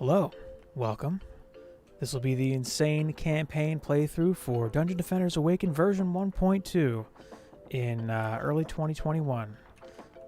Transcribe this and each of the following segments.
Hello, welcome. This will be the insane campaign playthrough for Dungeon Defenders Awakened version 1.2 in early 2021.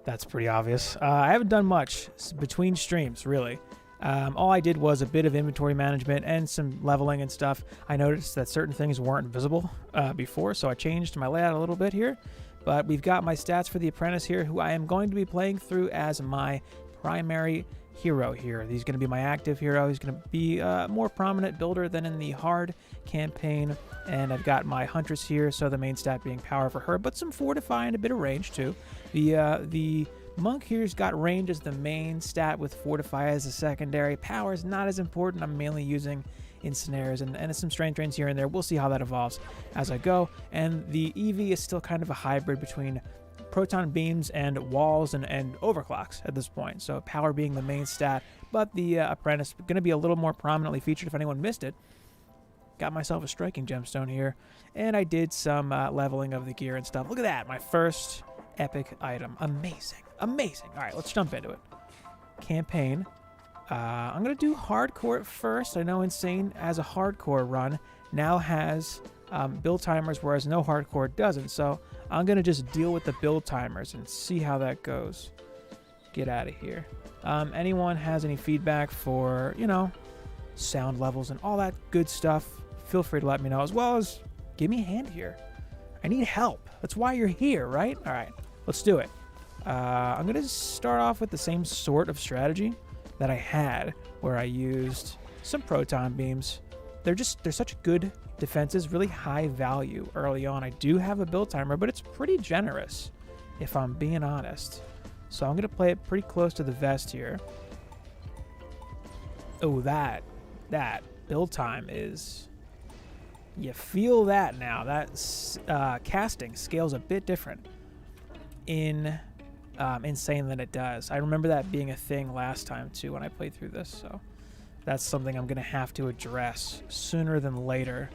That's pretty obvious. I haven't done much between streams, really. All I did was a bit of inventory management and some leveling and stuff. I noticed that certain things weren't visible before, so I changed my layout a little bit here. But we've got my stats for the apprentice here, who I am going to be playing through as my primary hero here. He's going to be my active hero. He's going to be a more prominent builder than in the hard campaign. And I've got my huntress here, so the main stat being power for her, but some fortify and a bit of range too. The monk here's got range as the main stat with fortify as a secondary. Power is not as important. I'm mainly using ensnares and some strength drains here and there. We'll see how that evolves as I go. And the EV is still kind of a hybrid between proton beams and walls and overclocks at this point. So power being the main stat, but the apprentice going to be a little more prominently featured if anyone missed it. Got myself a striking gemstone here, and I did some leveling of the gear and stuff. Look at that, my first epic item. Amazing, amazing. All right, let's jump into it. Campaign. I'm going to do hardcore at first. I know Insane as a hardcore run now has build timers, whereas no hardcore doesn't. So I'm going to just deal with the build timers and see how that goes. Get out of here. Anyone has any feedback for, sound levels and all that good stuff, feel free to let me know, as well as give me a hand here. I need help. That's why you're here, right? All right, let's do it. I'm going to start off with the same sort of strategy that I had, where I used some proton beams. They're such good defenses, really high value early on. I do have a build timer, but it's pretty generous, if I'm being honest. So I'm going to play it pretty close to the vest here. Oh, that build time is... You feel that now. That casting scales a bit different in Insane than it does. I remember that being a thing last time, too, when I played through this. So that's something I'm going to have to address sooner than later.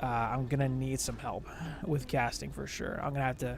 I'm going to need some help with casting for sure. I'm going to have to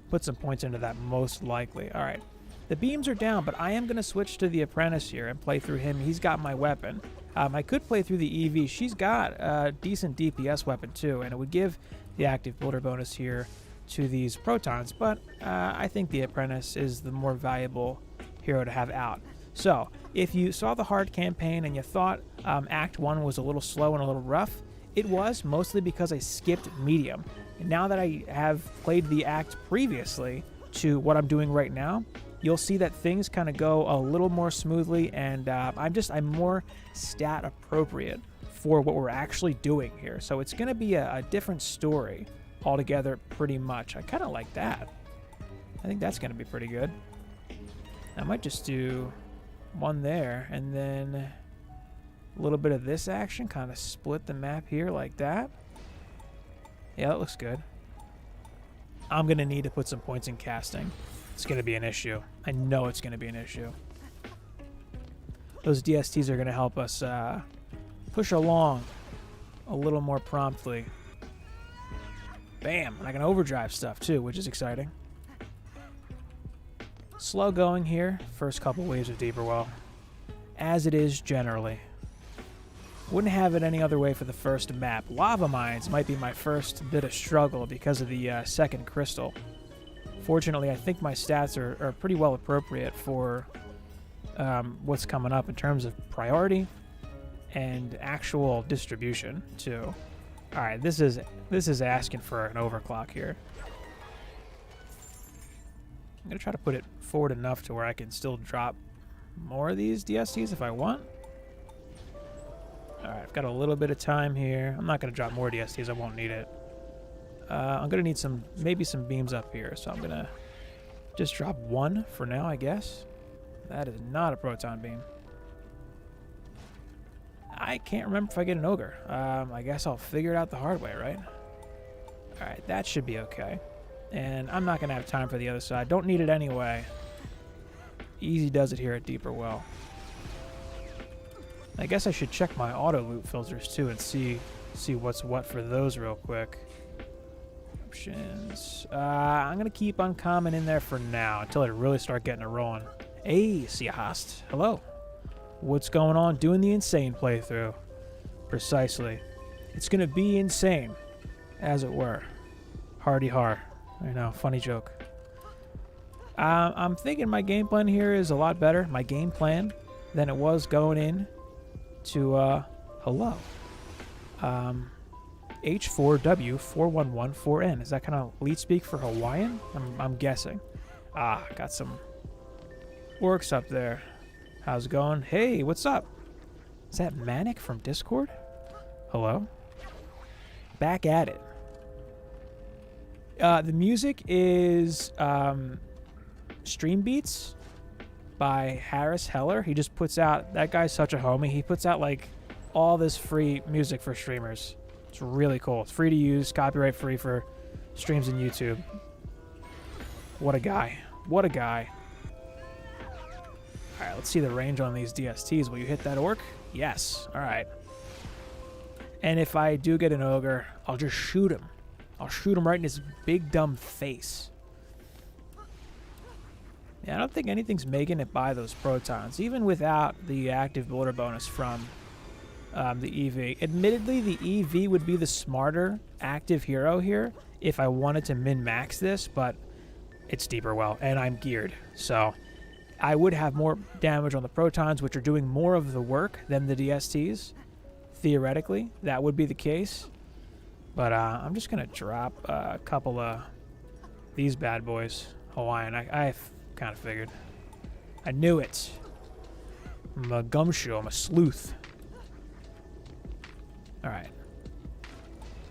put some points into that most likely. All right. The beams are down, but I am going to switch to the apprentice here and play through him. He's got my weapon. I could play through the EV. She's got a decent DPS weapon too, and it would give the active builder bonus here to these protons, but I think the apprentice is the more valuable hero to have out. So if you saw the hard campaign and you thought Act 1 was a little slow and a little rough, it was mostly because I skipped medium. And now that I have played the act previously to what I'm doing right now, you'll see that things kind of go a little more smoothly, and I'm more stat appropriate for what we're actually doing here. So it's going to be a different story altogether, pretty much. I kind of like that. I think that's going to be pretty good. I might just do one there, and then a little bit of this action, kind of split the map here like that. Yeah, that looks good. I'm going to need to put some points in casting. It's going to be an issue. I know it's going to be an issue. Those DSTs are going to help us push along a little more promptly. Bam! And I can overdrive stuff too, which is exciting. Slow going here. First couple waves of Deeper Well. As it is generally. Wouldn't have it any other way for the first map. Lava Mines might be my first bit of struggle because of the second crystal. Fortunately, I think my stats are pretty well appropriate for what's coming up in terms of priority and actual distribution too. All right, this is asking for an overclock here. I'm gonna try to put it forward enough to where I can still drop more of these DSTs if I want. All right, I've got a little bit of time here. I'm not gonna drop more DSTs. I won't need it. I'm gonna need maybe some beams up here, so I'm gonna just drop one for now, I guess. That is not a proton beam. I can't remember if I get an ogre. I guess I'll figure it out the hard way, right? All right, that should be okay. And I'm not gonna have time for the other side. Don't need it anyway. Easy does it here at Deeper Well. I guess I should check my auto loot filters too and see what's what for those real quick. Options. I'm gonna keep uncommon in there for now until I really start getting it rolling. Hey, Siahast. Hello. What's going on? Doing the insane playthrough. Precisely. It's gonna be insane, as it were. Hardy har. I know, funny joke. I'm thinking my game plan here is a lot better, my game plan, than it was going in to, hello. H4W4114N. Is that kind of lead speak for Hawaiian? I'm guessing. Ah, got some orcs up there. How's it going? Hey, what's up? Is that Manic from Discord? Hello? Back at it. The music is Stream Beats by Harris Heller. He just puts out, that guy's such a homie. He puts out like all this free music for streamers. It's really cool. It's free to use, copyright free for streams in YouTube. What a guy. What a guy. All right, let's see the range on these DSTs. Will you hit that orc? Yes. All right. And if I do get an ogre, I'll just shoot him. I'll shoot him right in his big dumb face. Yeah, I don't think anything's making it by those protons, even without the active builder bonus from the EV. Admittedly, the EV would be the smarter active hero here if I wanted to min-max this, but it's deeper well, and I'm geared. So I would have more damage on the protons, which are doing more of the work than the DSTs. Theoretically, that would be the case. But I'm just going to drop a couple of these bad boys. Hawaiian, I kind of figured. I knew it. I'm a gumshoe. I'm a sleuth. All right.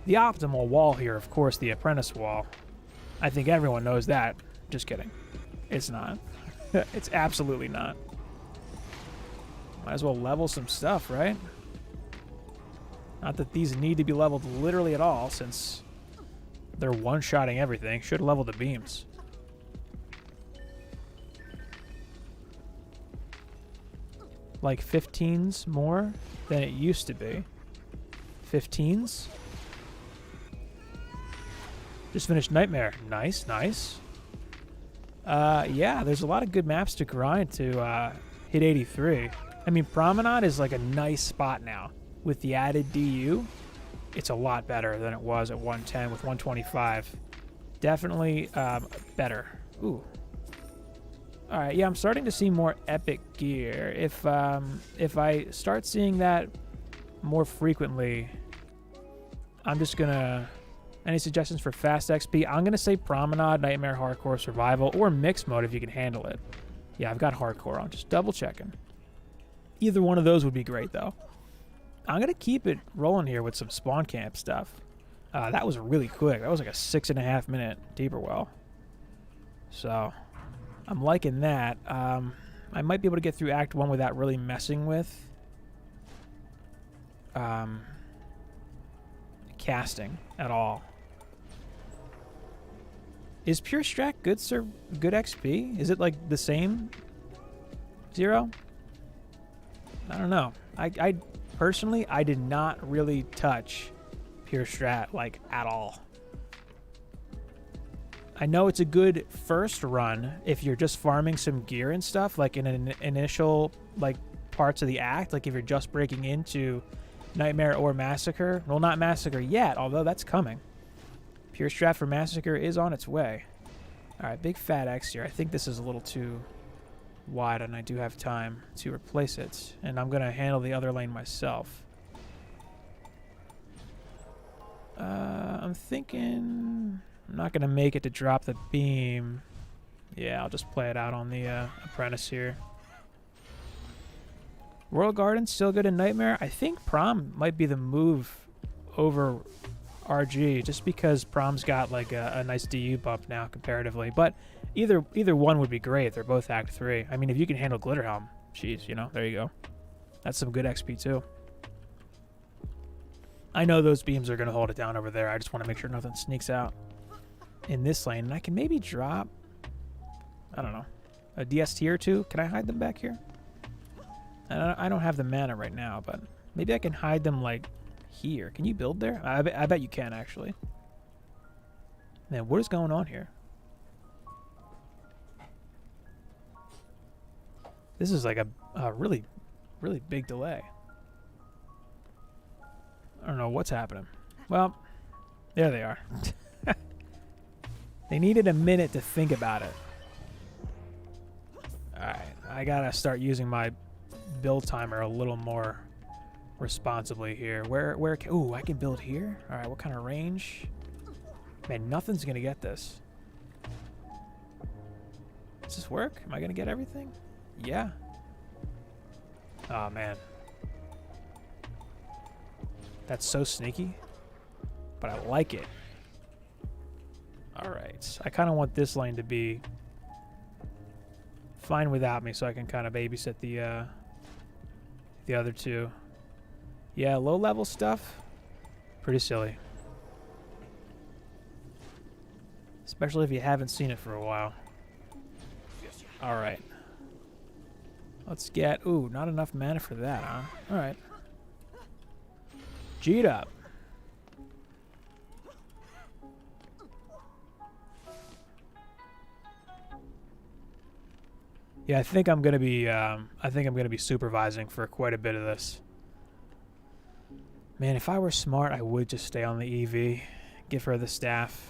The optimal wall here, of course, the apprentice wall. I think everyone knows that. Just kidding. It's not. It's absolutely not. Might as well level some stuff, right? Not that these need to be leveled literally at all, since they're one-shotting everything. Should level the beams. Like 15s more than it used to be. 15s? Just finished Nightmare. Nice, nice. Yeah, there's a lot of good maps to grind to hit 83. I mean, Promenade is like a nice spot now. With the added DU, it's a lot better than it was at 110 with 125. Definitely better. Ooh. All right, yeah, I'm starting to see more epic gear. If I start seeing that more frequently, I'm just gonna... Any suggestions for fast XP? I'm gonna say Promenade, Nightmare, Hardcore, Survival, or Mixed Mode if you can handle it. Yeah, I've got Hardcore on. Just double checking. Either one of those would be great, though. I'm gonna keep it rolling here with some spawn camp stuff. That was really quick. That was like a 6.5 minute deeper well. So I'm liking that. I might be able to get through Act 1 without really messing with casting at all. Is Pure Strat good XP? Is it like the same? 0? I don't know. I personally, I did not really touch Pure Strat like at all. I know it's a good first run if you're just farming some gear and stuff, like in an initial like parts of the act, like if you're just breaking into Nightmare or Massacre. Well, not Massacre yet, although that's coming. Pure Strat for Massacre is on its way. All right, big fat X here. I think this is a little too wide, and I do have time to replace it. And I'm going to handle the other lane myself. I'm thinking I'm not going to make it to drop the beam. Yeah, I'll just play it out on the Apprentice here. Royal Garden still good in Nightmare. I think Prom might be the move over RG, just because Prom's got like a nice DU bump now comparatively. But either one would be great. They're both Act 3. I mean, if you can handle Glitterhelm, jeez, you know, there you go. That's some good XP too. I know those beams are going to hold it down over there. I just want to make sure nothing sneaks out in this lane. And I can maybe drop, I don't know, a DST or two. Can I hide them back here? I don't have the mana right now, but maybe I can hide them like here. Can you build there? I bet you can, actually. Man, what is going on here? This is like a really really big delay. I don't know what's happening. Well, there they are. They needed a minute to think about it. Alright, I gotta start using my build timer a little more responsibly here. Ooh, I can build here? Alright, what kind of range? Man, nothing's gonna get this. Does this work? Am I gonna get everything? Yeah. Oh, man. That's so sneaky. But I like it. Alright. I kind of want this lane to be fine without me so I can kind of babysit the other two. Yeah, low-level stuff. Pretty silly. Especially if you haven't seen it for a while. Alright. Let's get... Ooh, not enough mana for that, huh? Alright. G'd up. Yeah, I think I'm gonna be supervising for quite a bit of this. Man, if I were smart, I would just stay on the EV, give her the staff.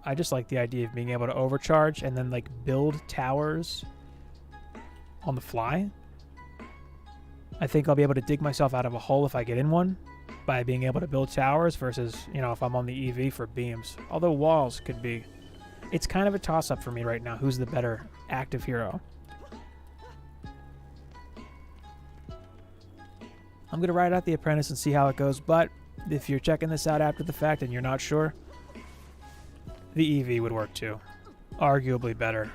I just like the idea of being able to overcharge and then like build towers on the fly. I think I'll be able to dig myself out of a hole if I get in one by being able to build towers versus, you know, if I'm on the EV for beams. Although walls could be... It's kind of a toss-up for me right now. Who's the better active hero? I'm going to ride out the Apprentice and see how it goes, but if you're checking this out after the fact and you're not sure, the EV would work too. Arguably better.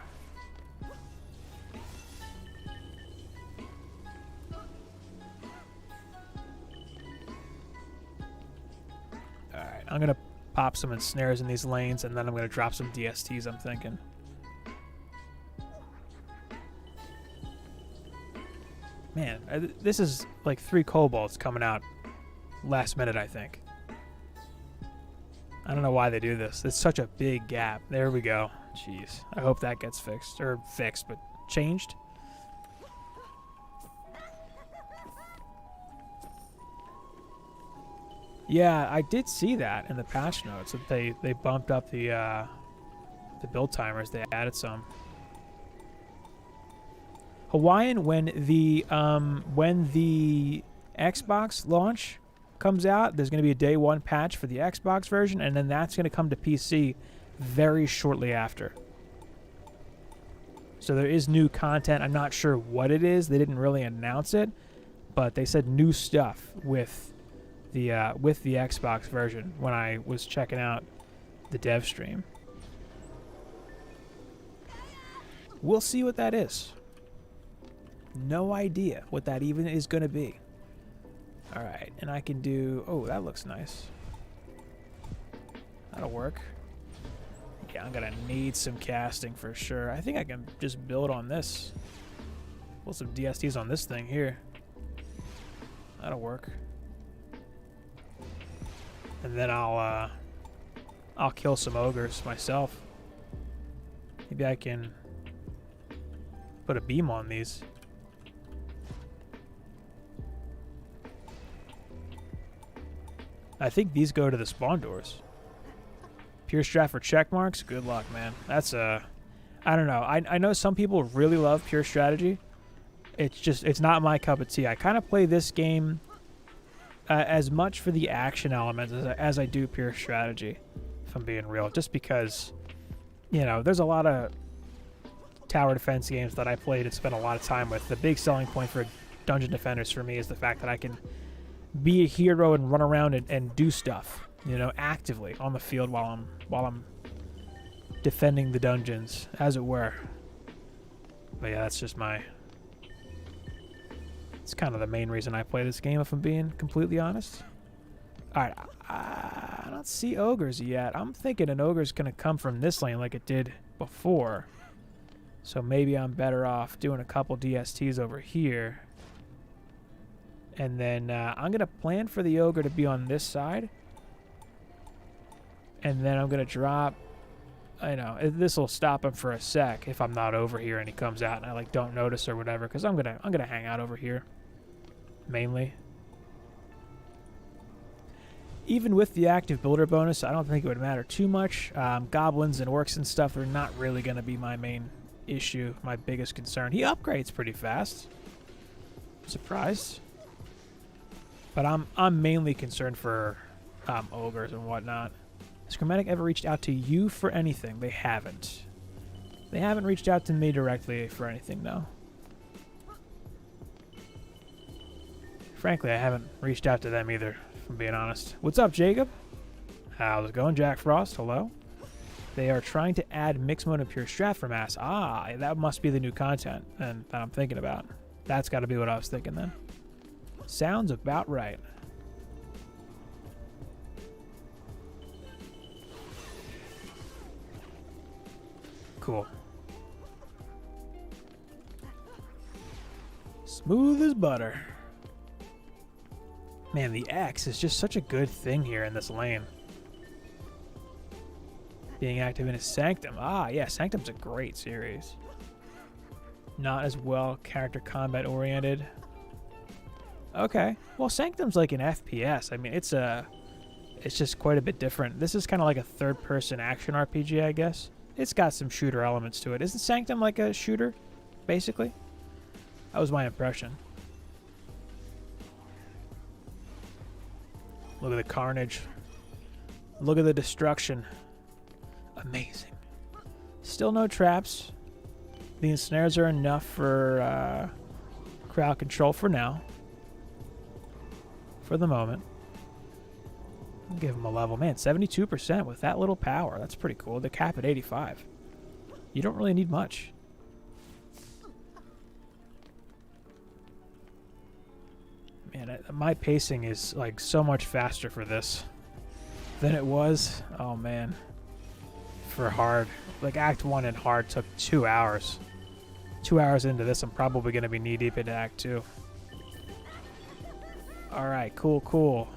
Alright, I'm going to pop some ensnares in these lanes, and then I'm going to drop some DSTs, I'm thinking. Man, this is like 3 kobolds coming out last minute, I think. I don't know why they do this. It's such a big gap. There we go. Jeez. I hope that gets fixed. Or fixed, but changed. Yeah, I did see that in the patch notes that they bumped up the build timers. They added some. Hawaiian, when the Xbox launch comes out, there's going to be a day 1 patch for the Xbox version, and then that's going to come to PC very shortly after. So there is new content. I'm not sure what it is. They didn't really announce it, but they said new stuff with the Xbox version when I was checking out the dev stream. We'll see what that is. No idea what that even is going to be. Alright, and I can do... Oh, that looks nice. That'll work. Yeah, I'm going to need some casting for sure. I think I can just build on this. Pull some DSTs on this thing here. That'll work. And then I'll kill some ogres myself. Maybe I can put a beam on these. I think these go to the spawn doors. Pure strat for check marks? Good luck, man. That's I don't know. I know some people really love pure strategy. It's not my cup of tea. I kind of play this game as much for the action elements as I do pure strategy, if I'm being real. Just because, you know, there's a lot of tower defense games that I played and spent a lot of time with. The big selling point for Dungeon Defenders for me is the fact that I can be a hero and run around and do stuff, you know, actively on the field while I'm defending the dungeons, as it were. But yeah, that's just it's kind of the main reason I play this game, if I'm being completely honest. Alright, I don't see ogres yet. I'm thinking an ogre's gonna come from this lane like it did before. So maybe I'm better off doing a couple DSTs over here. And then I'm going to plan for the ogre to be on this side. And then I'm going to drop... I know, this will stop him for a sec if I'm not over here and he comes out and I like don't notice or whatever. Because I'm gonna hang out over here. mainly. Even with the active builder bonus, I don't think it would matter too much. Goblins and orcs and stuff are not really going to be my main issue, my biggest concern. He upgrades pretty fast. Surprised. But I'm mainly concerned for ogres and whatnot. Has Chromatic ever reached out to you for anything? They haven't. They haven't reached out to me directly for anything, though. Frankly, I haven't reached out to them either, if I'm being honest. What's up, Jacob? How's it going, Jack Frost? Hello? They are trying to add mixed mode and pure strat for mass. Ah, that must be the new content and that I'm thinking about. That's got to be what I was thinking then. Sounds about right. Cool. Smooth as butter. Man, the X is just such a good thing here in this lane. Being active in a Sanctum. Ah, yeah, Sanctum's a great series. Not as well character combat oriented. Okay. Well, Sanctum's like an FPS. I mean, it's just quite a bit different. This is kind of like a third-person action RPG, I guess. It's got some shooter elements to it. Isn't Sanctum like a shooter, basically? That was my impression. Look at the carnage. Look at the destruction. Amazing. Still no traps. The ensnares are enough for crowd control for now. For the moment. I'll give him a level. Man, 72% with that little power. That's pretty cool. The cap at 85. You don't really need much. Man, my pacing is like so much faster for this than it was. Oh man. For hard. Like Act 1 and hard took 2 hours. 2 hours into this, I'm probably going to be knee deep into Act 2. Alright, cool, cool.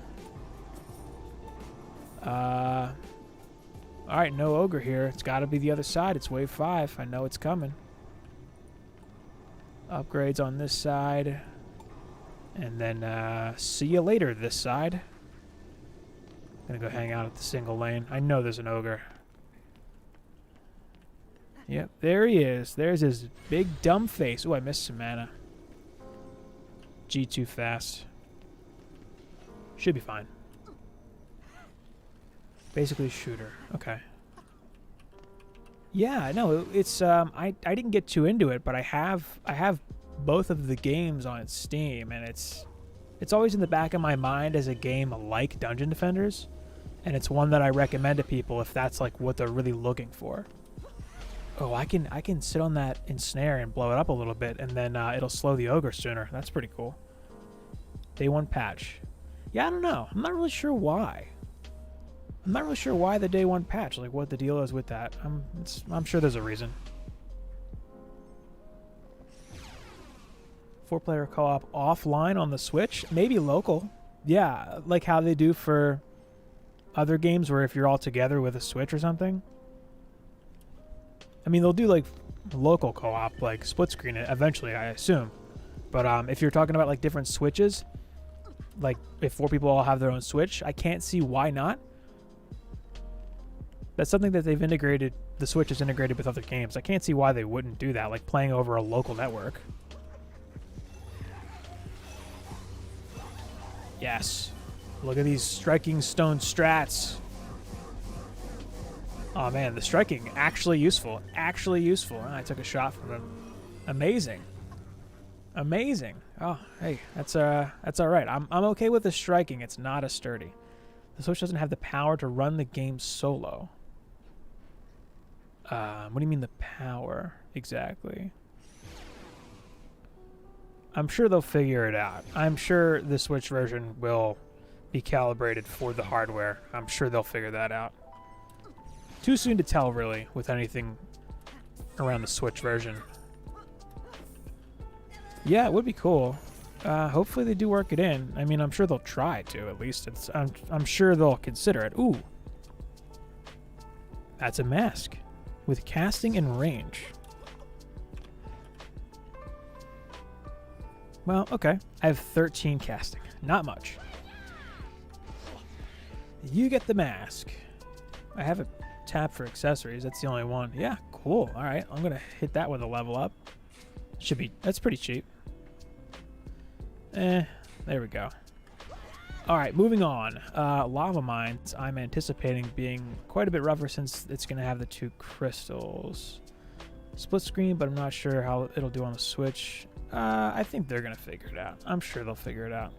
Alright, no ogre here. It's got to be the other side. It's wave 5. I know it's coming. Upgrades on this side. And then, see you later this side. Gonna go hang out at the single lane. I know there's an ogre. Yep, there he is. There's his big dumb face. Oh, I missed some mana. G too fast. Should be fine. Basically shooter. Okay. Yeah, no, it's I didn't get too into it, but I have both of the games on Steam, and it's always in the back of my mind as a game like Dungeon Defenders, and it's one that I recommend to people if that's like what they're really looking for. Oh, I can sit on that ensnare and blow it up a little bit, and then it'll slow the ogre sooner. That's pretty cool. Day 1 patch. Yeah, I don't know. I'm not really sure why. I'm not really sure why the Day 1 patch, like what the deal is with that. I'm sure there's a reason. 4-player co-op offline on the Switch, maybe local. Yeah, like how they do for other games where if you're all together with a Switch or something. I mean, they'll do like local co-op, like split screen it eventually, I assume. But if you're talking about like different Switches, like if 4 people all have their own Switch, I can't see why not. That's something that they've integrated. The Switch is integrated with other games. I can't see why they wouldn't do that, like playing over a local network. Yes. Look at these striking stone strats. Oh man, the striking actually useful. Actually useful. Oh, I took a shot from him. Amazing. Amazing. Oh, hey, that's all right. I'm okay with the striking. It's not as sturdy. The Switch doesn't have the power to run the game solo. What do you mean the power exactly? I'm sure they'll figure it out. I'm sure the Switch version will be calibrated for the hardware. I'm sure they'll figure that out. Too soon to tell, really, with anything around the Switch version. Yeah, it would be cool. Hopefully they do work it in. I mean, I'm sure they'll try to, at least. I'm sure they'll consider it. Ooh. That's a mask with casting and range. Well, okay. I have 13 casting. Not much. You get the mask. I have a tab for accessories. That's the only one. Yeah, cool. All right. I'm going to hit that with a level up. Should be. That's pretty cheap. There we go. All right, moving on. Lava mines, I'm anticipating being quite a bit rougher since it's going to have the 2 crystals. Split screen, but I'm not sure how it'll do on the Switch. I think they're going to figure it out. I'm sure they'll figure it out.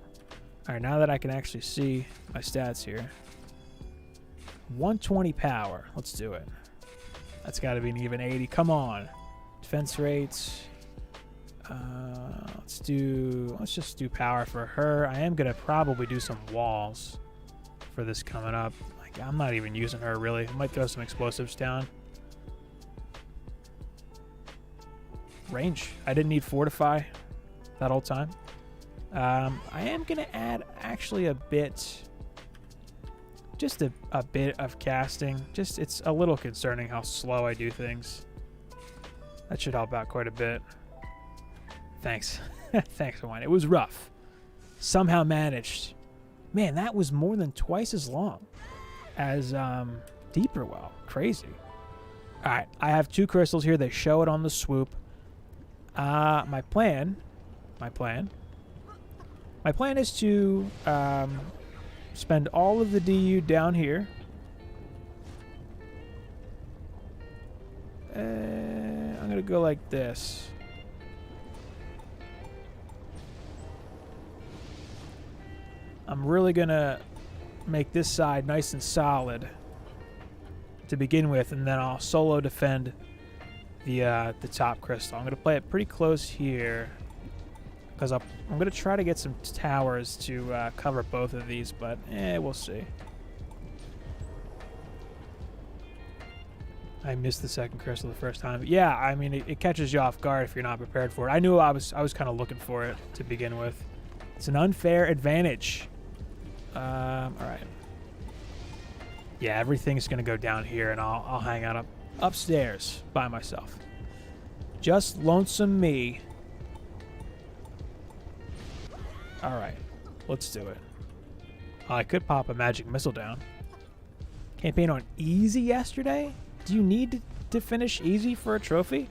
All right, now that I can actually see my stats here. 120 power. Let's do it. That's got to be an even 80. Come on. Defense rates. Let's just do power for her. I am gonna probably do some walls for this coming up. Like, I'm not even using her really. I might throw some explosives down. Range. I didn't need fortify that whole time. I am gonna add actually a bit, just a bit of casting. Just it's a little concerning how slow I do things. That should help out quite a bit. Thanks. Thanks, Hawaiian. It was rough. Somehow managed. Man, that was more than twice as long as Deeper Well. Crazy. All right, I have 2 crystals here. They show it on the swoop. My plan is to spend all of the DU down here. I'm going to go like this. I'm really going to make this side nice and solid to begin with, and then I'll solo defend the top crystal. I'm going to play it pretty close here because I'm going to try to get some towers to cover both of these, but we'll see. I missed the second crystal the first time. But yeah, I mean, it catches you off guard if you're not prepared for it. I knew I was kind of looking for it to begin with. It's an unfair advantage. All right. Yeah, everything's gonna go down here, and I'll hang out upstairs by myself. Just lonesome me. All right, let's do it. I could pop a magic missile down. Campaign on easy yesterday? Do you need to finish easy for a trophy?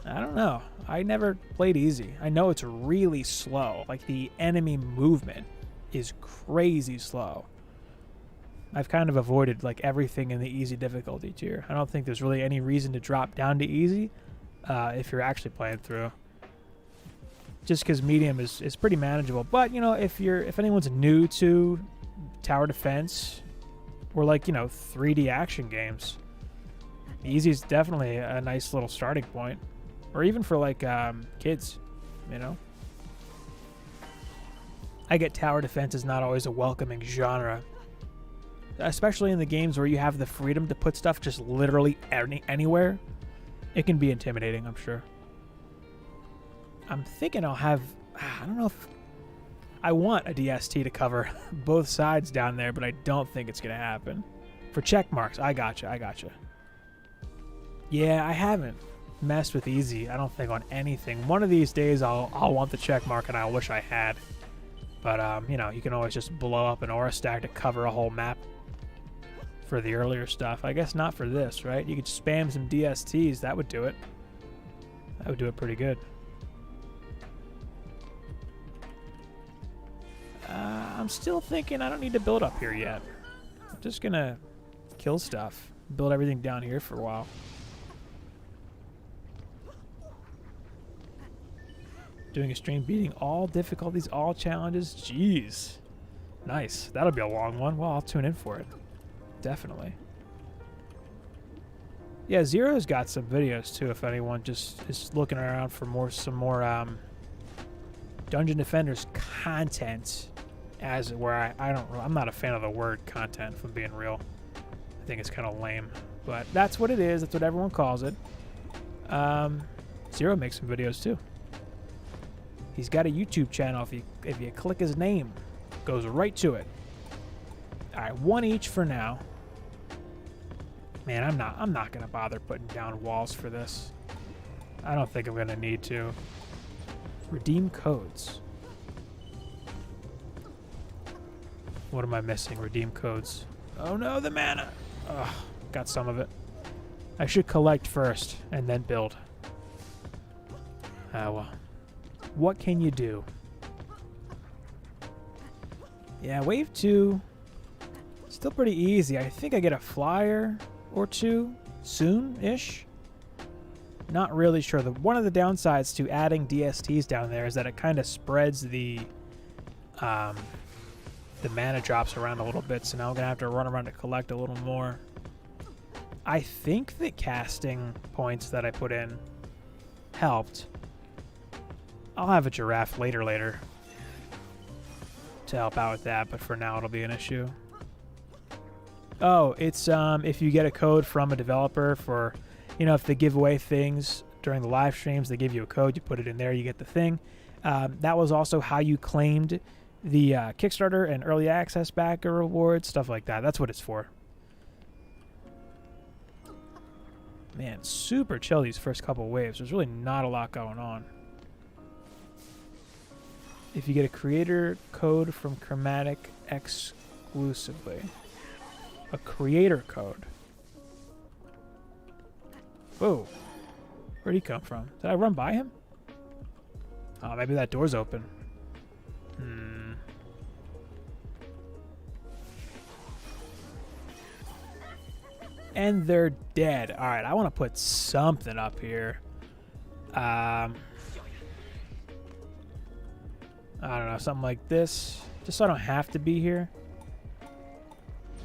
I don't know. I never played easy. I know it's really slow. Like, the enemy movement is crazy slow. I've kind of avoided like everything in the easy difficulty tier. I don't think there's really any reason to drop down to easy if you're actually playing through. Just because medium is pretty manageable. But you know, if anyone's new to tower defense or like, you know, 3D action games, easy is definitely a nice little starting point. Or even for like kids, you know. I get tower defense is not always a welcoming genre, especially in the games where you have the freedom to put stuff just literally anywhere. It can be intimidating, I'm sure. I'm thinking I'll have, I don't know if I want a DST to cover both sides down there, but I don't think it's going to happen. For check marks, I gotcha. Yeah, I haven't messed with easy, I don't think, on anything. One of these days I'll want the check mark, and I wish I had. But, you know, you can always just blow up an aura stack to cover a whole map for the earlier stuff. I guess not for this, right? You could spam some DSTs. That would do it. That would do it pretty good. I'm still thinking I don't need to build up here yet. I'm just going to kill stuff. Build everything down here for a while. Doing a stream beating all difficulties, all challenges. Jeez. Nice. That'll be a long one. Well, I'll tune in for it. Definitely. Yeah, Zero's got some videos too if anyone just is looking around for some more Dungeon Defenders content, as it were. I'm not a fan of the word content, if I'm being real. I think it's kind of lame, but that's what it is. That's what everyone calls it. Zero makes some videos too. He's got a YouTube channel. If you click his name, goes right to it. All right, one each for now. Man, I'm not gonna bother putting down walls for this. I don't think I'm gonna need to. Redeem codes. What am I missing? Redeem codes. Oh no, the mana! Ugh, got some of it. I should collect first and then build. Ah, well. What can you do? Yeah, wave 2. Still pretty easy. I think I get a flyer or two soon-ish. Not really sure. One of the downsides to adding DSTs down there is that it kind of spreads the mana drops around a little bit, so now I'm going to have to run around to collect a little more. I think the casting points that I put in helped. I'll have a giraffe later to help out with that, but for now it'll be an issue. Oh, it's if you get a code from a developer for, you know, if they give away things during the live streams, they give you a code, you put it in there, you get the thing. That was also how you claimed the Kickstarter and early access backer rewards, stuff like that. That's what it's for. Man, super chill these first couple waves. There's really not a lot going on. If you get a creator code from Chromatic exclusively. A creator code. Whoa. Where'd he come from? Did I run by him? Oh, maybe that door's open. And they're dead. All right, I want to put something up here. I don't know, something like this. Just so I don't have to be here.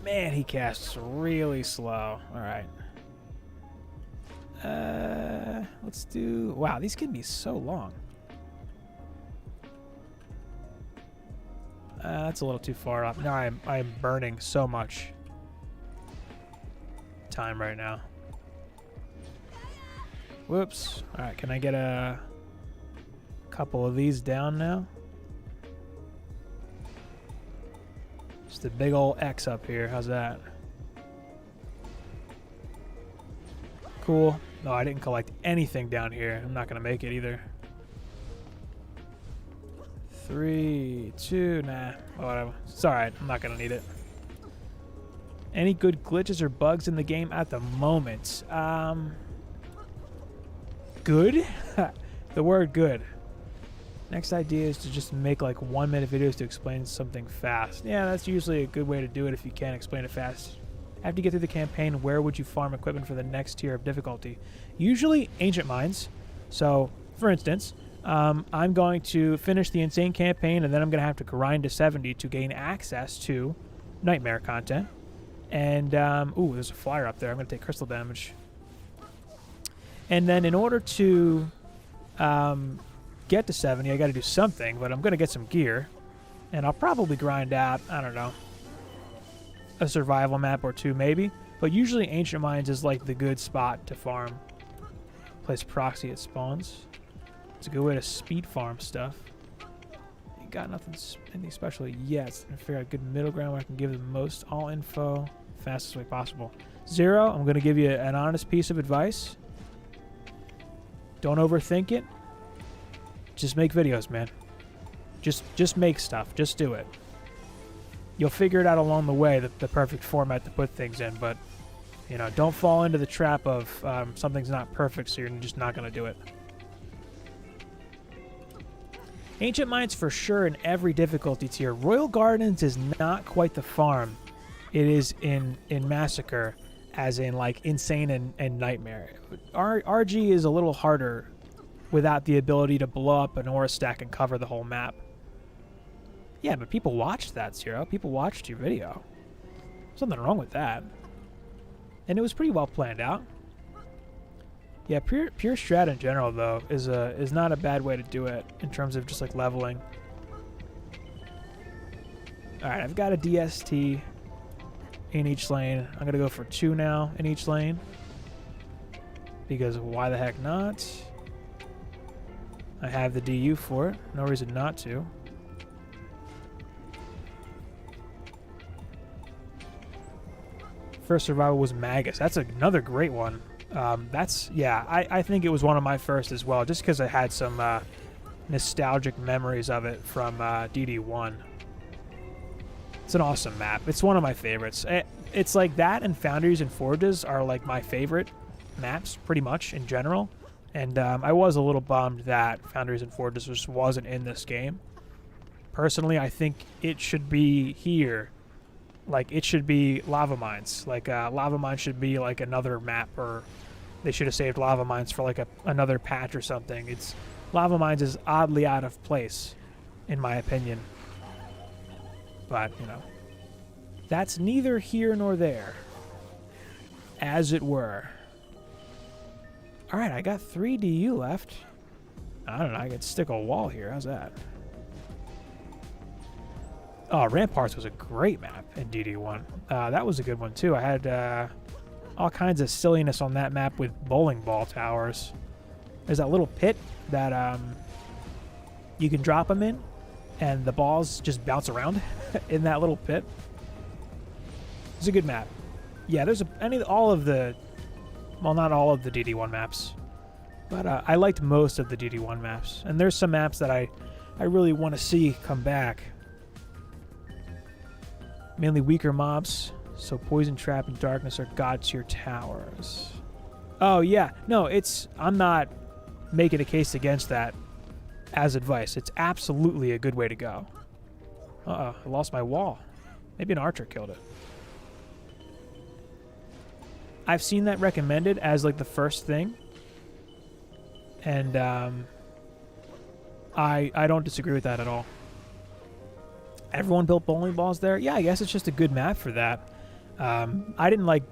Man, he casts really slow. All right. Let's do... Wow, these can be so long. That's a little too far up. No, I am burning so much time right now. Whoops. All right, can I get a couple of these down now? Just a big old X up here. How's that? Cool. No, I didn't collect anything down here. I'm not going to make it either. 3, 2, nah. Whatever. It's alright. I'm not going to need it. Any good glitches or bugs in the game at the moment? Good? The word good. Next idea is to just make like 1-minute videos to explain something fast. Yeah, that's usually a good way to do it if you can't explain it fast. After you get through the campaign, where would you farm equipment for the next tier of difficulty? Usually ancient mines. So, for instance, I'm going to finish the insane campaign and then I'm going to have to grind to 70 to gain access to nightmare content. And, ooh, there's a flyer up there. I'm going to take crystal damage. And then in order to get to 70, I got to do something, but I'm going to get some gear. And I'll probably grind out, I don't know, a survival map or two maybe. But usually Ancient Mines is like the good spot to farm. Place proxy at spawns. It's a good way to speed farm stuff. Ain't got anything special yet. I'm gonna figure out a good middle ground where I can give the most all info fastest way possible. Zero, I'm gonna give you an honest piece of advice. Don't overthink it. Just make videos, man. Just make stuff. Just do it. You'll figure it out along the way, the perfect format to put things in, but, you know, don't fall into the trap of something's not perfect, so you're just not going to do it. Ancient Mines for sure in every difficulty tier. Royal Gardens is not quite the farm it is in Massacre, as in, like, Insane and Nightmare. RG is a little harder without the ability to blow up an aura stack and cover the whole map. Yeah, but people watched that, Zero. People watched your video. Something wrong with that. And it was pretty well planned out. Yeah, pure strat in general, though, is not a bad way to do it in terms of just, like, leveling. Alright, I've got a DST in each lane. I'm going to go for 2 now in each lane. Because why the heck not? I have the DU for it. No reason not to. First survival was Magus. That's another great one. Yeah, I think it was one of my first as well, just because I had some nostalgic memories of it from DD1. It's an awesome map. It's one of my favorites. It's like that, and Foundries and Forges are like my favorite maps, pretty much, in general. And I was a little bummed that Foundries and Forges just wasn't in this game. Personally, I think it should be here. Like, it should be Lava Mines. Like, Lava Mines should be like another map, or they should have saved Lava Mines for like another patch or something. Lava Mines is oddly out of place, in my opinion. But, you know, that's neither here nor there, as it were. Alright, I got 3 DU left. I don't know, I could stick a wall here. How's that? Oh, Ramparts was a great map in DD1. That was a good one, too. I had all kinds of silliness on that map with bowling ball towers. There's that little pit that you can drop them in, and the balls just bounce around in that little pit. It's a good map. Yeah, there's all of the, well, not all of the DD1 maps, but I liked most of the DD1 maps. And there's some maps that I really want to see come back. Mainly weaker mobs, so Poison Trap and Darkness are god tier towers. Oh yeah, no, I'm not making a case against that as advice. It's absolutely a good way to go. Uh-oh, I lost my wall. Maybe an archer killed it. I've seen that recommended as like the first thing, and I don't disagree with that at all. Everyone built bowling balls there. Yeah, I guess it's just a good map for that. I didn't like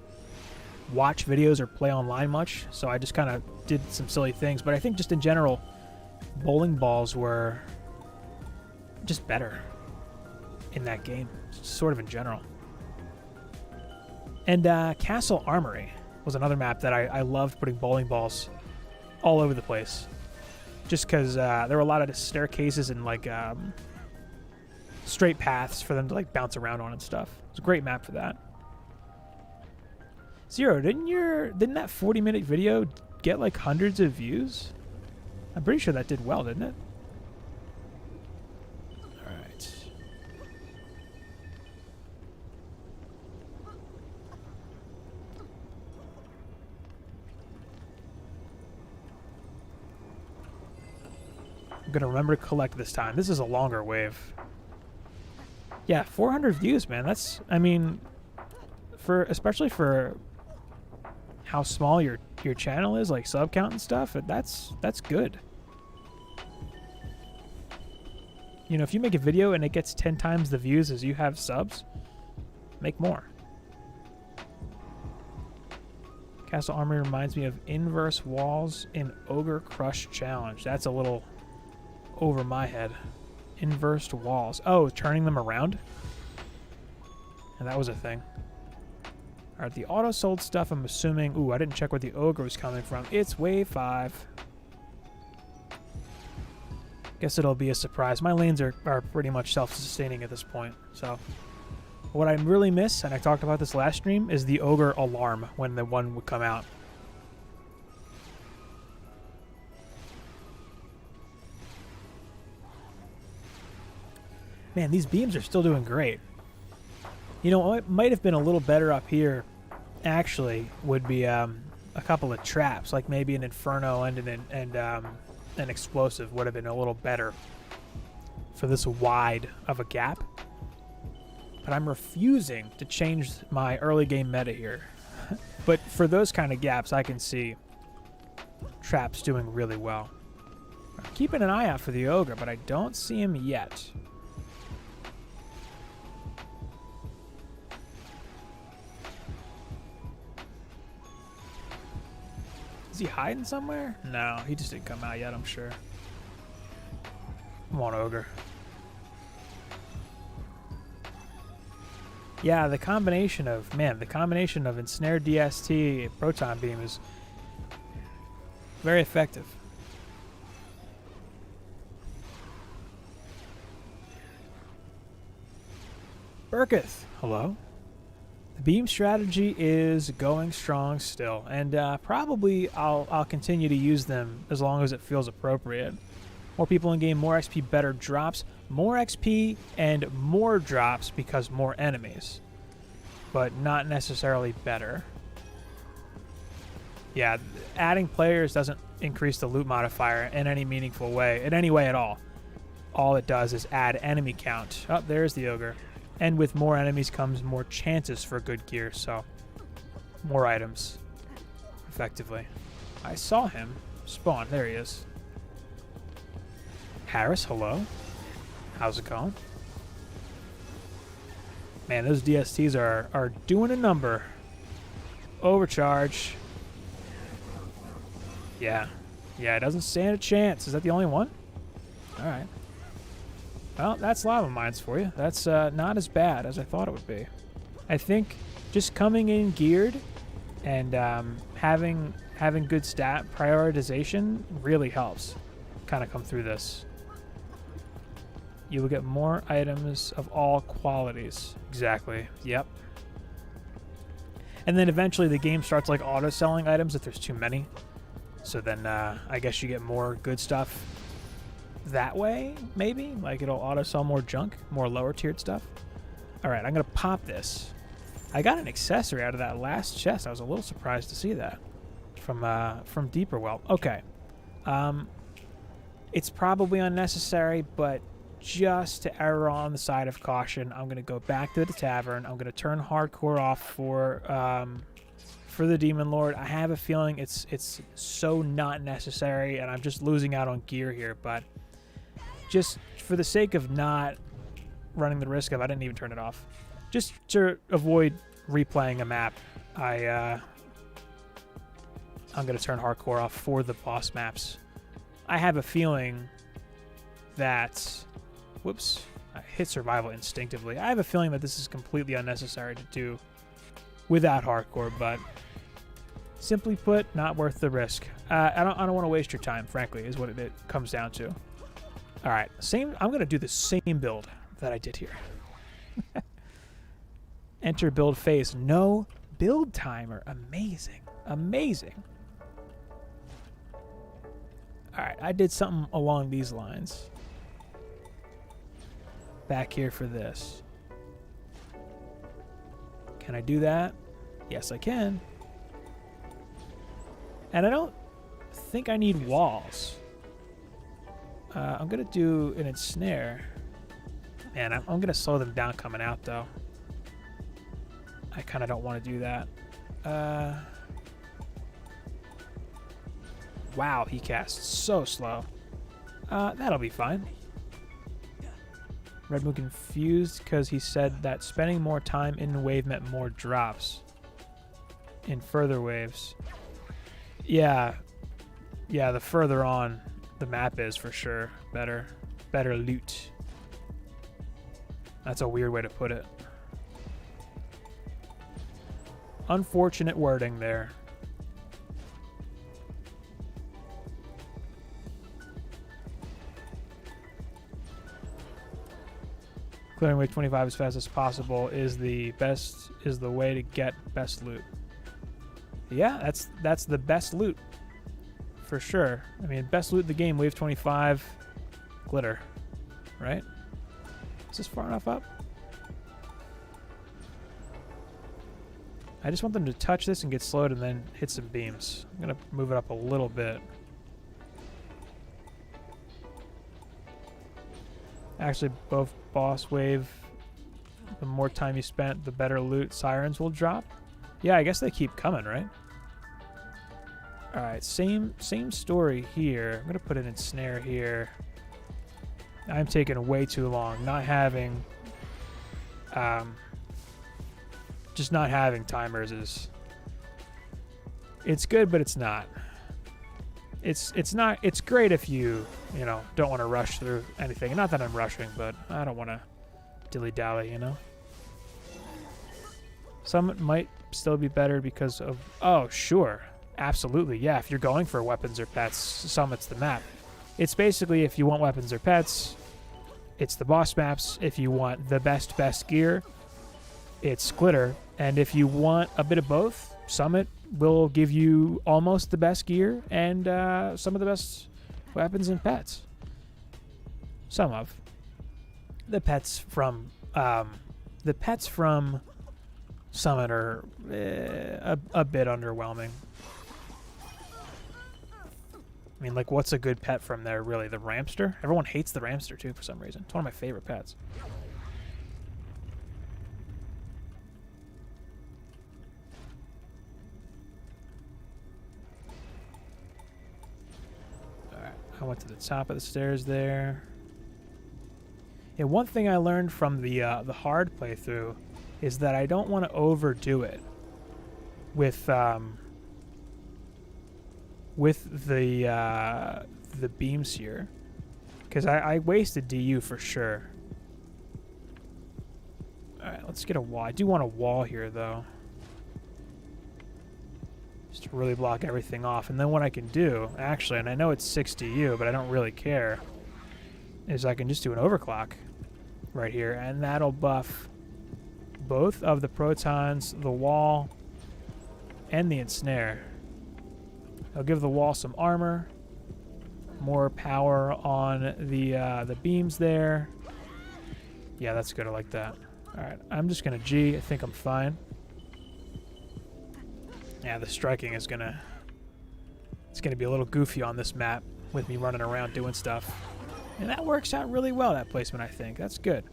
watch videos or play online much, so I just kind of did some silly things. But I think just in general, bowling balls were just better in that game, sort of in general. And Castle Armory was another map that I loved putting bowling balls all over the place. Just because there were a lot of staircases and like straight paths for them to like bounce around on and stuff. It's a great map for that. Zero, didn't that 40-minute video get like hundreds of views? I'm pretty sure that did well, didn't it? Alright. I'm gonna remember to collect this time. This is a longer wave. Yeah, 400 views, man. That's, I mean, especially for how small your channel is, like sub count and stuff, that's good. You know, if you make a video and it gets 10 times the views as you have subs, make more. Castle Armory reminds me of inverse walls in Ogre Crush Challenge. That's a little over my head. Inversed walls. Oh, turning them around? And that was a thing. Alright, the auto-sold stuff, I'm assuming... Ooh, I didn't check where the ogre was coming from. It's wave 5. Guess it'll be a surprise. My lanes are pretty much self-sustaining at this point, so... What I really miss, and I talked about this last stream, is the ogre alarm when the one would come out. Man, these beams are still doing great. You know, what might have been a little better up here, actually, would be a couple of traps, like maybe an Inferno and an explosive would have been a little better for this wide of a gap. But I'm refusing to change my early game meta here. But for those kind of gaps, I can see traps doing really well. I'm keeping an eye out for the ogre, but I don't see him yet. Is he hiding somewhere? No, he just didn't come out yet, I'm sure. Come on, ogre. Yeah, the combination of Ensnared DST and Proton Beam is very effective. Burketh, hello. The beam strategy is going strong still, and probably I'll continue to use them as long as it feels appropriate. More people in game, more XP, better drops. More XP and more drops because more enemies. But not necessarily better. Yeah, adding players doesn't increase the loot modifier in any meaningful way, in any way at all. All it does is add enemy count. Oh, there's the ogre. And with more enemies comes more chances for good gear, so more items, effectively. I saw him spawn. There he is. Harris, hello. How's it going? Man, those DSTs are doing a number. Overcharge. Yeah. Yeah, it doesn't stand a chance. Is that the only one? All right. Well, that's lava mines for you. That's not as bad as I thought it would be. I think just coming in geared and having good stat prioritization really helps kind of come through this. You will get more items of all qualities. Exactly. Yep. And then eventually the game starts like auto-selling items if there's too many. So then I guess you get more good stuff that way, maybe? Like it'll auto-sell more junk, more lower-tiered stuff. All right, I'm going to pop this. I got an accessory out of that last chest. I was a little surprised to see that from Deeper Well. Okay. It's probably unnecessary, but just to err on the side of caution, I'm going to go back to the tavern. I'm going to turn hardcore off for the Demon Lord. I have a feeling it's so not necessary, and I'm just losing out on gear here, but just for the sake of not running the risk of, I didn't even turn it off. Just to avoid replaying a map, I'm going to turn hardcore off for the boss maps. I have a feeling that... Whoops. I hit survival instinctively. I have a feeling that this is completely unnecessary to do without hardcore, but simply put, not worth the risk. I don't want to waste your time, frankly, is what it comes down to. All right, I'm going to do the same build that I did here. Enter build phase. No build timer. Amazing. Amazing. All right, I did something along these lines. Back here for this. Can I do that? Yes, I can. And I don't think I need walls. I'm going to do an ensnare. Man, I'm going to slow them down coming out, though. I kind of don't want to do that. Wow, he casts so slow. That'll be fine. Red Moon confused because he said that spending more time in the wave meant more drops in further waves. Yeah, the further on the map is, for sure, better loot. That's a weird way to put it. Unfortunate wording there. Clearing wave 25 as fast as possible is the way to get best loot. Yeah, that's the best loot for sure. I mean, best loot in the game, wave 25, glitter, right? Is this far enough up? I just want them to touch this and get slowed and then hit some beams. I'm gonna move it up a little bit. Actually, both boss wave, the more time you spent, the better loot sirens will drop. Yeah, I guess they keep coming, right? All right, same story here. I'm gonna put an ensnare here. I'm taking way too long. Not having, just not having timers is. It's good, but it's not. It's not. It's great if you don't want to rush through anything. Not that I'm rushing, but I don't want to dilly-dally, Some might still be better because of... Oh, sure. Absolutely, yeah. If you're going for weapons or pets, Summit's the map. It's basically, if you want weapons or pets, it's the boss maps. If you want the best gear, it's Glitter. And if you want a bit of both, Summit will give you almost the best gear and some of the best weapons and pets. Some of. The pets from Summit are a bit underwhelming. I mean, like, what's a good pet from there, really? The Ramster? Everyone hates the Ramster, too, for some reason. It's one of my favorite pets. Alright, I went to the top of the stairs there. Yeah, one thing I learned from the hard playthrough is that I don't want to overdo it with the beams here, because I wasted DU for sure. All right, let's get a wall. I do want a wall here though, just to really block everything off. And then what I can do, actually, and I know it's 6 DU, but I don't really care, is I can just do an overclock right here, and that'll buff both of the protons, the wall, and the ensnare. I'll give the wall some armor, more power on the beams there. Yeah, that's good. I like that. All right, I'm just gonna G. I think I'm fine. Yeah, the striking is it's gonna be a little goofy on this map with me running around doing stuff. And that works out really well, that placement, I think. That's good.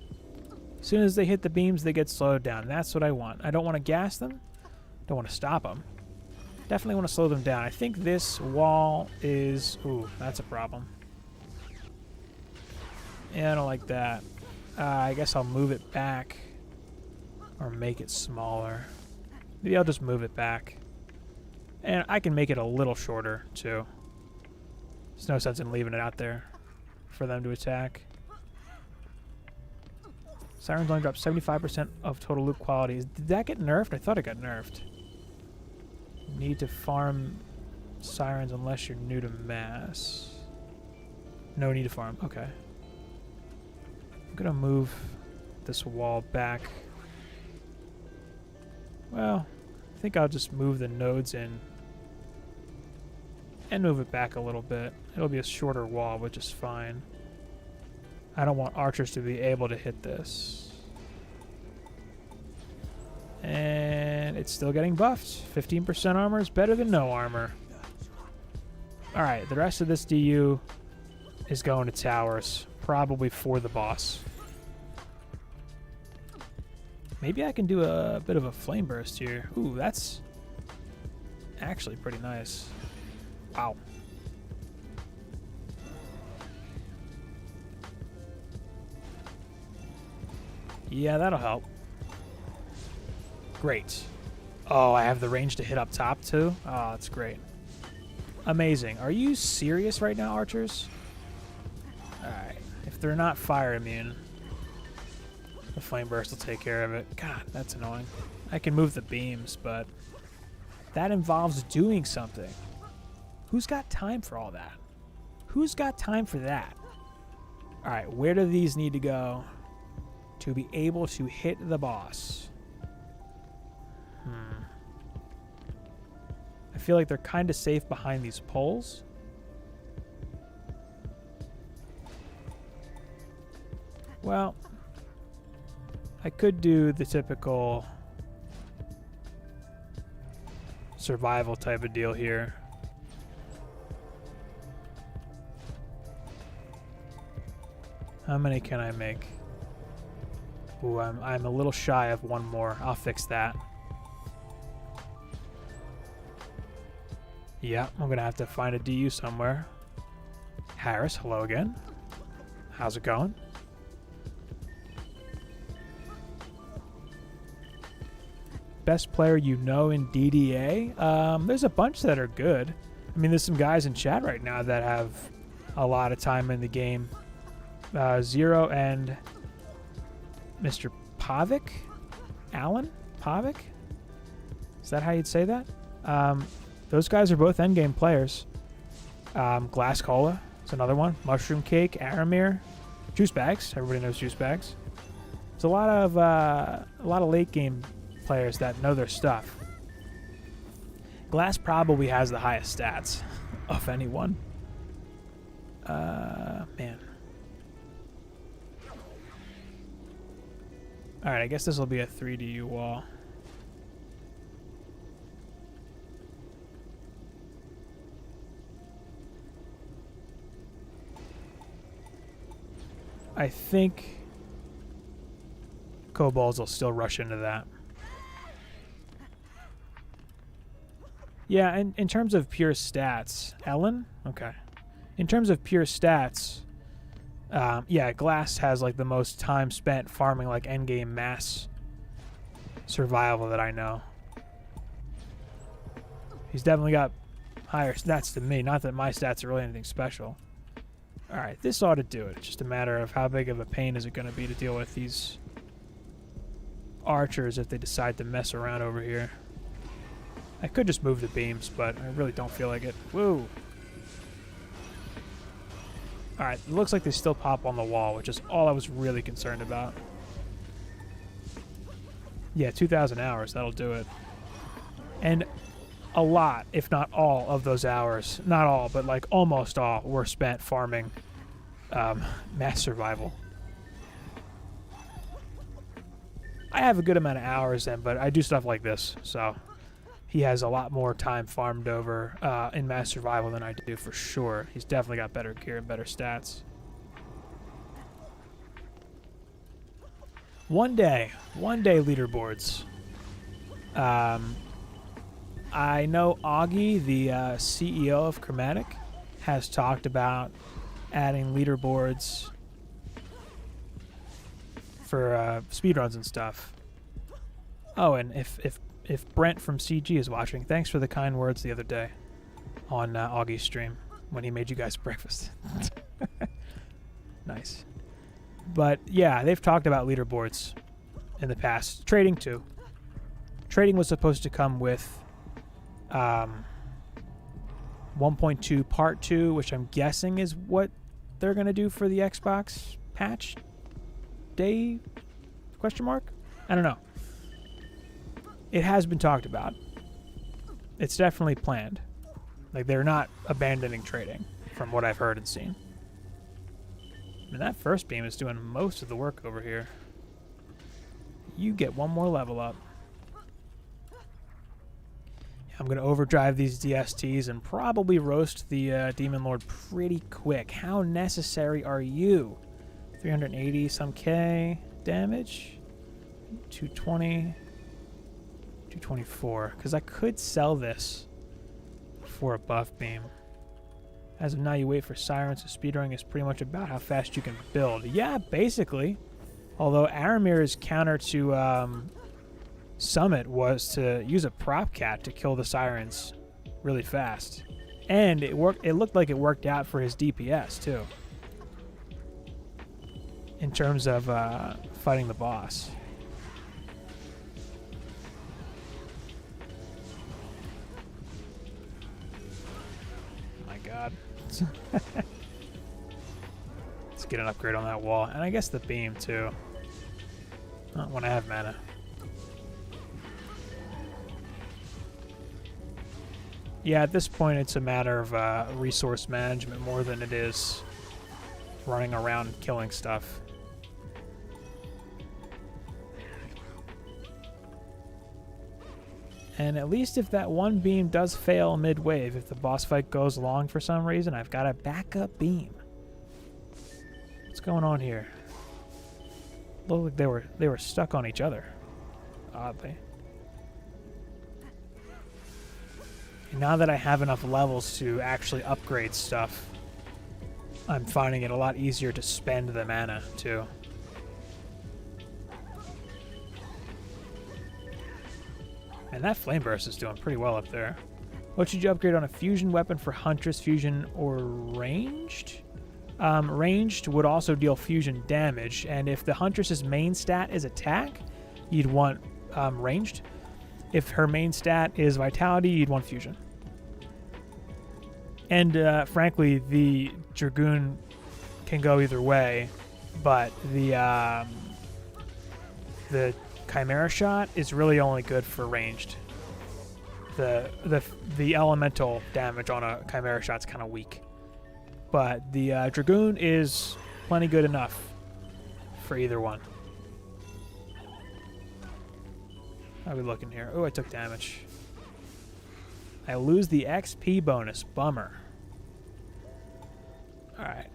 As soon as they hit the beams, they get slowed down. That's what I want. I don't want to gas them. Don't want to stop them. Definitely want to slow them down. I think this wall is... Ooh, that's a problem. Yeah, I don't like that. I guess I'll move it back. Or make it smaller. Maybe I'll just move it back. And I can make it a little shorter, too. There's no sense in leaving it out there for them to attack. Sirens only drop 75% of total loot quality. Did that get nerfed? I thought it got nerfed. Need to farm sirens unless you're new to mass. No need to farm. Okay. I'm gonna move this wall back. Well, I think I'll just move the nodes in and move it back a little bit. It'll be a shorter wall, which is fine. I don't want archers to be able to hit this. And it's still getting buffed. 15% armor is better than no armor. Alright, the rest of this DU is going to towers. Probably for the boss. Maybe I can do a bit of a flame burst here. Ooh, that's actually pretty nice. Wow. Yeah, that'll help. Great. Oh, I have the range to hit up top too? Oh, that's great. Amazing. Are you serious right now, archers? Alright. If they're not fire immune, the flame burst will take care of it. God, that's annoying. I can move the beams, but that involves doing something. Who's got time for all that? Who's got time for that? Alright, where do these need to go to be able to hit the boss? I feel like they're kind of safe behind these poles. Well, I could do the typical survival type of deal here. How many can I make? Ooh, I'm a little shy of one more. I'll fix that. Yeah, I'm gonna have to find a DU somewhere. Harris, hello again. How's it going? Best player you know in DDA? There's a bunch that are good. I mean, there's some guys in chat right now that have a lot of time in the game. Zero and Mr. Pavic? Alan Pavic? Is that how you'd say that? Those guys are both endgame players. Glass Cola is another one. Mushroom Cake, Aramir, Juice Bags. Everybody knows Juice Bags. There's a lot of late game players that know their stuff. Glass probably has the highest stats of anyone. Man. Alright, I guess this will be a 3D wall. I think kobolds will still rush into that. Yeah, and in terms of pure stats, Ellen? Okay. In terms of pure stats, yeah, Glass has like the most time spent farming like endgame mass survival that I know. He's definitely got higher stats than me. Not that my stats are really anything special. Alright, this ought to do it. It's just a matter of how big of a pain is it going to be to deal with these archers if they decide to mess around over here. I could just move the beams, but I really don't feel like it. Woo! Alright, it looks like they still pop on the wall, which is all I was really concerned about. Yeah, 2,000 hours, that'll do it. And a lot, if not all, of those hours, not all, but like almost all, were spent farming mass survival. I have a good amount of hours then, but I do stuff like this, so he has a lot more time farmed over in mass survival than I do for sure. He's definitely got better gear and better stats. One day leaderboards. I know Augie, the CEO of Chromatic, has talked about adding leaderboards for speedruns and stuff. Oh, and if Brent from CG is watching, thanks for the kind words the other day on Augie's stream when he made you guys breakfast. Nice. But yeah, they've talked about leaderboards in the past. Trading too. Trading was supposed to come with 1.2 Part 2, which I'm guessing is what they're going to do for the Xbox patch day? Question mark? I don't know. It has been talked about. It's definitely planned. Like, they're not abandoning trading, from what I've heard and seen. I mean, that first beam is doing most of the work over here. You get one more level up. I'm going to overdrive these DSTs and probably roast the Demon Lord pretty quick. How necessary are you? 380 some K damage. 220. 224. Because I could sell this for a buff beam. As of now, you wait for sirens, so speedrunning is pretty much about how fast you can build. Yeah, basically. Although Aramir's counter to Summit was to use a prop cat to kill the sirens really fast. And it worked. It looked like it worked out for his DPS too. In terms of fighting the boss. My God. Let's get an upgrade on that wall. And I guess the beam too. Not when I have mana. Yeah, at this point it's a matter of resource management more than it is running around and killing stuff. And at least if that one beam does fail mid-wave, if the boss fight goes long for some reason, I've got a backup beam. What's going on here? Looked like they were stuck on each other, oddly. And now that I have enough levels to actually upgrade stuff, I'm finding it a lot easier to spend the mana too. And that flame burst is doing pretty well up there. What should you upgrade on a fusion weapon for Huntress, fusion, or ranged? Ranged would also deal fusion damage, and if the Huntress's main stat is attack, you'd want ranged. If her main stat is vitality, you'd want fusion. And frankly, the Dragoon can go either way, but the Chimera shot is really only good for ranged. The elemental damage on a Chimera shot's kind of weak, but the Dragoon is plenty good enough for either one. How are we looking here? Oh, I took damage. I lose the XP bonus. Bummer. Alright.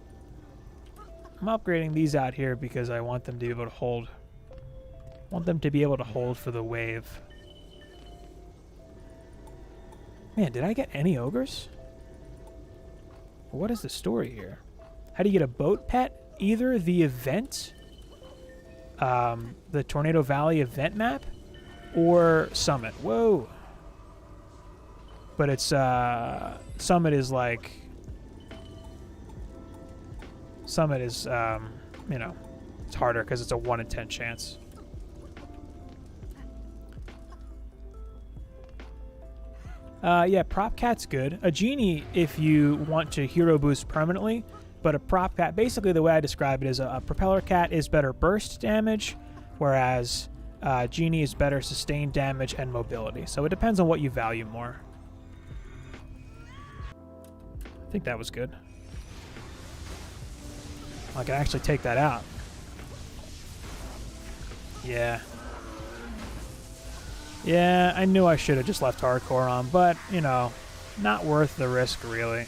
I'm upgrading these out here because I want them to be able to hold. Want them to be able to hold for the wave. Man, did I get any ogres? What is the story here? How do you get a boat pet? Either the event, the Tornado Valley event map, or Summit. Whoa. But it's, Summit is like... Summit is, you know, it's harder because it's a 1 in 10 chance. Yeah, Prop Cat's good. A Genie if you want to hero boost permanently, but a Prop Cat, basically the way I describe it is a Propeller Cat is better burst damage, whereas Genie is better sustained damage and mobility. So it depends on what you value more. I think that was good. I can actually take that out. Yeah. Yeah, I knew I should have just left hardcore on, but, you know, not worth the risk, really.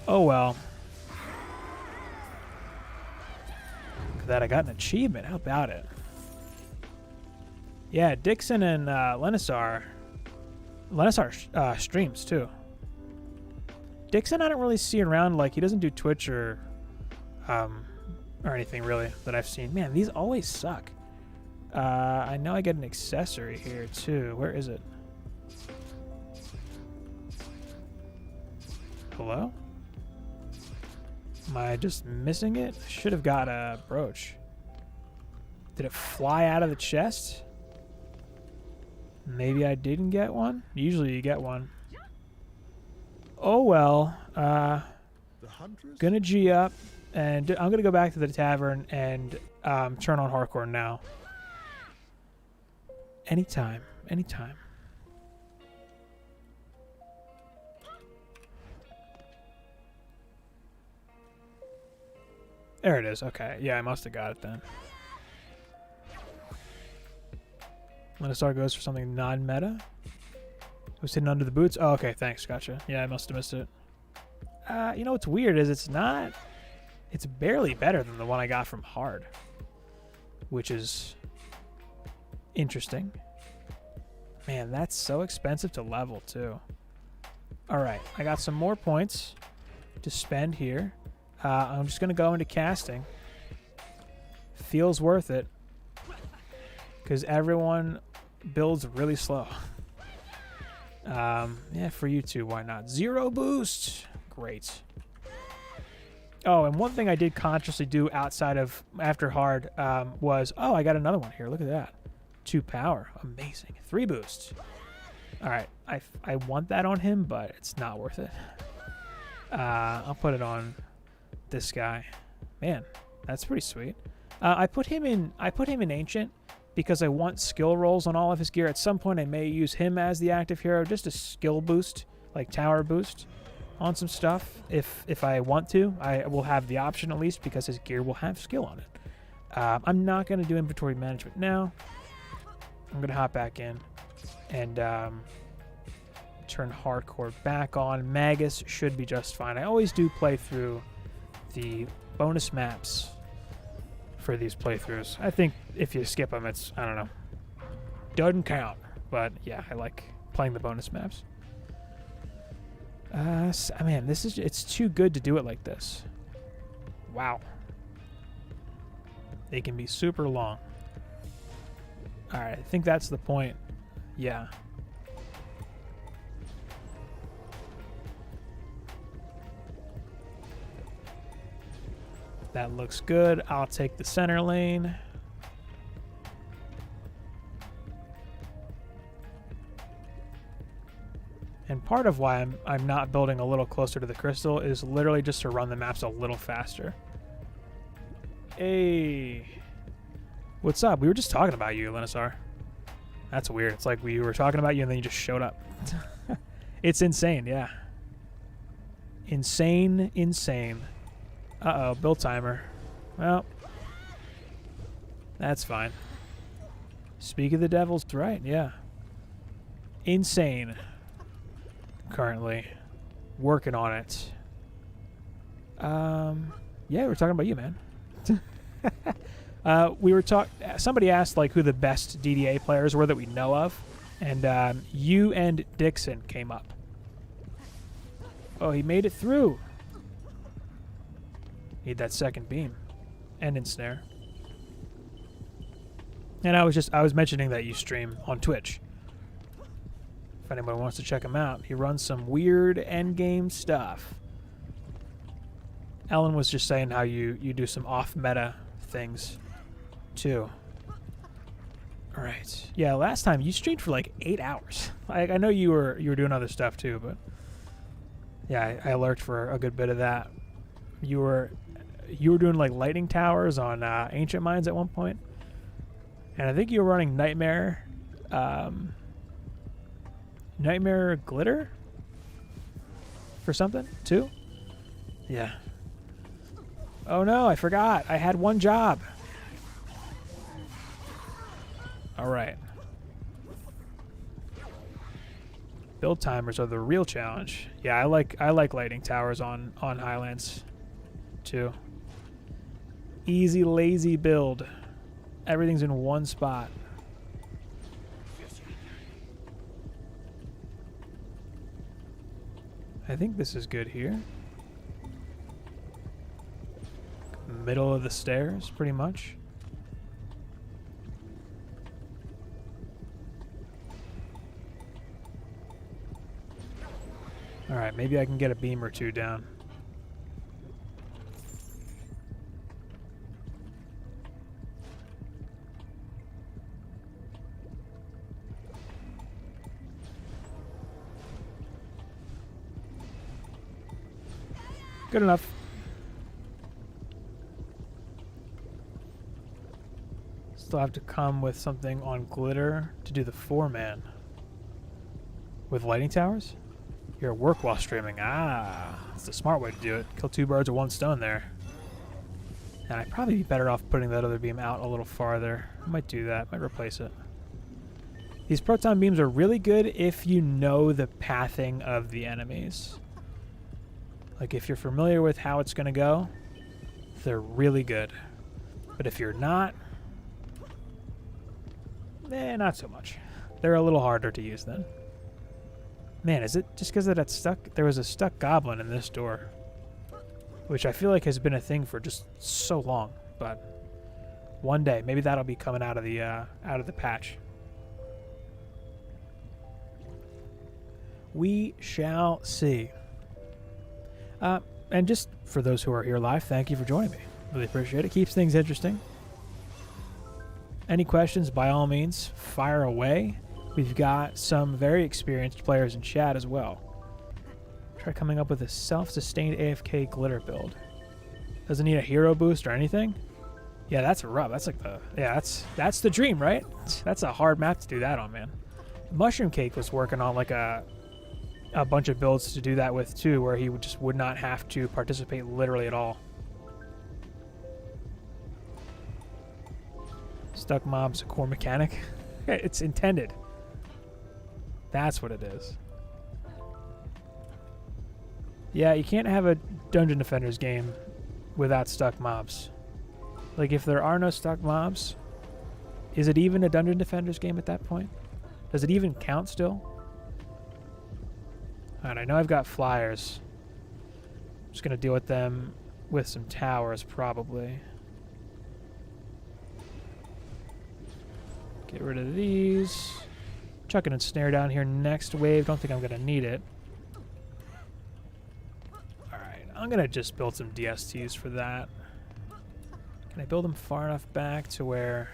Oh, well. Look at that, I got an achievement. How about it? Yeah, Dixon and Lenisar. Lenisar streams, too. Dixon I don't really see around, like, he doesn't do Twitch or anything, really, that I've seen. Man, these always suck. I know I get an accessory here, too. Where is it? Hello? Am I just missing it? I should have got a brooch. Did it fly out of the chest? Maybe I didn't get one? Usually you get one. Oh well. Gonna G up, and I'm gonna go back to the tavern and turn on hardcore now. Anytime, anytime. There it is. Okay, yeah, I must have got it then. Lenisar goes for something non-meta. Who's sitting under the boots? Oh, okay, thanks. Gotcha. Yeah, I must have missed it. You know what's weird is it's not... It's barely better than the one I got from Hard. Which is... interesting. Man, that's so expensive to level, too. Alright, I got some more points to spend here. I'm just going to go into casting. Feels worth it. Because everyone builds really slow. Yeah, for you too, why not? 0 boost! Great. Oh, and one thing I did consciously do outside of after hard was... Oh, I got another one here. Look at that. 2 power. Amazing. 3 boosts. Alright, I want that on him, but it's not worth it. I'll put it on this guy. Man, that's pretty sweet. I put him in Ancient because I want skill rolls on all of his gear. At some point, I may use him as the active hero, just a skill boost, like tower boost, on some stuff. If I want to, I will have the option at least because his gear will have skill on it. I'm not going to do inventory management now. I'm going to hop back in and turn hardcore back on. Magus should be just fine. I always do play through the bonus maps for these playthroughs. I think if you skip them, it's, I don't know, doesn't count. But yeah, I like playing the bonus maps. Man, it's too good to do it like this. Wow. They can be super long. Alright, I think that's the point. Yeah. That looks good. I'll take the center lane. And part of why I'm not building a little closer to the crystal is literally just to run the maps a little faster. Hey. What's up? We were just talking about you, Lenisar. That's weird. It's like we were talking about you and then you just showed up. It's insane, yeah. Insane, insane. Uh-oh, build timer. Well, that's fine. Speak of the devil's right, yeah. Insane. Currently. Working on it. Yeah, we're talking about you, man. Somebody asked like who the best DDA players were that we know of, and you and Dixon came up. Oh, he made it through. Need that second beam and ensnare. And I was mentioning that you stream on Twitch. If anyone wants to check him out, he runs some weird endgame stuff. Ellen was just saying how you do some off-meta things, too. All right. Yeah, last time you streamed for like 8 hours. I know you were doing other stuff too, but yeah, I lurked for a good bit of that. You were doing like lightning towers on Ancient Mines at one point, and I think you were running Nightmare Glitter for something too. Yeah. Oh no, I forgot. I had one job. All right. Build timers are the real challenge. Yeah, I like lighting towers on Highlands too. Easy, lazy build. Everything's in one spot. I think this is good here. Middle of the stairs, pretty much. Alright, maybe I can get a beam or two down. Good enough. Still have to come with something on glitter to do the 4-man. With lighting towers? You're at work while streaming. Ah, that's the smart way to do it. Kill 2 birds with 1 stone there. And I'd probably be better off putting that other beam out a little farther. I might do that. Might replace it. These proton beams are really good if you know the pathing of the enemies. Like if you're familiar with how it's going to go, they're really good. But if you're not, not so much. They're a little harder to use then. Man, is it just because of that stuck? There was a stuck goblin in this door, which I feel like has been a thing for just so long. But one day, maybe that'll be coming out of the patch. We shall see. And just for those who are here live, thank you for joining me. Really appreciate it. Keeps things interesting. Any questions, by all means, fire away. We've got some very experienced players in chat as well. Try coming up with a self-sustained AFK glitter build. Doesn't need a hero boost or anything. Yeah, that's rough. That's like that's the dream, right? That's a hard map to do that on, man. Mushroom Cake was working on like a bunch of builds to do that with too, where he would not have to participate literally at all. Stuck mob's a core mechanic. It's intended. That's what it is. Yeah, you can't have a Dungeon Defenders game without stuck mobs. Like, if there are no stuck mobs, is it even a Dungeon Defenders game at that point? Does it even count still? Alright, I know I've got flyers. I'm just going to deal with them with some towers, probably. Get rid of these. Chuck an ensnare down here next wave. Don't think I'm going to need it. Alright, I'm going to just build some DSTs for that. Can I build them far enough back to where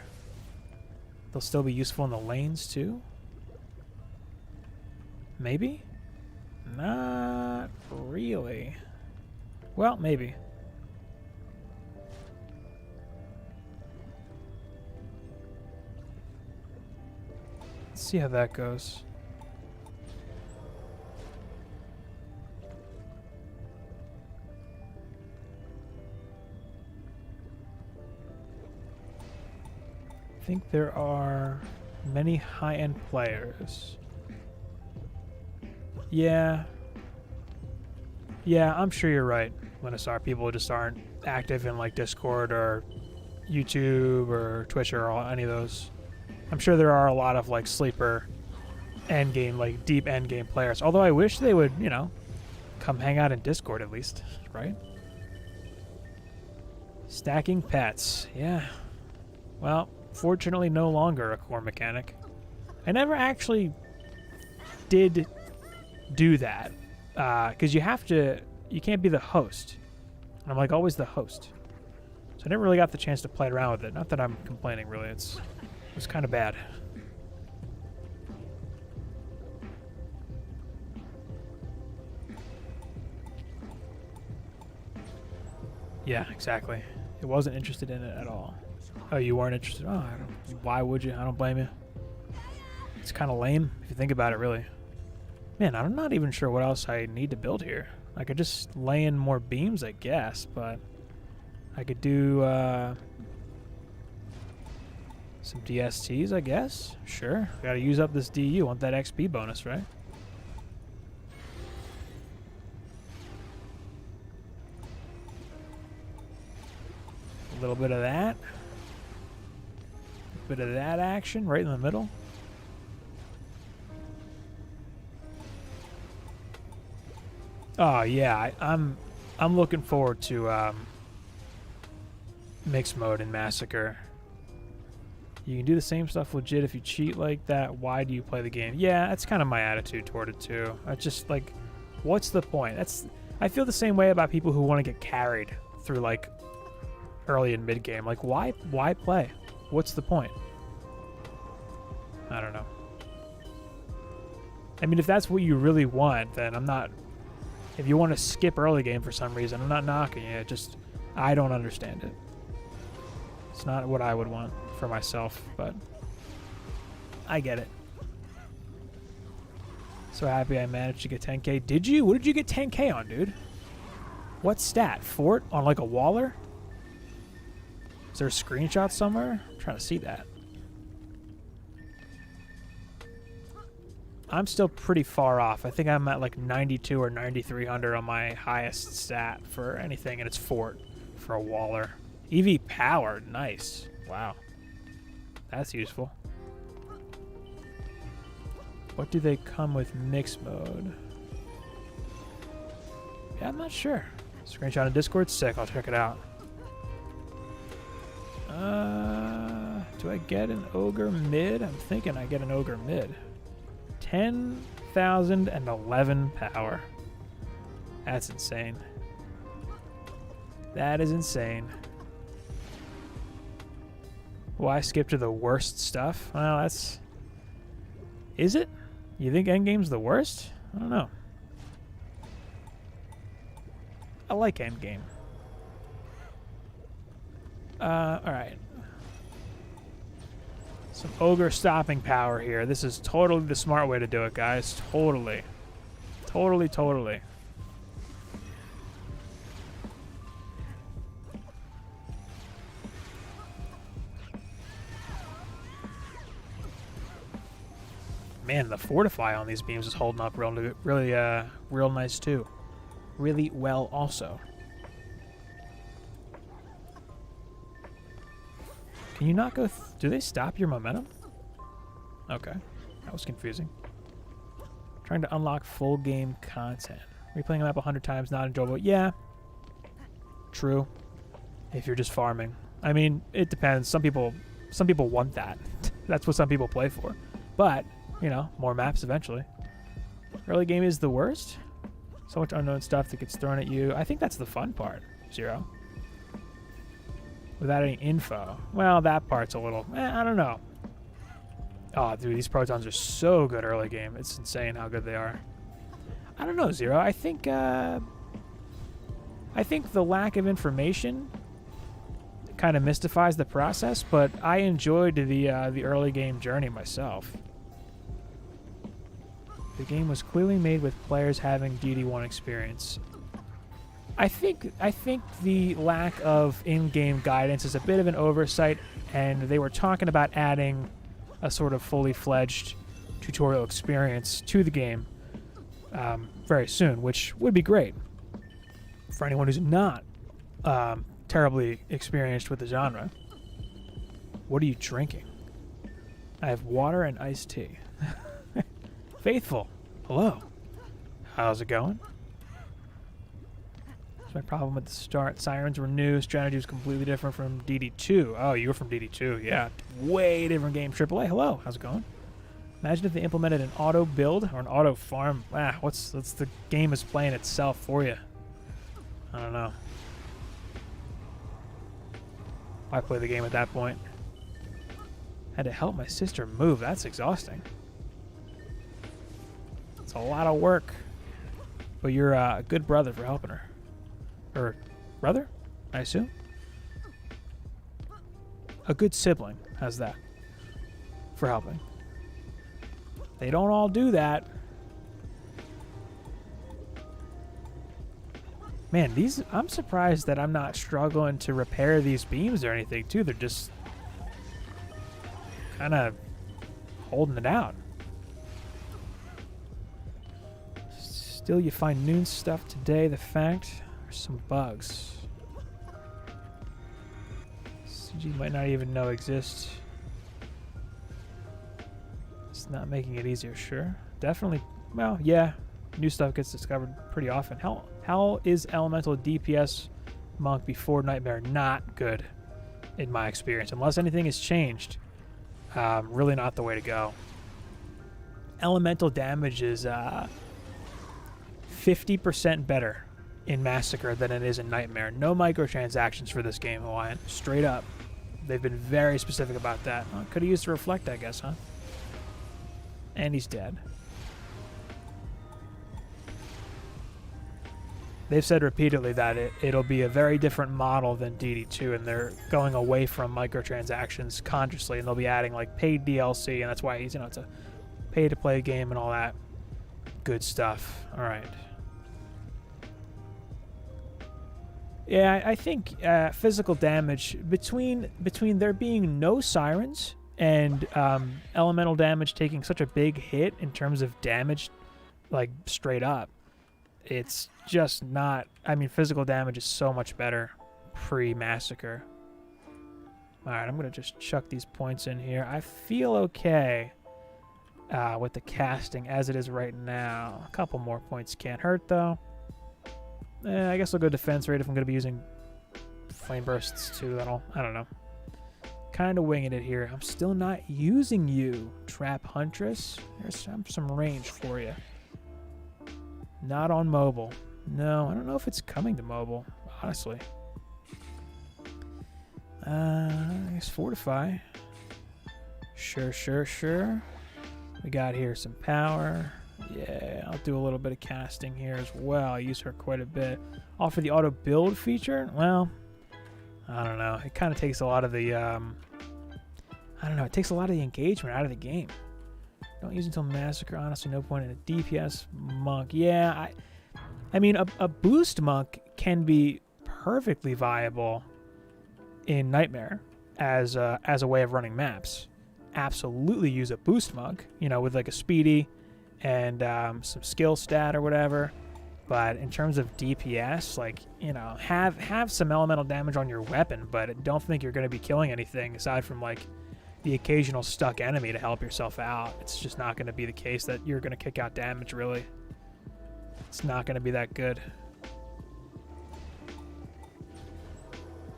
they'll still be useful in the lanes too? Maybe? Not really. Well, maybe. Let's see how that goes. think there are many high-end players. Yeah. Yeah, I'm sure you're right, Linusar. People just aren't active in like Discord or YouTube or Twitch or any of those. I'm sure there are a lot of like sleeper endgame, like deep endgame players. Although I wish they would, you know, come hang out in Discord at least, right? Stacking pets. Yeah. Well, fortunately no longer a core mechanic. I never actually did do that. Because you can't be the host. And I'm like always the host. So I never really got the chance to play around with it. Not that I'm complaining, really. It was kind of bad. Yeah, exactly. It wasn't interested in it at all. Oh, you weren't interested? Oh, why would you? I don't blame you. It's kind of lame if you think about it, really. Man, I'm not even sure what else I need to build here. I could just lay in more beams, I guess, but I could do some DSTs, I guess. Sure. Gotta use up this DU. Want that XP bonus, right? A little bit of that. A bit of that action right in the middle. Oh yeah, I'm looking forward to mixed mode in Massacre. You can do the same stuff legit if you cheat like that. Why do you play the game? Yeah, that's kind of my attitude toward it too. I just like, what's the point? I feel the same way about people who want to get carried through like early and mid game. Like why play? What's the point? I don't know. I mean, if that's what you really want, then I'm not. If you want to skip early game for some reason, I'm not knocking you. Just, I don't understand it. It's not what I would want for myself, but I get it. So happy I managed to get 10k. Did you? What did you get 10k on, dude? What stat? Fort on like a Waller? Is there a screenshot somewhere? I'm trying to see that. I'm still pretty far off. I think I'm at like 92 or 9300 on my highest stat for anything, and it's Fort for a Waller. EV power, nice. Wow. That's useful. What do they come with mixed mode? Yeah, I'm not sure. Screenshot in Discord? Sick, I'll check it out. Do I get an ogre mid? I'm thinking I get an ogre mid. 10,011 power. That's insane. That is insane. Why skip to the worst stuff? Well, that's... Is it? You think endgame's the worst? I don't know. I like endgame. Alright. Some ogre stopping power here. This is totally the smart way to do it, guys. Totally. Totally, totally. Man, the fortify on these beams is holding up real nice too. Really well also. Can you not go? Do they stop your momentum? Okay, that was confusing. Trying to unlock full game content. Replaying a map 100 times, not enjoyable. Yeah, true. If you're just farming, I mean, it depends. Some people want that. That's what some people play for. But you know, more maps eventually. Early game is the worst. So much unknown stuff that gets thrown at you. I think that's the fun part, Zero. Without any info. Well, that part's a little... I don't know. Oh, dude, these protons are so good early game. It's insane how good they are. I don't know, Zero. I think the lack of information kind of mystifies the process, but I enjoyed the early game journey myself. The game was clearly made with players having DD1 experience. I think the lack of in-game guidance is a bit of an oversight, and they were talking about adding a sort of fully fledged tutorial experience to the game very soon, which would be great for anyone who's not terribly experienced with the genre. What are you drinking? I have water and iced tea. Faithful, hello. How's it going? That's my problem at the start. Sirens were new. Strategy was completely different from DD2. Oh, you were from DD2. Yeah, way different game. AAA, hello. How's it going? Imagine if they implemented an auto build or an auto farm. What's the game is playing itself for you? I don't know. Why play the game at that point? Had to help my sister move. That's exhausting. It's a lot of work. But you're a good brother for helping her. Or brother, I assume? A good sibling. How's that? For helping. They don't all do that. Man, I'm surprised that I'm not struggling to repair these beams or anything, too. They're just kind of holding it out. Still, you find new stuff today. The fact, there's some bugs. CG might not even know exist. It's not making it easier, sure. Definitely, well, yeah. New stuff gets discovered pretty often. How is Elemental DPS Monk before Nightmare? Not good, in my experience. Unless anything has changed. Really not the way to go. Elemental damage is 50% better in Massacre than it is in Nightmare. No microtransactions for this game, Hawaiian. Straight up. They've been very specific about that. Well, could have used to reflect, I guess, huh? And he's dead. They've said repeatedly that it'll be a very different model than DD2, and they're going away from microtransactions consciously, and they'll be adding like paid DLC, and that's why it's a pay-to-play game and all that good stuff. All right. Yeah, I think physical damage between there being no sirens and elemental damage taking such a big hit in terms of damage, like straight up. It's just not... I mean, physical damage is so much better pre-Massacre. Alright, I'm going to just chuck these points in here. I feel okay with the casting as it is right now. A couple more points can't hurt, though. I guess I'll go defense rate if I'm going to be using flame bursts, too. I don't know. Kind of winging it here. I'm still not using you, Trap Huntress. There's some range for you. Not on mobile. No, I don't know if it's coming to mobile, honestly. I guess Fortify. Sure. We got here some power. Yeah, I'll do a little bit of casting here as well. I use her quite a bit. Offer the auto build feature? Well, I don't know. It kind of takes a lot of the, I don't know. It takes a lot of the engagement out of the game. Don't use it until Massacre. Honestly, no point in a DPS monk. Yeah, I mean, a boost monk can be perfectly viable in Nightmare as a way of running maps. Absolutely use a boost monk, with like a speedy and some skill stat or whatever. But in terms of DPS, like, have some elemental damage on your weapon, but don't think you're going to be killing anything aside from like the occasional stuck enemy to help yourself out. It's just not going to be the case that you're going to kick out damage, really. It's not going to be that good.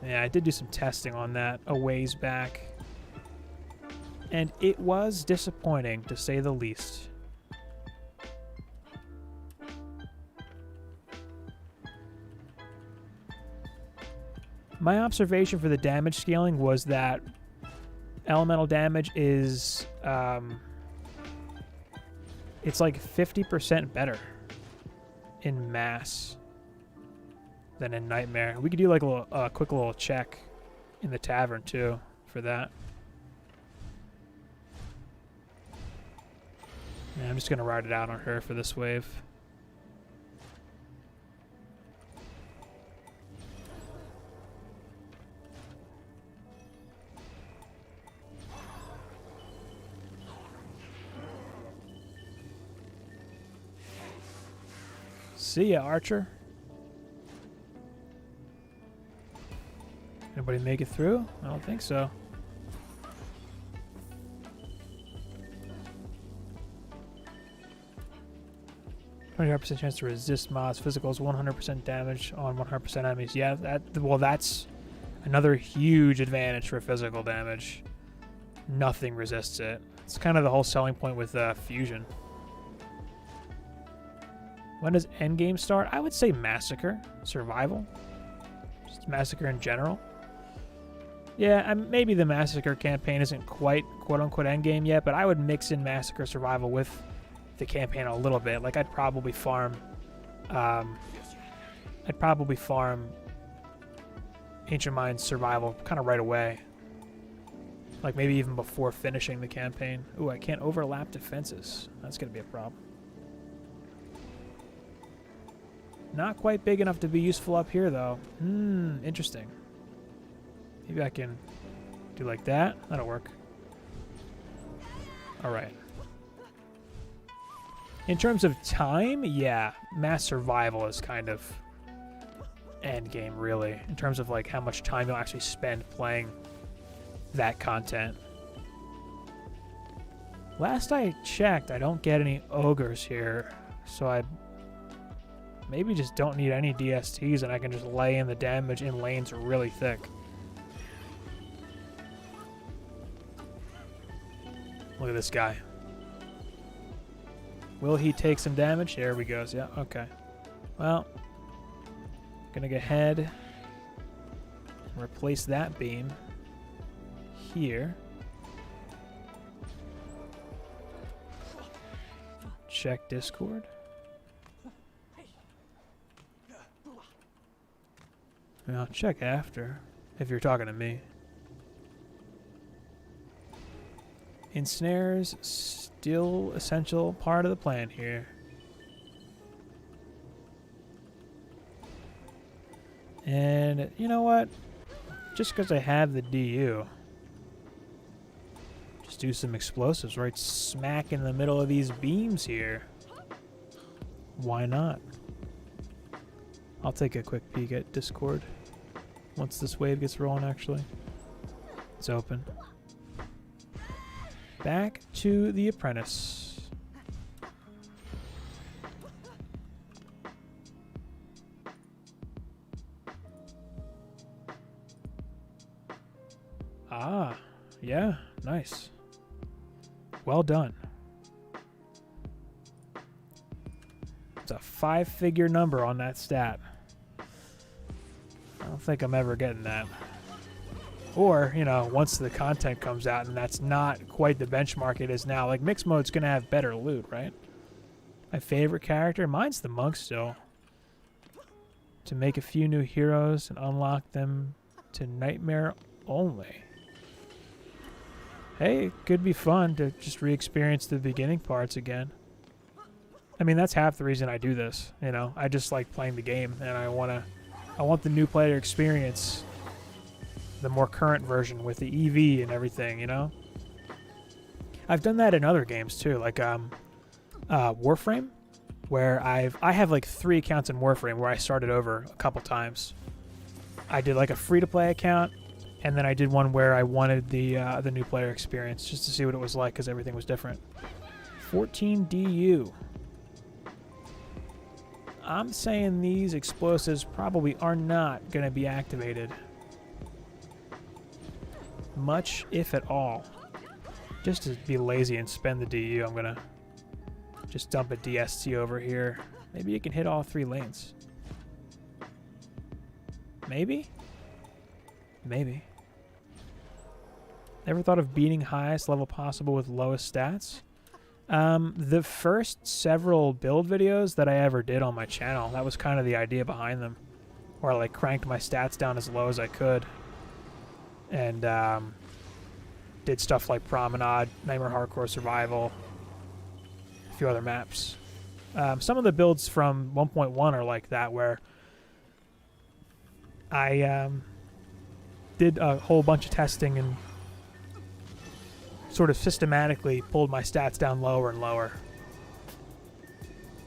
Yeah, I did do some testing on that a ways back. And it was disappointing, to say the least. My observation for the damage scaling was that elemental damage is, it's like 50% better in mass than in Nightmare. We could do like a quick little check in the tavern too for that. Yeah, I'm just gonna ride it out on her for this wave. See ya, Archer. Anybody make it through? I don't think so. %, chance to resist mobs. Physicals 100% damage on 100% enemies. Yeah, that's another huge advantage for physical damage. Nothing resists it. It's kind of the whole selling point with fusion. When does endgame start? I would say Massacre. Survival. Just Massacre in general. Yeah, maybe the Massacre campaign isn't quite quote-unquote endgame yet, but I would mix in Massacre Survival with the campaign a little bit. Like, I'd probably farm Ancient Minds Survival kind of right away. Like, maybe even before finishing the campaign. Ooh, I can't overlap defenses. That's going to be a problem. Not quite big enough to be useful up here, though. Interesting. Maybe I can do like that. That'll work. All right. In terms of time, yeah, mass survival is kind of end game, really. In terms of like how much time you'll actually spend playing that content. Last I checked, I don't get any ogres here, so I maybe just don't need any DSTs, and I can just lay in the damage in lanes really thick. Look at this guy. Will he take some damage? There we go. Yeah, okay. Well, gonna go ahead and replace that beam here. Check Discord. I'll check after, if you're talking to me. Ensnares, still essential part of the plan here. And you know what? Just because I have the DU, just do some explosives right smack in the middle of these beams here. Why not? I'll take a quick peek at Discord once this wave gets rolling, actually. It's open. Back to the apprentice. Ah, yeah, nice. Well done. It's a 5-figure number on that stat. I don't think I'm ever getting that. Or, you know, once the content comes out and that's not quite the benchmark it is now. Like, mixed mode's going to have better loot, right? My favorite character? Mine's the monk still. To make a few new heroes and unlock them to nightmare only. Hey, it could be fun to just re-experience the beginning parts again. I mean, that's half the reason I do this, you know? I just like playing the game, and I want the new player experience. The more current version with the EV and everything, you know? I've done that in other games too, like Warframe, where I have like 3 accounts in Warframe where I started over a couple times. I did like a free-to-play account, and then I did one where I wanted the new player experience just to see what it was like because everything was different. 14 DU. I'm saying these explosives probably are not going to be activated. Much, if at all. Just to be lazy and spend the DU, I'm gonna just dump a DST over here. Maybe you can hit all 3 lanes. Maybe? Maybe. Ever thought of beating highest level possible with lowest stats? The first several build videos that I ever did on my channel, that was kind of the idea behind them. Where I like cranked my stats down as low as I could. And did stuff like Promenade, Nightmare Hardcore Survival, a few other maps. Some of the builds from 1.1 are like that, where I did a whole bunch of testing and sort of systematically pulled my stats down lower and lower.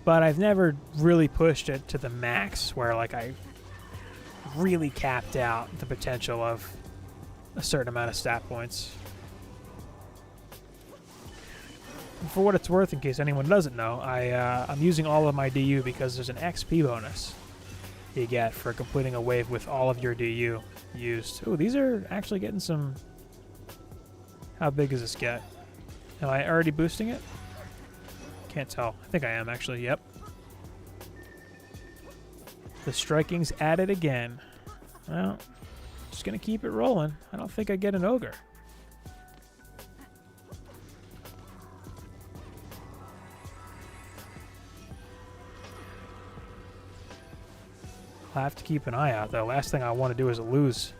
but I've never really pushed it to the max where like I really capped out the potential of a certain amount of stat points. And for what it's worth, in case anyone doesn't know, I'm using all of my DU because there's an XP bonus you get for completing a wave with all of your DU used. Ooh, these are actually getting some... How big does this get? Am I already boosting it? Can't tell. I think I am, actually. Yep. The striking's at it again. Well, just going to keep it rolling. I don't think I get an ogre. I'll have to keep an eye out, though. Last thing I want to do is lose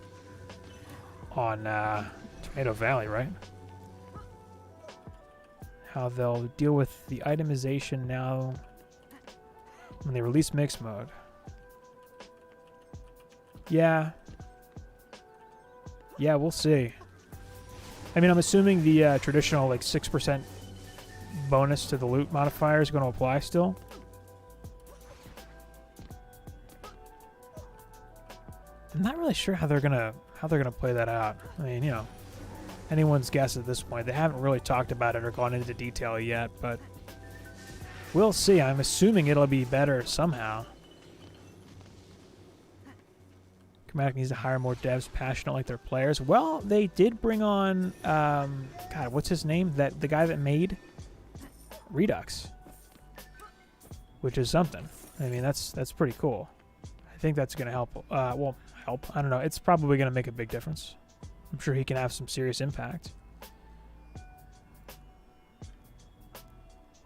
on Tomato Valley, right? How they'll deal with the itemization now when they release mix mode. Yeah. Yeah, we'll see. I mean, I'm assuming the traditional like 6% bonus to the loot modifier is going to apply still. I'm not really sure how they're gonna play that out. I mean, you know, anyone's guess at this point. They haven't really talked about it or gone into detail yet, but we'll see. I'm assuming it'll be better somehow. Chromatic needs to hire more devs passionate like their players. Well, they did bring on God, what's his name? The guy that made Redux, which is something. I mean, that's pretty cool. I think that's gonna help. Well, help. I don't know. It's probably gonna make a big difference. I'm sure he can have some serious impact.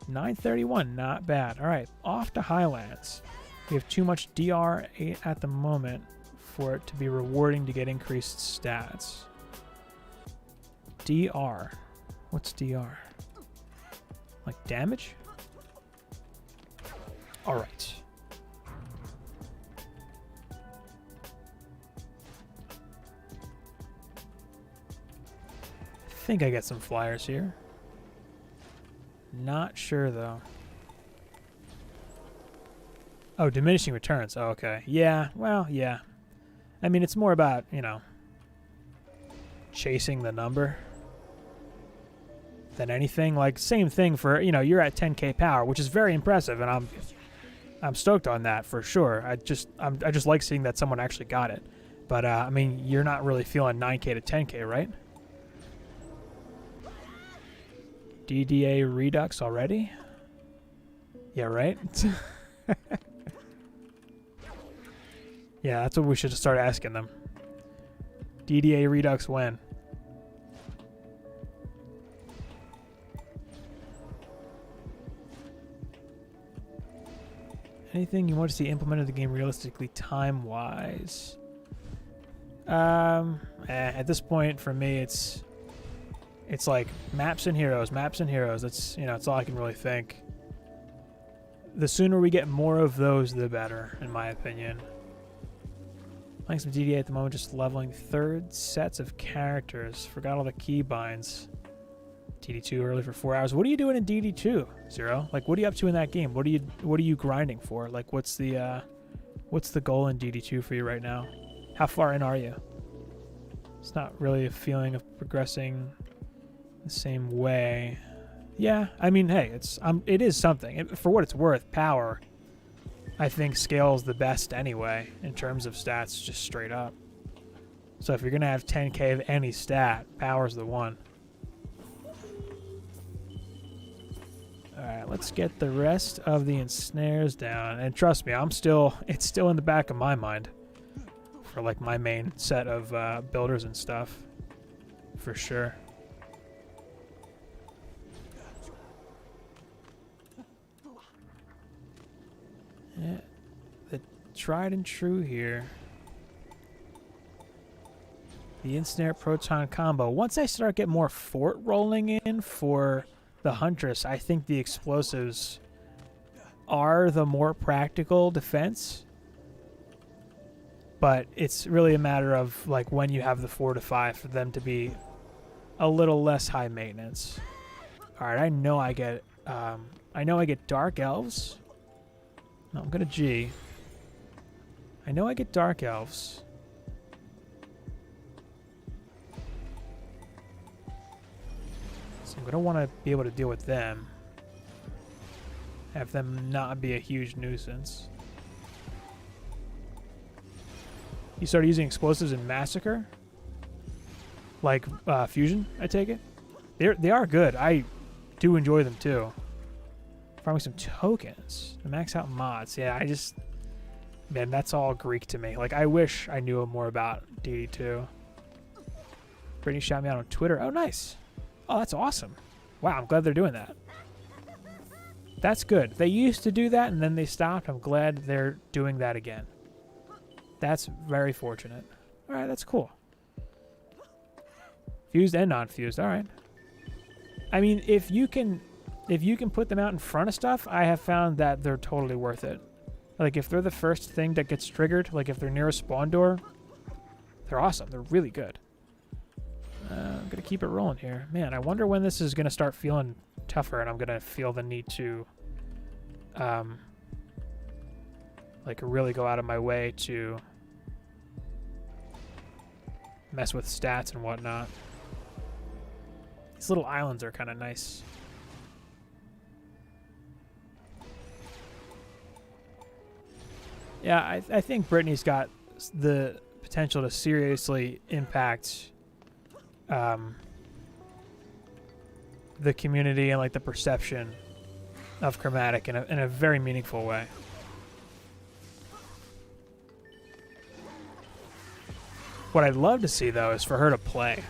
931, not bad. All right, off to Highlands. We have too much DR at the moment for it to be rewarding to get increased stats. DR. What's DR? Like damage? All right. I think I get some flyers here. Not sure though. Oh, diminishing returns. Oh, okay. Yeah, well, yeah. I mean, it's more about, you know, chasing the number than anything. Like, same thing for, you know, you're at 10k power, which is very impressive, and I'm stoked on that for sure. I just like seeing that someone actually got it. But I mean, you're not really feeling 9k to 10k, right? DDA Redux already? Yeah, right? Yeah, that's what we should start asking them. DDA Redux when? Anything you want to see implemented in the game realistically time-wise? At this point, for me, it's like maps and heroes, maps and heroes. That's, you know, that's all I can really think. The sooner we get more of those, the better, in my opinion. Playing some DDA at the moment, just leveling third sets of characters. Forgot all the keybinds. DD2 early for 4 hours. What are you doing in DD2, Zero? Like, what are you up to in that game? What are you grinding for? Like, what's the goal in DD2 for you right now? How far in are you? It's not really a feeling of progressing the same way. Yeah, I mean, hey, it is something. For what it's worth, power, I think, scales the best anyway in terms of stats, just straight up. So if you're gonna have 10k of any stat, power's the one. Alright, let's get the rest of the ensnares down. And trust me, it's still in the back of my mind for like my main set of builders and stuff. For sure. Yeah, the tried and true here. The ensnare proton combo. Once I start getting more fort rolling in for the Huntress, I think the explosives are the more practical defense. But it's really a matter of like when you have the 4 to 5 for them to be a little less high maintenance. All right, I know I get Dark Elves No, I'm gonna G. I know I get Dark Elves. So I'm gonna want to be able to deal with them. Have them not be a huge nuisance. You started using explosives in Massacre? Like Fusion, I take it? They are good. I do enjoy them too. Farming some tokens. The max out mods. Yeah, I just... Man, that's all Greek to me. Like, I wish I knew more about DD2. Brittany shot me out on Twitter. Oh, nice. Oh, that's awesome. Wow, I'm glad they're doing that. That's good. They used to do that, and then they stopped. I'm glad they're doing that again. That's very fortunate. All right, that's cool. Fused and non-fused. All right. I mean, if you can put them out in front of stuff, I have found that they're totally worth it. Like, if they're the first thing that gets triggered, like if they're near a spawn door, they're awesome. They're really good. I'm going to keep it rolling here. Man, I wonder when this is going to start feeling tougher and I'm going to feel the need to, like, really go out of my way to mess with stats and whatnot. These little islands are kind of nice. Yeah, I think Brittany's got the potential to seriously impact the community and like the perception of Chromatic in a very meaningful way. What I'd love to see though is for her to play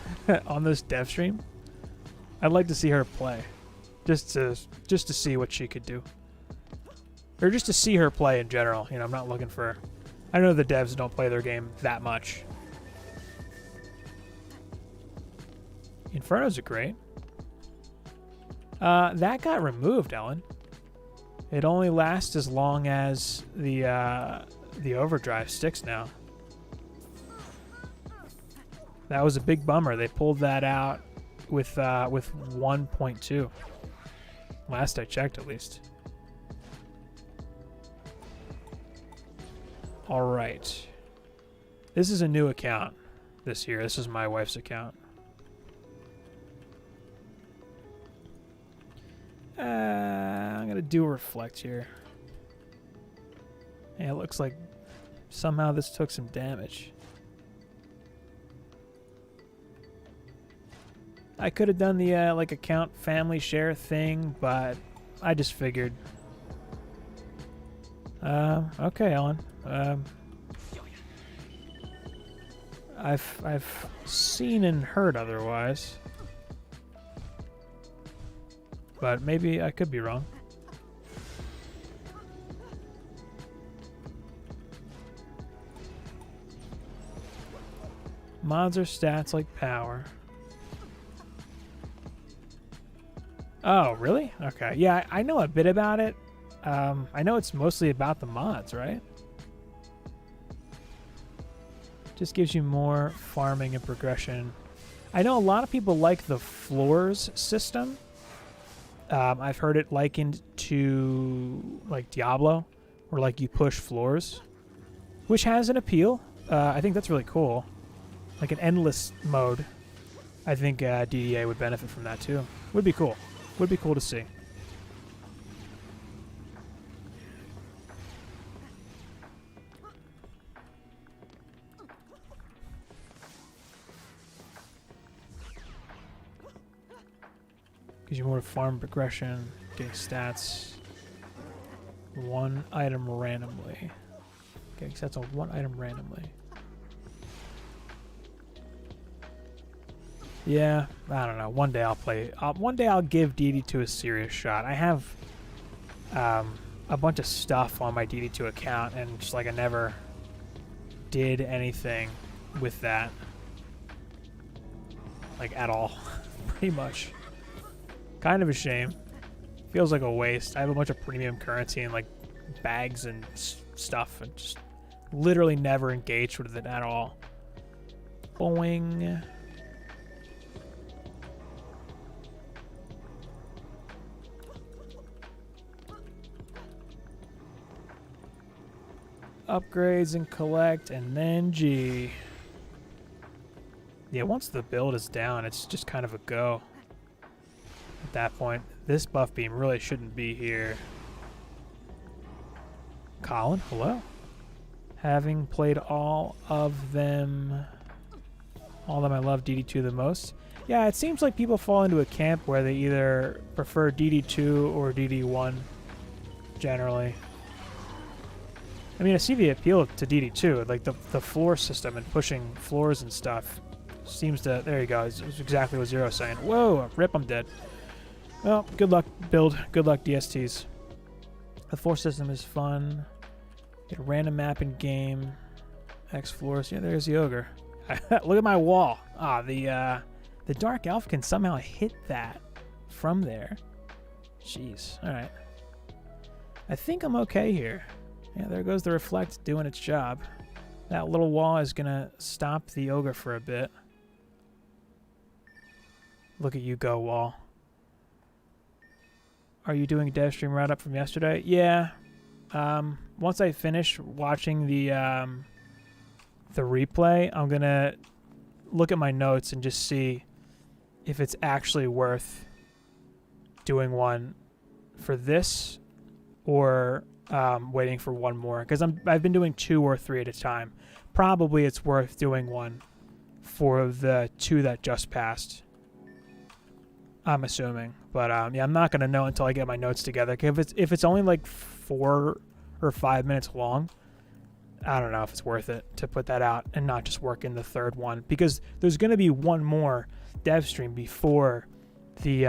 on this dev stream. I'd like to see her play, just to see what she could do. Or just to see her play in general. You know, I'm not looking for... I know the devs don't play their game that much. Infernos are great. That got removed, Ellen. It only lasts as long as the overdrive sticks now. That was a big bummer. They pulled that out with 1.2. Last I checked, at least. All right. This is a new account this year. This is my wife's account. I'm going to do a reflect here. Yeah, it looks like somehow this took some damage. I could have done the like account family share thing, but I just figured. Okay, Ellen. I've seen and heard otherwise, but maybe I could be wrong. Mods are stats like power. Oh, really? Okay. Yeah, I know a bit about it. I know it's mostly about the mods, right? Just gives you more farming and progression. I know a lot of people like the floors system. I've heard it likened to like Diablo, where like you push floors, which has an appeal. I think that's really cool. Like an endless mode. I think DDA would benefit from that too. Would be cool. Would be cool to see. Gives you more farm progression, getting stats. One item randomly. Getting stats on one item randomly. Yeah, I don't know. One day I'll play. One day I'll give DD2 a serious shot. I have a bunch of stuff on my DD2 account, and just like I never did anything with that, like at all, pretty much. Kind of a shame. Feels like a waste. I have a bunch of premium currency and like bags and stuff, and just literally never engaged with it at all. Boing. upgrades and collect, and then G. Yeah, once the build is down, it's just kind of a go. At that point, this buff beam really shouldn't be here. Colin, hello. Having played all of them I love DD2 the most. Yeah, it seems like people fall into a camp where they either prefer DD2 or DD1, generally. I mean, I see the appeal to DD2, like the floor system and pushing floors and stuff seems to... There you go, it's exactly what Zero's saying. Whoa, rip, I'm dead. Well, good luck, build. Good luck, DSTs. The floor system is fun. Get a random map in game. X floors. Yeah, there's the ogre. Look at my wall. Ah, the Dark Elf can somehow hit that from there. Jeez. All right. I think I'm okay here. Yeah, there goes the Reflect doing its job. That little wall is going to stop the ogre for a bit. Look at you go, wall. Are you doing a dev stream write-up from yesterday? Yeah. Once I finish watching the replay, I'm going to look at my notes and just see if it's actually worth doing one for this or waiting for one more. Because I've been doing 2 or 3 at a time. Probably it's worth doing one for the 2 that just passed. I'm assuming. But yeah, I'm not going to know until I get my notes together. If it's only like 4 or 5 minutes long, I don't know if it's worth it to put that out and not just work in the 3rd one, because there's going to be one more dev stream before the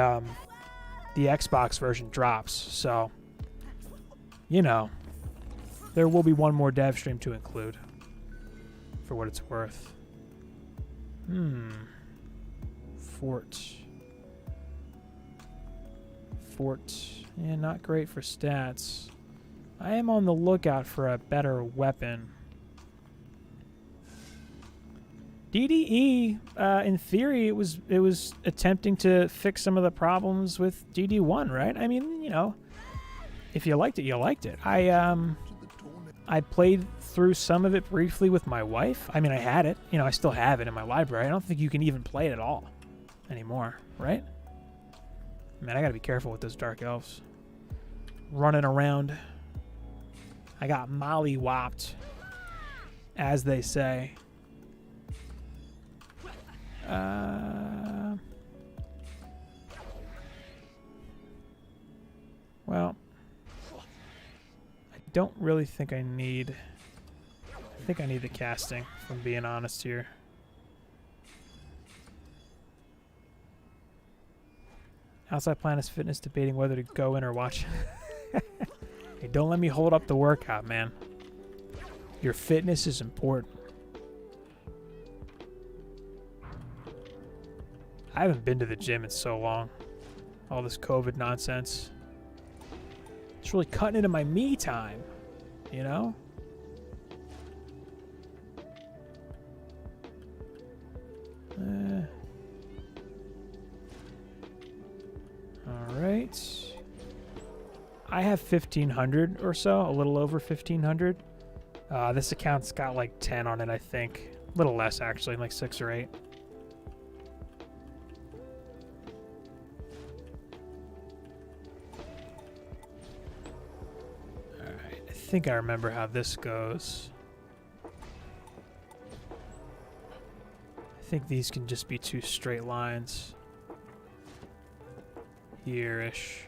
Xbox version drops. So, you know, there will be one more dev stream to include for what it's worth. Fort. Yeah, not great for stats. I am on the lookout for a better weapon. DDE, in theory, it was attempting to fix some of the problems with DD1, right? I mean, you know, if you liked it, you liked it. I played through some of it briefly with my wife. I mean, I had it. You know, I still have it in my library. I don't think you can even play it at all anymore, right? Man, I gotta be careful with those Dark Elves. Running around. I got molly-whopped, as they say. Well, I don't really think I need... I think I need the casting, if I'm being honest here. Outside Planet's Fitness debating whether to go in or watch. Hey, don't let me hold up the workout, man. Your fitness is important. I haven't been to the gym in so long. All this COVID nonsense. It's really cutting into my me time, you know? Alright. I have 1,500 or so, a little over 1,500. This account's got like 10 on it, I think. A little less, actually, like 6 or 8. Alright, I think I remember how this goes. I think these can just be 2 straight lines. Here-ish.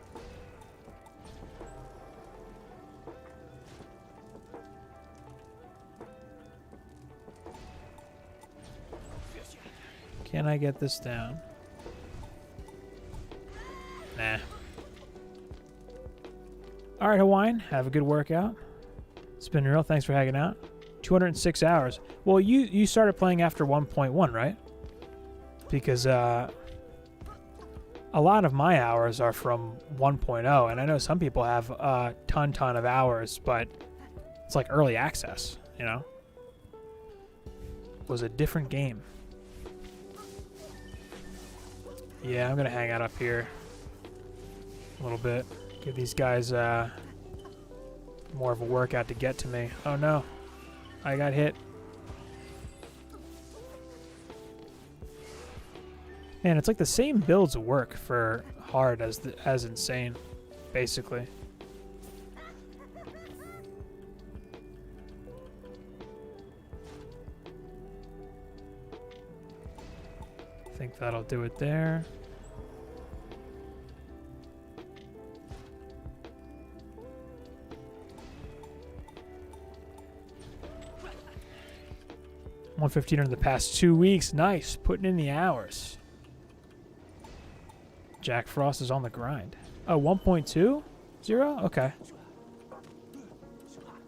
Can I get this down? Nah. Alright, Hawaiian. Have a good workout. It's been real. Thanks for hanging out. 206 hours. Well, you started playing after 1.1, right? Because a lot of my hours are from 1.0, and I know some people have a ton of hours, but it's like early access, you know? It was a different game. Yeah, I'm going to hang out up here a little bit. Give these guys more of a workout to get to me. Oh, no. I got hit. Man, it's like the same builds work for hard as insane, basically. I think that'll do it there. $115 in the past 2 weeks. Nice. Putting in the hours. Jack Frost is on the grind. Oh, 1.2? 0? Okay. I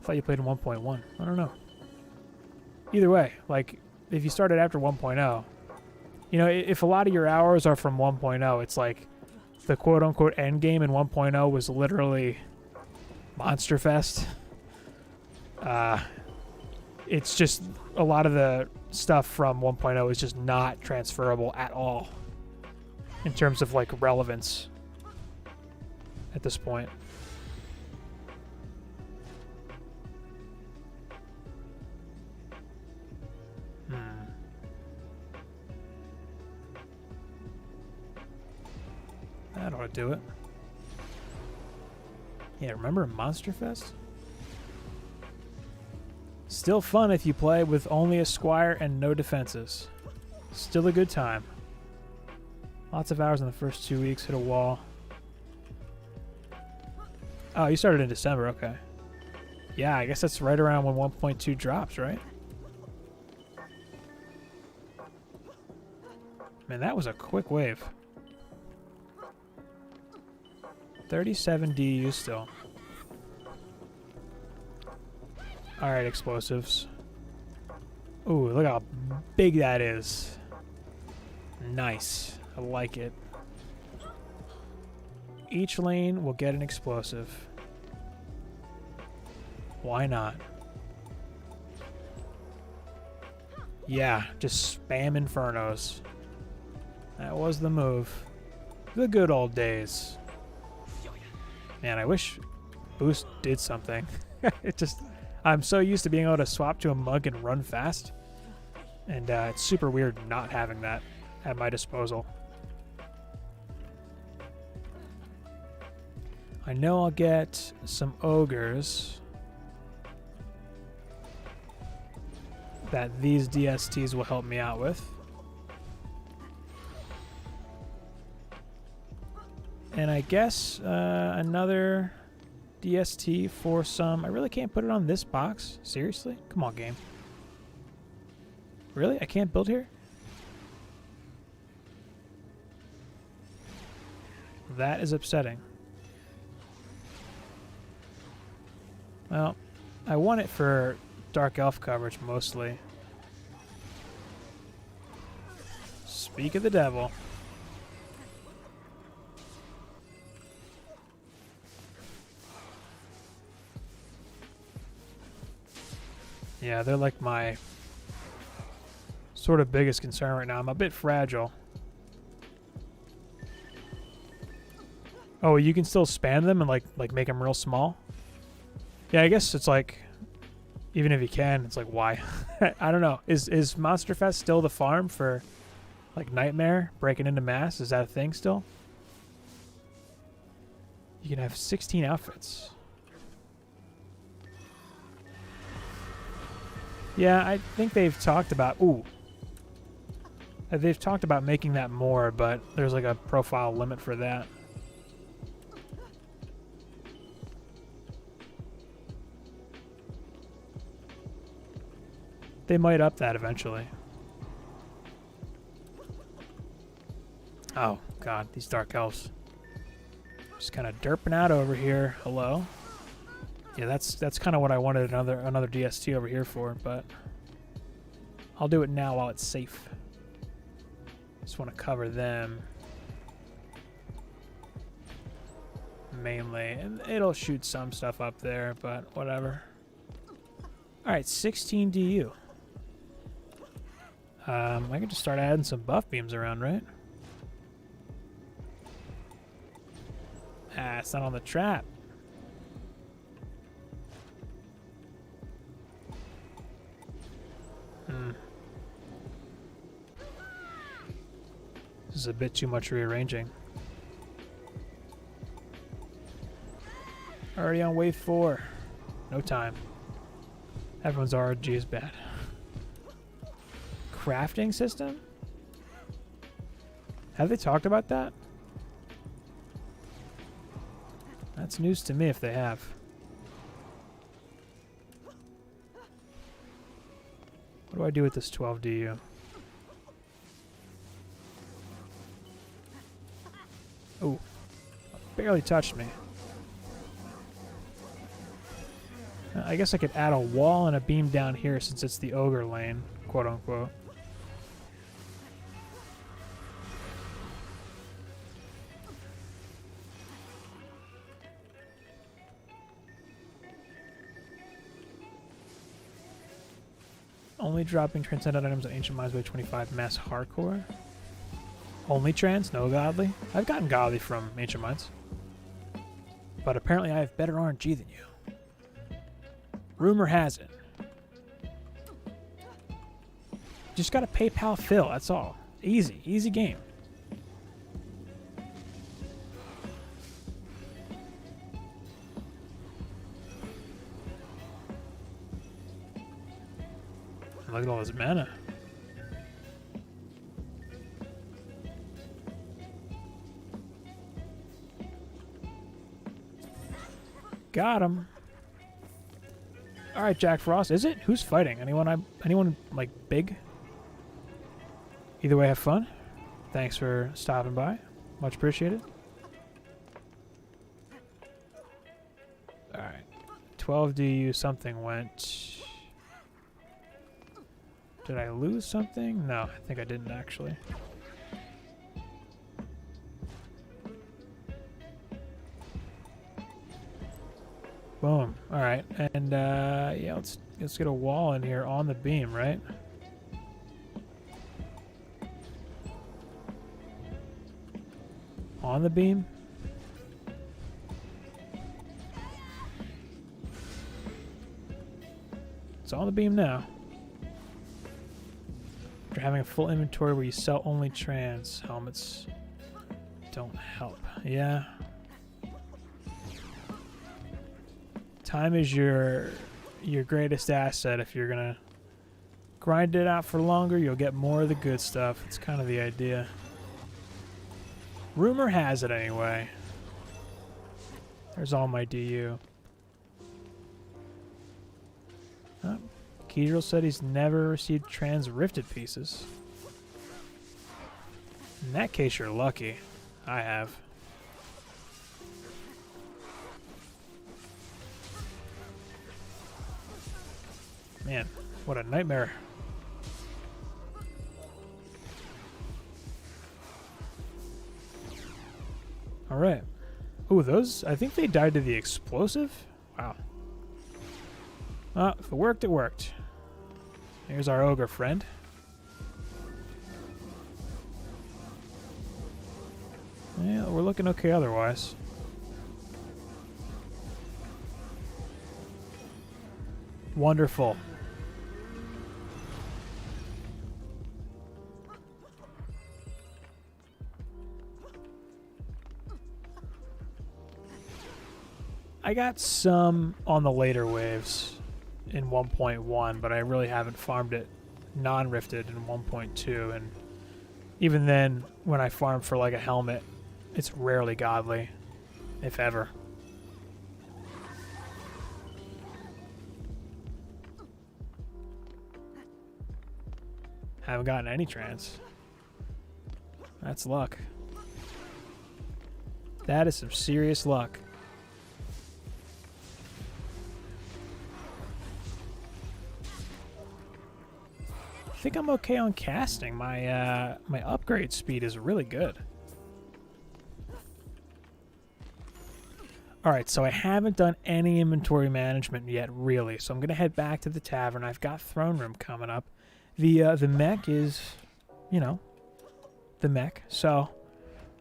thought you played in 1.1. I don't know. Either way, like, if you started after 1.0, you know, if a lot of your hours are from 1.0, it's like the quote-unquote end game in 1.0 was literally Monster Fest. It's just a lot of the stuff from 1.0 is just not transferable at all in terms of like relevance at this point. That ought to do it. Yeah, remember Monster Fest? Still fun if you play with only a squire and no defenses. Still a good time. Lots of hours in the first 2 weeks, hit a wall. Oh, you started in December, okay. Yeah, I guess that's right around when 1.2 drops, right? Man, that was a quick wave. 37 DU still. Alright, explosives. Ooh, look how big that is. Nice. I like it. Each lane will get an explosive. Why not? Yeah, just spam infernos. That was the move. The good old days. Man, I wish Boost did something. It just... I'm so used to being able to swap to a mug and run fast. And it's super weird not having that at my disposal. I know I'll get some ogres that these DSTs will help me out with. And I guess another DST for some... I really can't put it on this box? Seriously? Come on, game. Really? I can't build here? That is upsetting. Well, I want it for Dark Elf coverage mostly. Speak of the devil. Yeah, they're like my sort of biggest concern right now. I'm a bit fragile. Oh, you can still spam them and like make them real small? Yeah, I guess it's like, even if you can, it's like, why? I don't know. Is Monster Fest still the farm for like Nightmare breaking into mass? Is that a thing still? You can have 16 outfits. Yeah, I think they've talked about... Ooh. They've talked about making that more, but there's like a profile limit for that. They might up that eventually. Oh, God, these Dark Elves. Just kind of derping out over here. Hello. Yeah, that's kind of what I wanted another DST over here for, but I'll do it now while it's safe. Just want to cover them mainly, and it'll shoot some stuff up there, but whatever. All right, 16 DU. I can just start adding some buff beams around, right? Ah, it's not on the trap. This is a bit too much rearranging. Already on wave 4. No time. Everyone's RNG is bad. Crafting system? Have they talked about that? That's news to me if they have. What do I do with this 12 DU? Oh, barely touched me. I guess I could add a wall and a beam down here since it's the ogre lane, quote unquote. Only dropping transcendent items on Ancient Mines by 25 mass hardcore. Only trans, no godly. I've gotten godly from Ancient Mines. But apparently I have better RNG than you. Rumor has it. Just gotta PayPal Phil, that's all. Easy, easy game. Look at all this mana. Got him. All right, Jack Frost. Is it? Who's fighting? Anyone like big? Either way, have fun. Thanks for stopping by. Much appreciated. All right. 12 DU something went. Did I lose something? No, I think I didn't actually. Boom. All right, and yeah, let's get a wall in here on the beam, right? On the beam. It's on the beam now. After having a full inventory where you sell only trans helmets don't help. Yeah. Time is your greatest asset. If you're gonna grind it out for longer, you'll get more of the good stuff. It's kind of the idea. Rumor has it anyway. There's all my DU. Oh, Keedril said he's never received trans rifted pieces. In that case, you're lucky. I have. Man, what a nightmare. All right. Ooh, those, I think they died to the explosive? Wow. If it worked, it worked. Here's our ogre friend. Yeah, we're looking okay otherwise. Wonderful. I got some on the later waves in 1.1, but I really haven't farmed it non-rifted in 1.2, and even then, when I farm for like a helmet, it's rarely godly, if ever. Haven't gotten any trans. That's luck. That is some serious luck. I think I'm okay on casting. My my upgrade speed is really good. Alright, so I haven't done any inventory management yet, really. So I'm going to head back to the tavern. I've got Throne Room coming up. The mech is, you know, the mech. So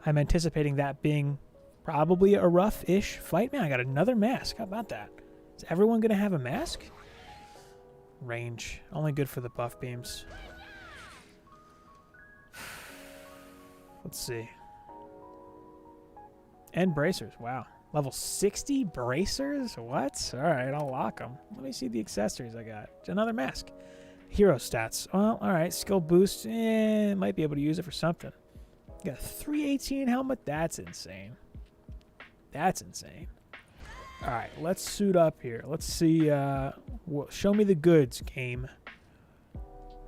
I'm anticipating that being probably a rough-ish fight. Man, I got another mask. How about that? Is everyone going to have a mask? Range. Only good for the buff beams. Let's see. And bracers. Wow. Level 60 bracers? What? All right, I'll lock them. Let me see the accessories I got. Another mask. Hero stats. Well, all right. Skill boost. Might be able to use it for something. Got a 318 helmet. That's insane. That's insane. All right, let's suit up here. Let's see. Show me the goods, game.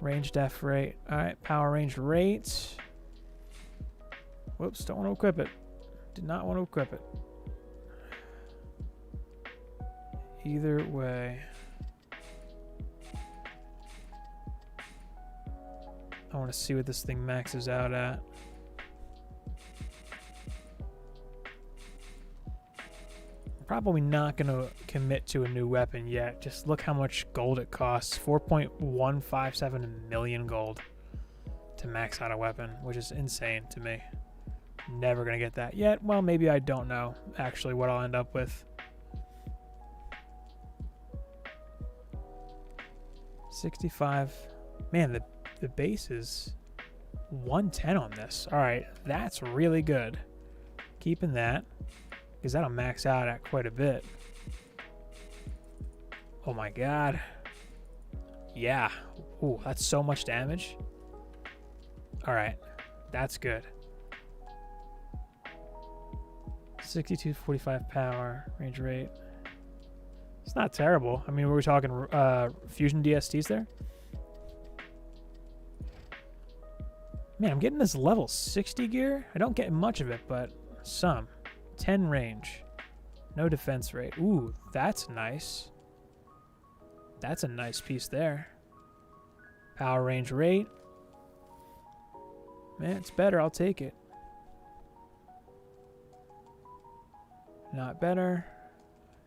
Range def rate. All right, power range rate. Whoops, don't want to equip it. Did not want to equip it. Either way. I want to see what this thing maxes out at. Probably not going to commit to a new weapon yet. Just look how much gold it costs. 4.157 million gold to max out a weapon, which is insane to me. Never going to get that yet. Well, maybe I don't know actually what I'll end up with. 65. Man, the base is 110 on this. All right, that's really good. Keeping that, because that'll max out at quite a bit. Oh my god. Yeah. Ooh, that's so much damage. All right, that's good. 62, 45 power, range rate. It's not terrible. I mean, were we talking fusion DSTs there? Man, I'm getting this level 60 gear. I don't get much of it, but some. 10 range. No defense rate. Ooh, that's nice. That's a nice piece there. Power range rate. Man, it's better. I'll take it. Not better.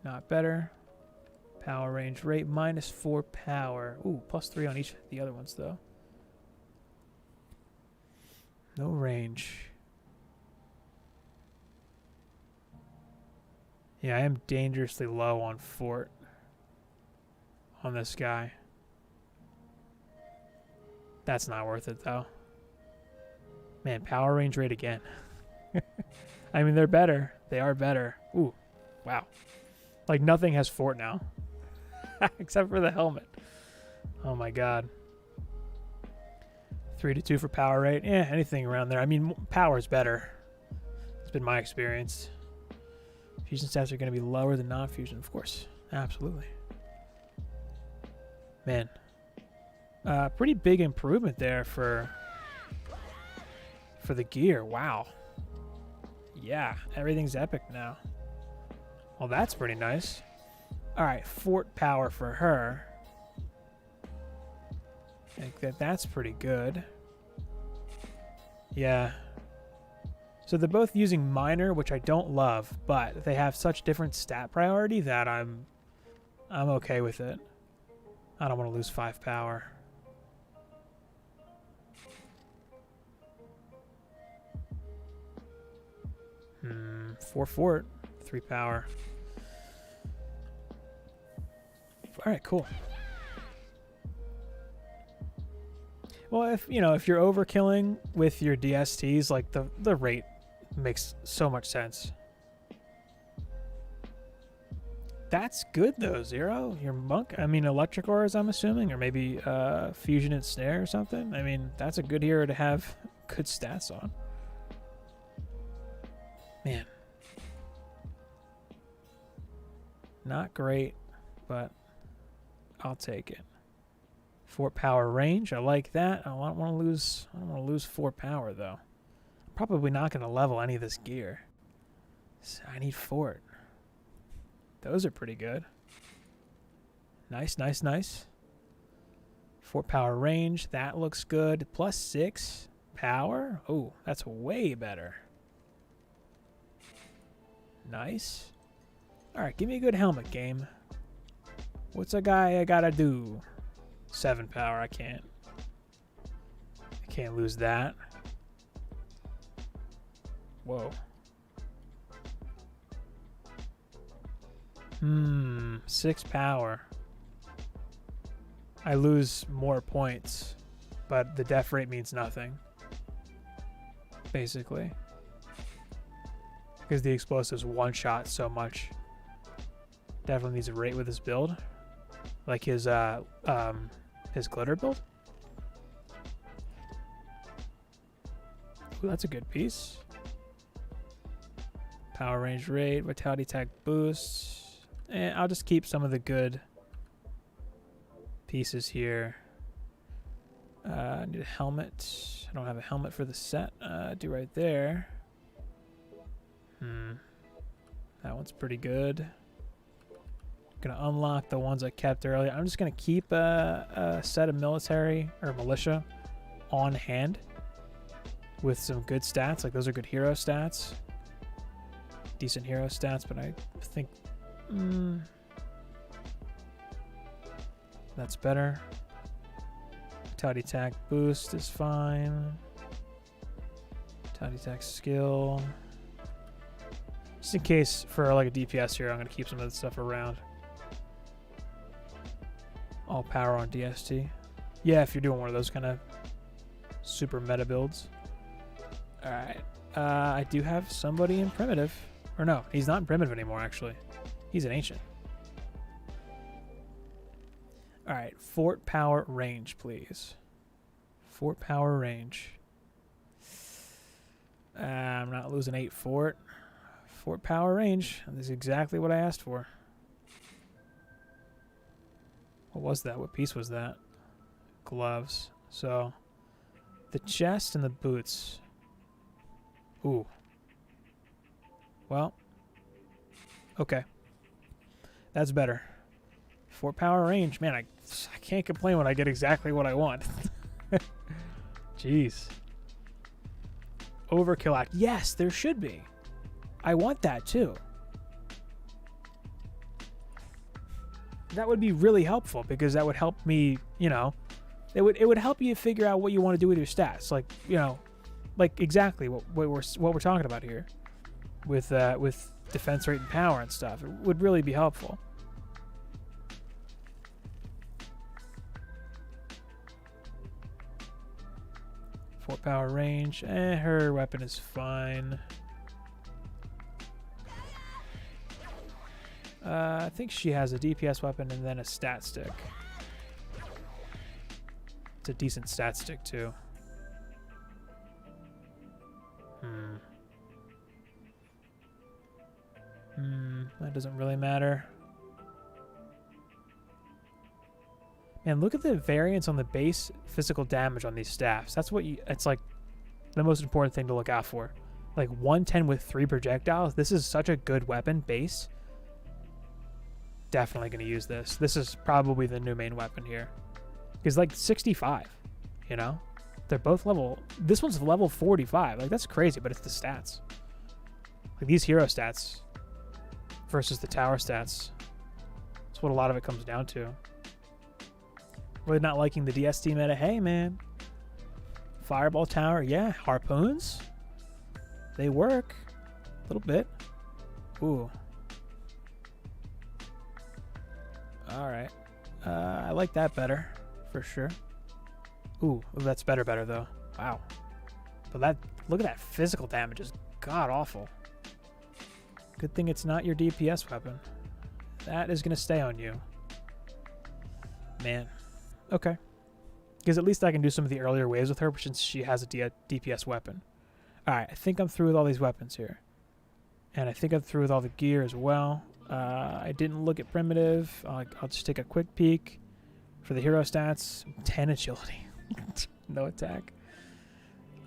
Not better. Power range rate -4 power. Ooh, +3 on each of the other ones, though. No range. Yeah, I am dangerously low on fort on this guy. That's not worth it, though. Man, power range rate again. I mean, they're better. They are better. Ooh, wow. Like, nothing has fort now. Except for the helmet. Oh, my God. 3 to 2 for power rate. Yeah, anything around there. I mean, power is better. It's been my experience. Fusion stats are going to be lower than non-fusion, of course. Absolutely. Man. Pretty big improvement there for the gear. Wow. Yeah, everything's epic now. Well, that's pretty nice. All right, fort power for her. I think that's pretty good. Yeah. So they're both using minor, which I don't love, but they have such different stat priority that I'm okay with it. I don't want to lose 5 power. Four fort, 3 power. All right, cool. Well, if you're overkilling with your DSTs, like the rate makes so much sense. That's good though, Zero. Your monk. I mean, electric auras, I'm assuming, or maybe fusion and snare or something. I mean, that's a good hero to have good stats on. Man, not great, but I'll take it. 4 power range, I like that. I don't want to lose 4 power though. I'm probably not going to level any of this gear. So I need fort. Those are pretty good. Nice, nice, nice. 4 power range, that looks good. +6 power. Oh, that's way better. Nice. All right, give me a good helmet, game. What's a guy I gotta do? 7 power, I can't lose that. Whoa. 6 power. I lose more points, but the def rate means nothing. basically. Because the explosives one-shot so much. Definitely needs a rate with his build. Like his glitter build. Ooh, that's a good piece. Power range rate, vitality attack boost. And I'll just keep some of the good pieces here. I need a helmet. I don't have a helmet for the set. Do right there. That one's pretty good. Gonna unlock the ones I kept earlier. I'm just gonna keep a set of military or militia on hand with some good stats. Like those are good hero stats. Decent hero stats, but I think that's better. Vitality attack boost is fine. Vitality attack skill. Just in case for like a DPS here, I'm going to keep some of the stuff around. All power on DST. Yeah, if you're doing one of those kind of super meta builds. Alright. I do have somebody in primitive. Or no, he's not in primitive anymore, actually. He's an ancient. Alright, fort power range, please. Fort power range. I'm not losing 8 fort. Fort power range. This is exactly what I asked for. What was that? What piece was that? Gloves. So, the chest and the boots. Ooh. Well. Okay. That's better. Fort power range. Man, I can't complain when I get exactly what I want. Jeez. Overkill act. Yes, there should be. I want that too. That would be really helpful because that would help me, you know, it would help you figure out what you want to do with your stats. Like, you know, like exactly what we're talking about here with defense rate and power and stuff. It would really be helpful. Fort power range. Her weapon is fine. I think she has a DPS weapon and then a stat stick. It's a decent stat stick too. That doesn't really matter. Man, look at the variance on the base physical damage on these staffs. That's what it's like the most important thing to look out for. Like 110 with 3 projectiles. This is such a good weapon base. Definitely going to use this. This is probably the new main weapon here. Because like 65, you know? They're both level... This one's level 45. Like, that's crazy, but it's the stats. Like, these hero stats versus the tower stats. That's what a lot of it comes down to. Really not liking the DST meta. Hey, man. Fireball tower. Yeah, harpoons. They work. A little bit. Ooh. Alright. I like that better. For sure. Ooh, that's better though. Wow. But that, look at that physical damage is god-awful. Good thing it's not your DPS weapon. That is going to stay on you. Man. Okay. Because at least I can do some of the earlier waves with her since she has a DPS weapon. Alright, I think I'm through with all these weapons here. And I think I'm through with all the gear as well. I didn't look at primitive. I'll just take a quick peek. For the hero stats, 10 agility. No attack.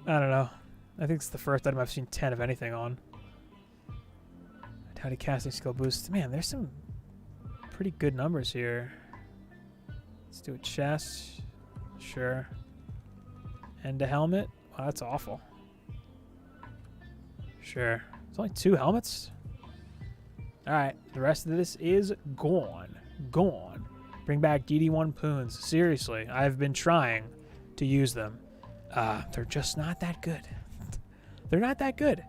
I don't know. I think it's the first item I've seen 10 of anything on. Vitality casting skill boost. Man, there's some pretty good numbers here. Let's do a chest. Sure. And a helmet. Wow, that's awful. Sure. It's only 2 helmets? Alright, the rest of this is gone. Gone. Bring back DD1 poons. Seriously, I've been trying to use them. They're just not that good. They're not that good.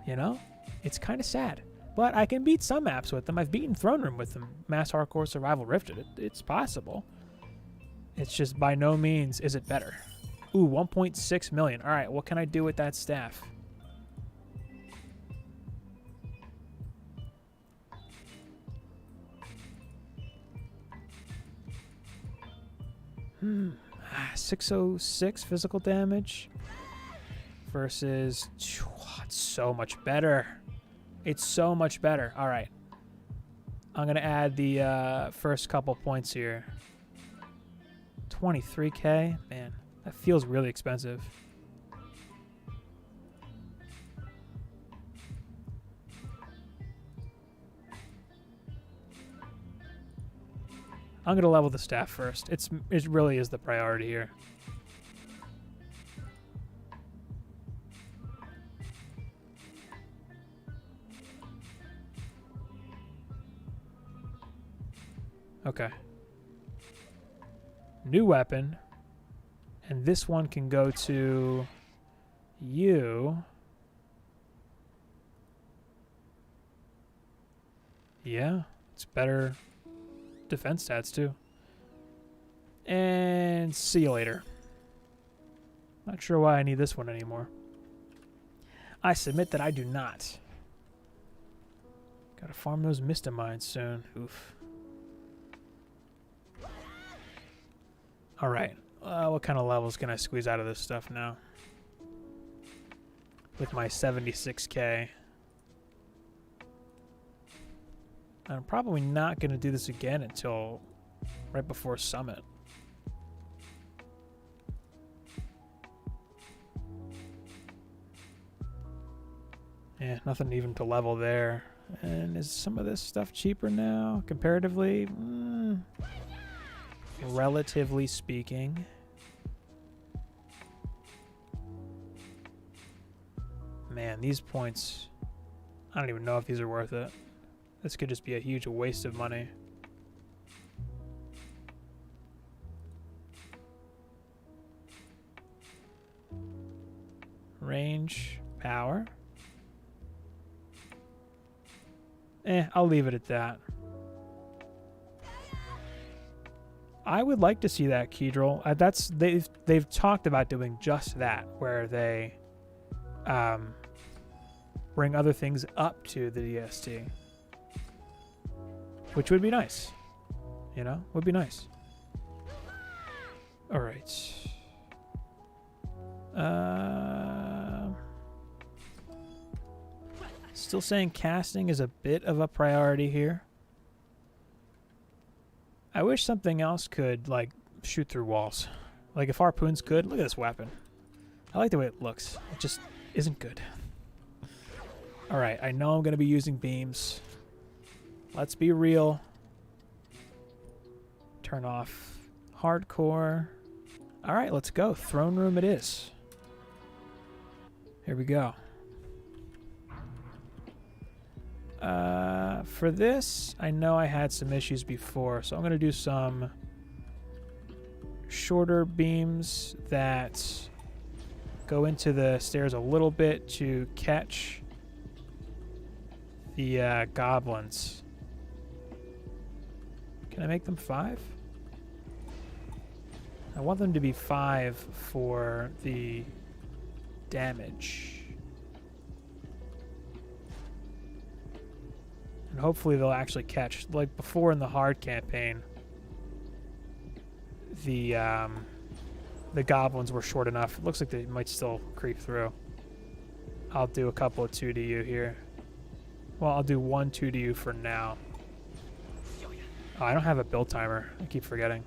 You know? It's kind of sad. But I can beat some maps with them. I've beaten Throne Room with them. Mass Hardcore Survival Rifted. It's possible. It's just by no means is it better. Ooh, 1.6 million. All right, what can I do with that staff? Hmm. 606 physical damage versus... It's so much better. It's so much better. All right. I'm going to add the first couple points here. 23k? Man, that feels really expensive. I'm going to level the staff first. It really is the priority here. Okay. New weapon. And this one can go to you. Yeah, it's better defense stats too. And see you later. Not sure why I need this one anymore. I submit that I do not. Gotta farm those Mistamines soon. Oof. Alright. What kind of levels can I squeeze out of this stuff now? With my 76k. I'm probably not going to do this again until right before Summit. Yeah, nothing even to level there. And is some of this stuff cheaper now, comparatively? Relatively speaking. Man, these points... I don't even know if these are worth it. This could just be a huge waste of money. Range, power. I'll leave it at that. I would like to see that Keydril. They've talked about doing just that, where they bring other things up to the DST. Which would be nice. You know? Would be nice. Alright. Still saying casting is a bit of a priority here. I wish something else could, like, shoot through walls. Like, if harpoons could. Look at this weapon. I like the way it looks. It just isn't good. Alright, I know I'm going to be using beams. Let's be real. Turn off hardcore. Alright, let's go. Throne room it is. Here we go. For this, I know I had some issues before, so I'm going to do some shorter beams that go into the stairs a little bit to catch the goblins. Can I make them 5? I want them to be 5 for the damage. And hopefully they'll actually catch. Like before in the hard campaign, the goblins were short enough. It looks like they might still creep through. I'll do a couple of 2DU here. Well, I'll do 1 2DU for now. Oh, I don't have a build timer. I keep forgetting.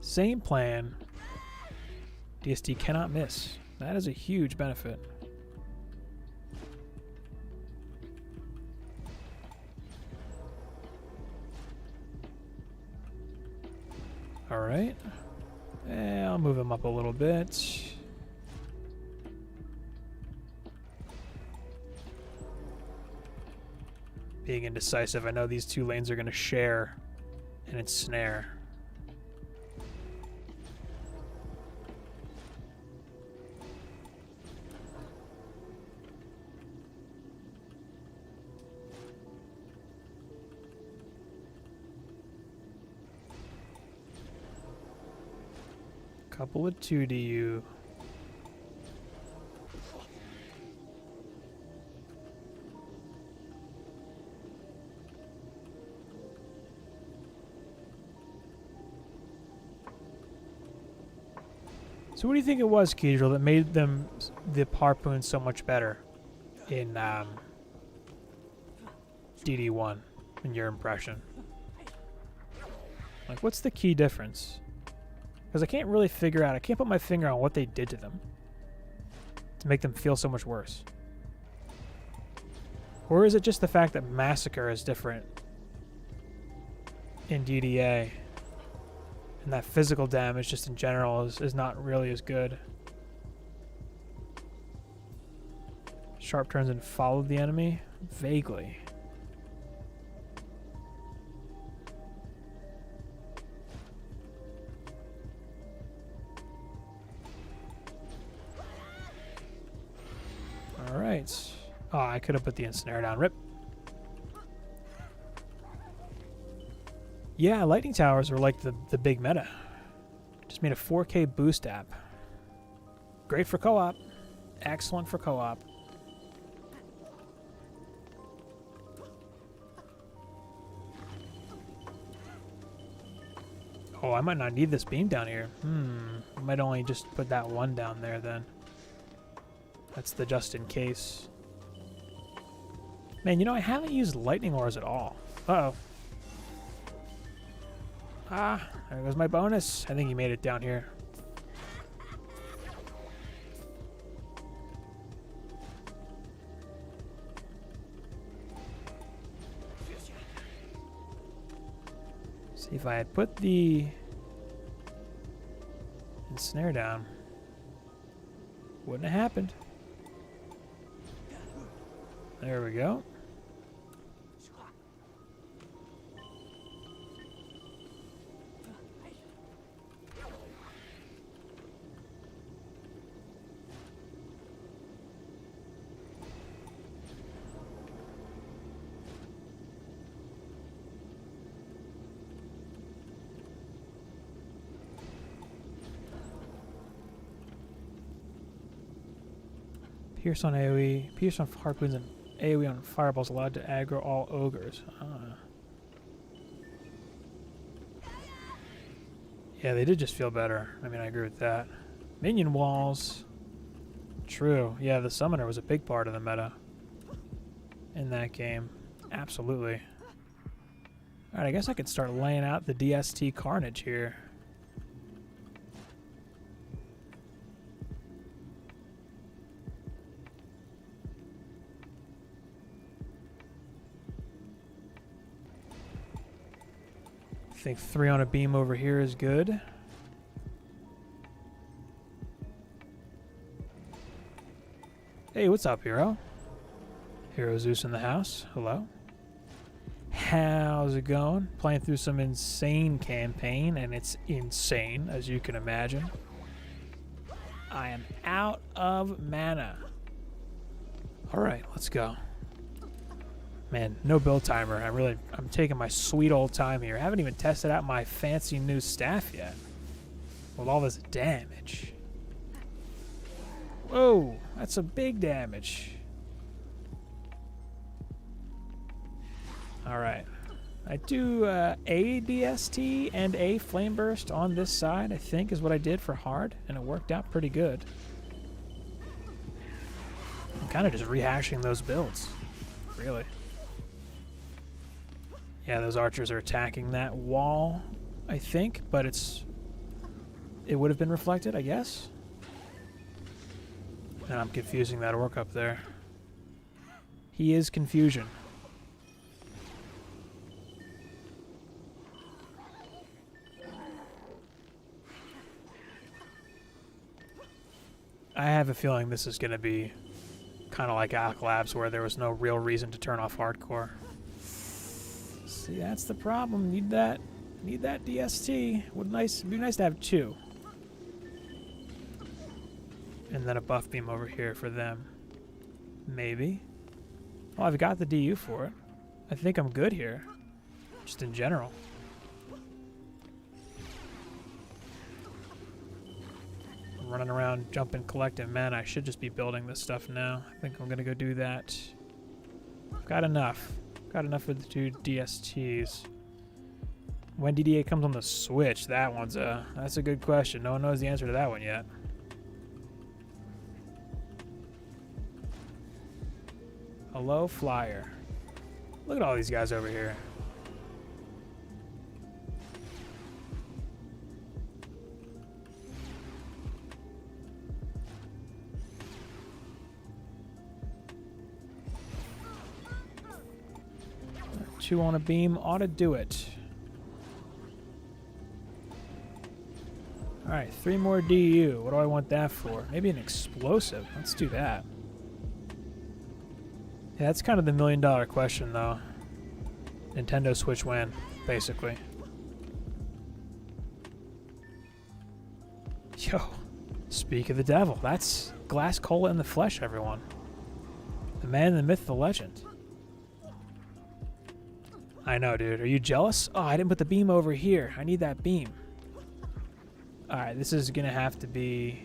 Same plan. DST cannot miss. That is a huge benefit. All right. I'll move him up a little bit. Being indecisive, I know these 2 lanes are going to share and ensnare. Couple of 2DU. So what do you think it was, Kedril, that made them, the harpoons, so much better in DD1, in your impression? Like, what's the key difference? Because I can't really figure out, I can't put my finger on what they did to them to make them feel so much worse. Or is it just the fact that Massacre is different in DDA? And that physical damage just in general is not really as good. Sharp turns and follow the enemy? Vaguely. Alright. Oh, I could have put the ensnare down. Rip. Yeah, lightning towers are like the big meta. Just made a 4K boost app. Great for co-op. Excellent for co-op. Oh, I might not need this beam down here. I might only just put that one down there then. That's the just in case. Man, you know, I haven't used lightning ores at all. Uh-oh. Ah, there goes my bonus. I think he made it down here. See, if I had put the ensnare down, wouldn't have happened. There we go. Pierce on AoE, Pierce on harpoons, and AoE on fireballs allowed to aggro all ogres. Yeah, they did just feel better. I mean, I agree with that. Minion walls. True. Yeah, the summoner was a big part of the meta in that game. Absolutely. Alright, I guess I could start laying out the DST carnage here. I think 3 on a beam over here is good. Hey, what's up, Hero? Hero Zeus in the house. Hello. How's it going? Playing through some insane campaign, and it's insane, as you can imagine. I am out of mana. Alright, let's go. Man, no build timer. I'm taking my sweet old time here. I haven't even tested out my fancy new staff yet. With all this damage. Whoa, that's a big damage. Alright. I do a DST and a Flame Burst on this side, I think, is what I did for hard, and it worked out pretty good. I'm kind of just rehashing those builds. Really. Yeah, those archers are attacking that wall, I think, but it would have been reflected, I guess. And I'm confusing that orc up there. He is confusion. I have a feeling this is going to be kind of like Alchemical Labs, where there was no real reason to turn off hardcore. See, that's the problem. Need that DST. Would be nice to have 2. And then a buff beam over here for them. Maybe. Well, I've got the DU for it. I think I'm good here. Just in general. running around jumping, collecting mana. I should just be building this stuff now. I think I'm going to go do that. I've got enough. Got enough for the 2 DSTs. When DDA comes on the Switch, that's a good question. No one knows the answer to that one yet. Hello, Flyer. Look at all these guys over here. Two on a beam ought to do it. Alright, 3 more DU. What do I want that for? Maybe an explosive. Let's do that. Yeah, that's kind of the $1 million question, though. Nintendo Switch when, basically. Yo, speak of the devil. That's Glass Cola in the flesh, everyone. The man, the myth, the legend. I know, dude. Are you jealous? Oh, I didn't put the beam over here. I need that beam. Alright, this is going to have to be...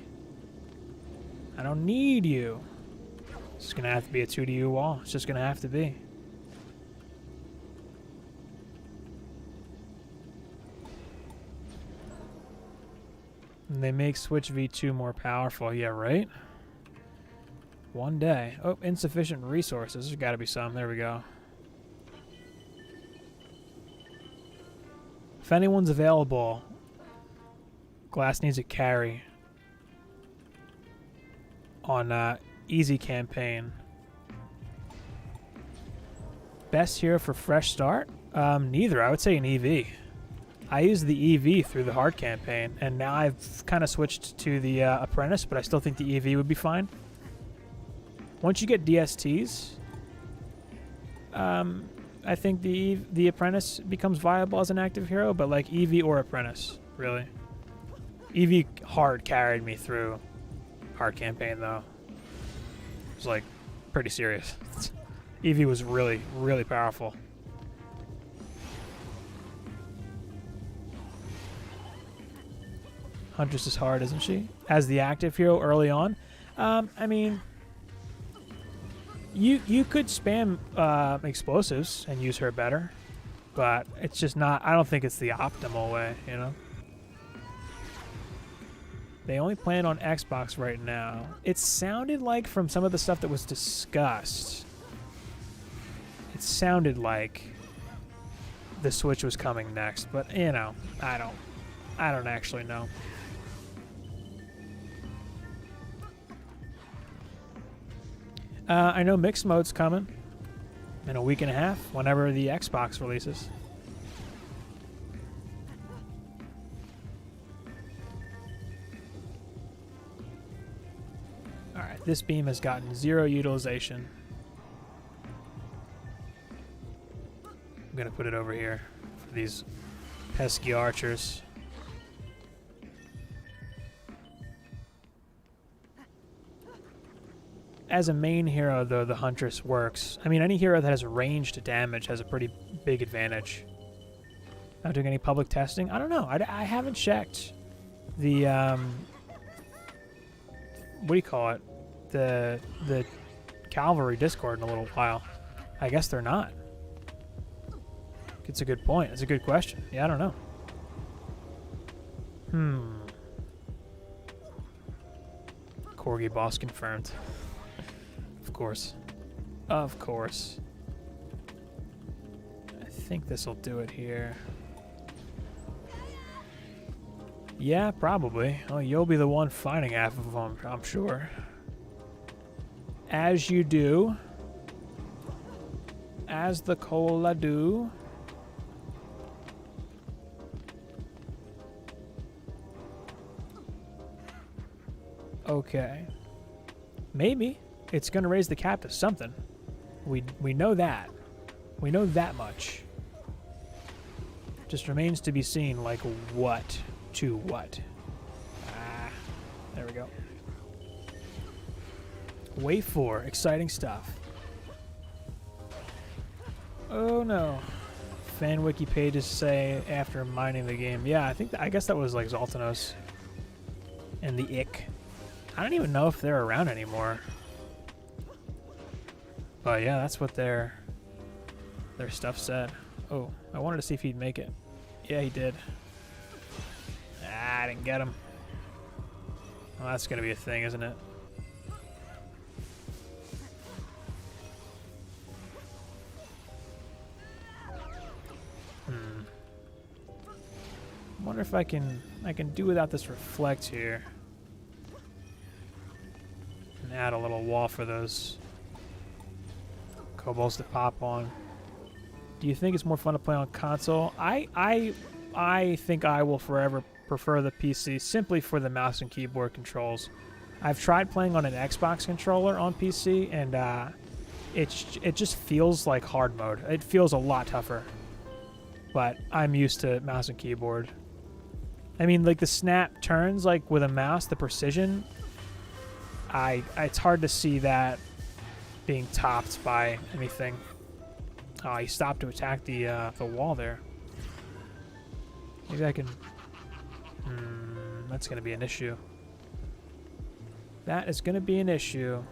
I don't need you. It's going to have to be a 2DU wall. It's just going to have to be. And they make Switch V2 more powerful. Yeah, right? One day. Oh, insufficient resources. There's got to be some. There we go. If anyone's available, Glass needs a carry on easy campaign. Best hero for fresh start? Neither. I would say an EV. I used the EV through the hard campaign, and now I've kind of switched to the Apprentice, but I still think the EV would be fine. Once you get DSTs, I think the Apprentice becomes viable as an active hero, but like EV or Apprentice, really. EV hard carried me through hard campaign, though. It was like pretty serious. EV was really, really powerful. Huntress is hard, isn't she? As the active hero early on. I mean, you could spam explosives and use her better, but it's just not. I don't think it's the optimal way, you know. They only plan on Xbox right now. It sounded like from some of the stuff that was discussed, it sounded like the Switch was coming next, but you know, I don't actually know. I know mixed mode's coming in a week and a half, whenever the Xbox releases. Alright, this beam has gotten 0 utilization. I'm gonna put it over here for these pesky archers. As a main hero, though, the Huntress works. I mean, any hero that has ranged damage has a pretty big advantage. Not doing any public testing? I don't know. I haven't checked the, what do you call it? The Cavalry Discord in a little while. I guess they're not. It's a good point. It's a good question. Yeah, I don't know. Corgi boss confirmed. Of course. Of course. I think this will do it here. Yeah, probably. Oh, you'll be the one fighting half of them, I'm sure. As you do. As the cola do. Okay. Maybe. It's going to raise the cap to something. We know that. We know that much. Just remains to be seen, like, what to what. Ah, there we go. Wave 4. Exciting stuff. Oh, no. Fan wiki pages say after mining the game. Yeah, I guess that was, like, Zoltanos and the Ick I don't even know if they're around anymore. But yeah, that's what their stuff said. Oh, I wanted to see if he'd make it. Yeah, he did. Ah, I didn't get him. Well, that's gonna be a thing, isn't it? I wonder if I can do without this reflect here. And add a little wall for those kobolds to pop on. Do you think it's more fun to play on console? I think I will forever prefer the PC simply for the mouse and keyboard controls. I've tried playing on an Xbox controller on PC, and it just feels like hard mode. It feels a lot tougher. But I'm used to mouse and keyboard. I mean, like the snap turns, like with a mouse, the precision. It's hard to see that being topped by anything. Oh, he stopped to attack the wall there. Maybe I can. That's gonna be an issue. That is gonna be an issue.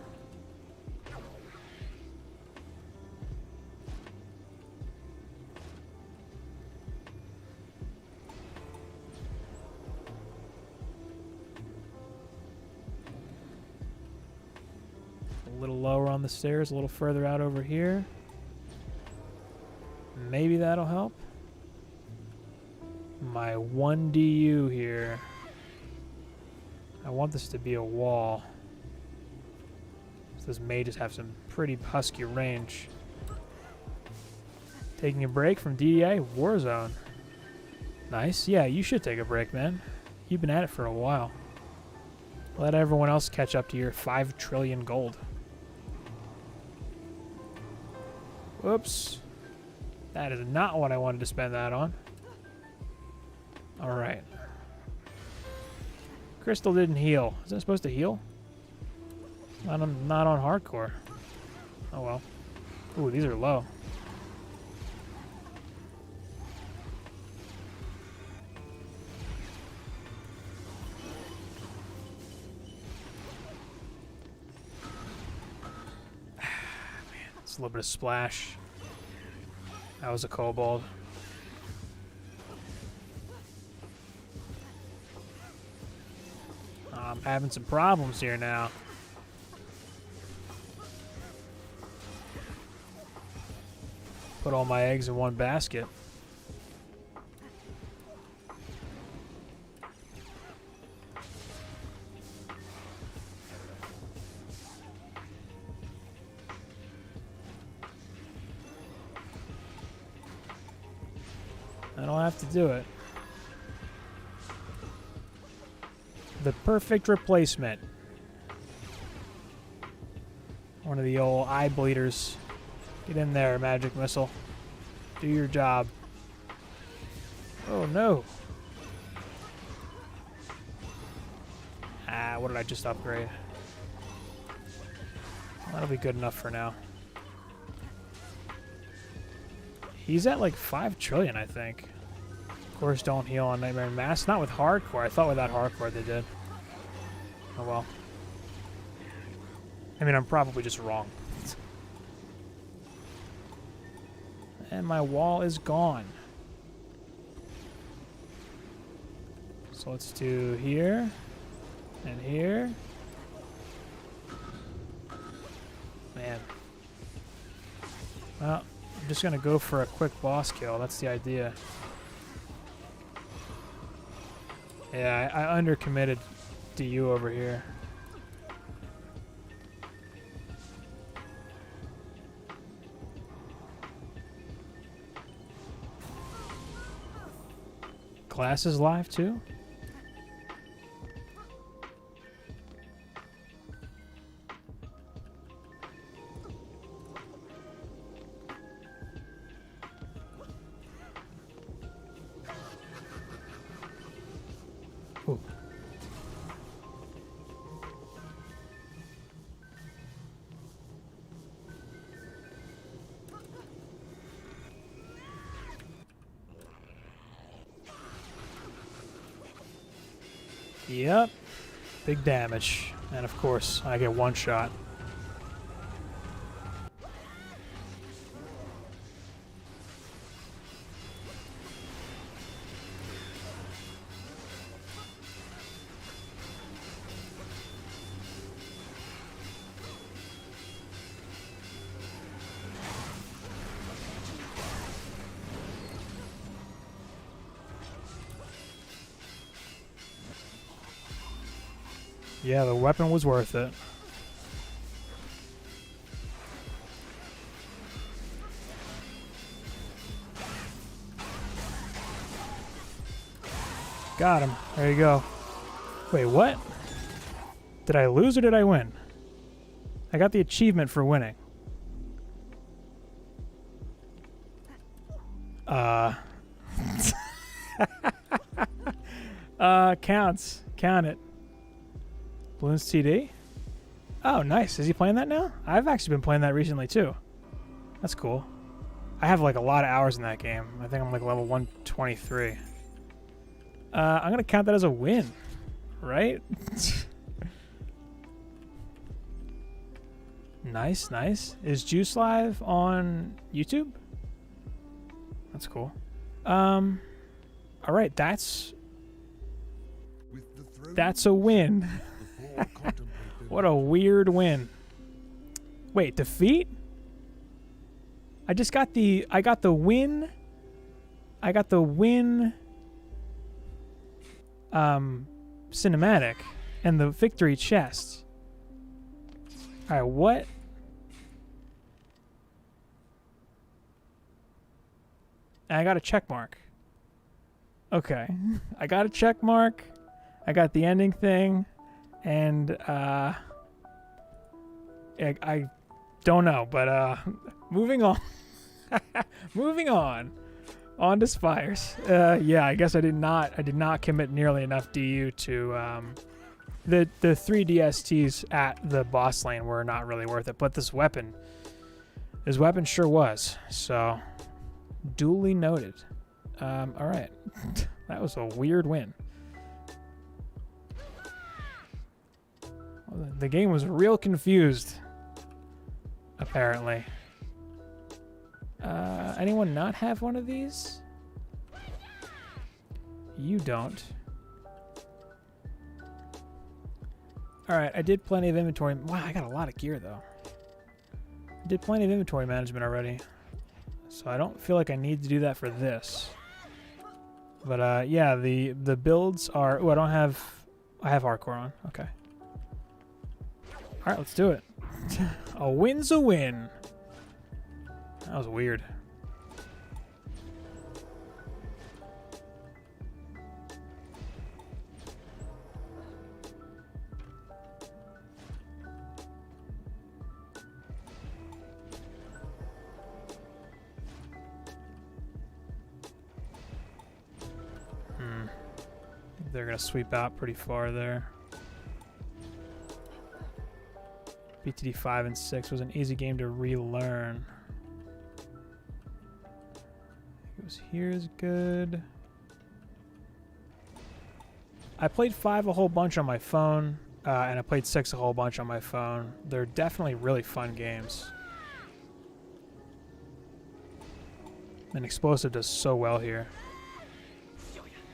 A little lower on the stairs, a little further out over here. Maybe that'll help. My 1 DU here. I want this to be a wall. So this may just have some pretty husky range. Taking a break from DDA Warzone. Nice. Yeah, you should take a break, man. You've been at it for a while. Let everyone else catch up to your 5 trillion gold. Whoops. That is not what I wanted to spend that on. Alright. Crystal didn't heal. Isn't it supposed to heal? Not on hardcore. Oh well. Ooh, these are low. Man, it's a little bit of splash. That was a kobold. I'm having some problems here now. Put all my eggs in one basket. I don't have to do it. The perfect replacement. One of the old eye bleeders. Get in there, magic missile. Do your job. Oh no. Ah, what did I just upgrade? That'll be good enough for now. He's at like 5 trillion, I think. Of course, don't heal on Nightmare and Mask. Not with hardcore. I thought without hardcore they did. Oh well. I mean, I'm probably just wrong. And my wall is gone. So let's do here and here. Man. Well, I'm just gonna go for a quick boss kill. That's the idea. Yeah, I undercommitted DU over here. Class is live too? Ooh. Yep. Big damage. And of course, I get one shot. Yeah, the weapon was worth it. Got him. There you go. Wait, what? Did I lose or did I win? I got the achievement for winning. Counts. Count it. Bloons TD? Oh, nice. Is he playing that now? I've actually been playing that recently, too. That's cool. I have, like, a lot of hours in that game. I think I'm, like, level 123. I'm going to count that as a win, right? Nice, nice. Is Juice Live on YouTube? That's cool. All right, that's a win. What a weird win. Wait, defeat? I got the win. I got the win cinematic and the victory chest. All right, what? I got a check mark. Okay. I got a check mark. I got the ending thing. And I don't know, but moving on. Moving on. On to Spires. Yeah, I guess I did not commit nearly enough DU to the 3 DSTs at the boss lane were not really worth it, but this weapon sure was. So duly noted. All right. That was a weird win. Well, the game was real confused, apparently. Anyone not have one of these? You don't. Alright, I did plenty of inventory. Wow, I got a lot of gear, though. I did plenty of inventory management already. So I don't feel like I need to do that for this. But, yeah, the builds are... Oh, I have hardcore on. Okay. Alright, let's do it. A win's a win. That was weird. They're going to sweep out pretty far there. BTD 5 and 6 was an easy game to relearn. Here is good. I played 5 a whole bunch on my phone, and I played 6 a whole bunch on my phone. They're definitely really fun games. And Explosive does so well here.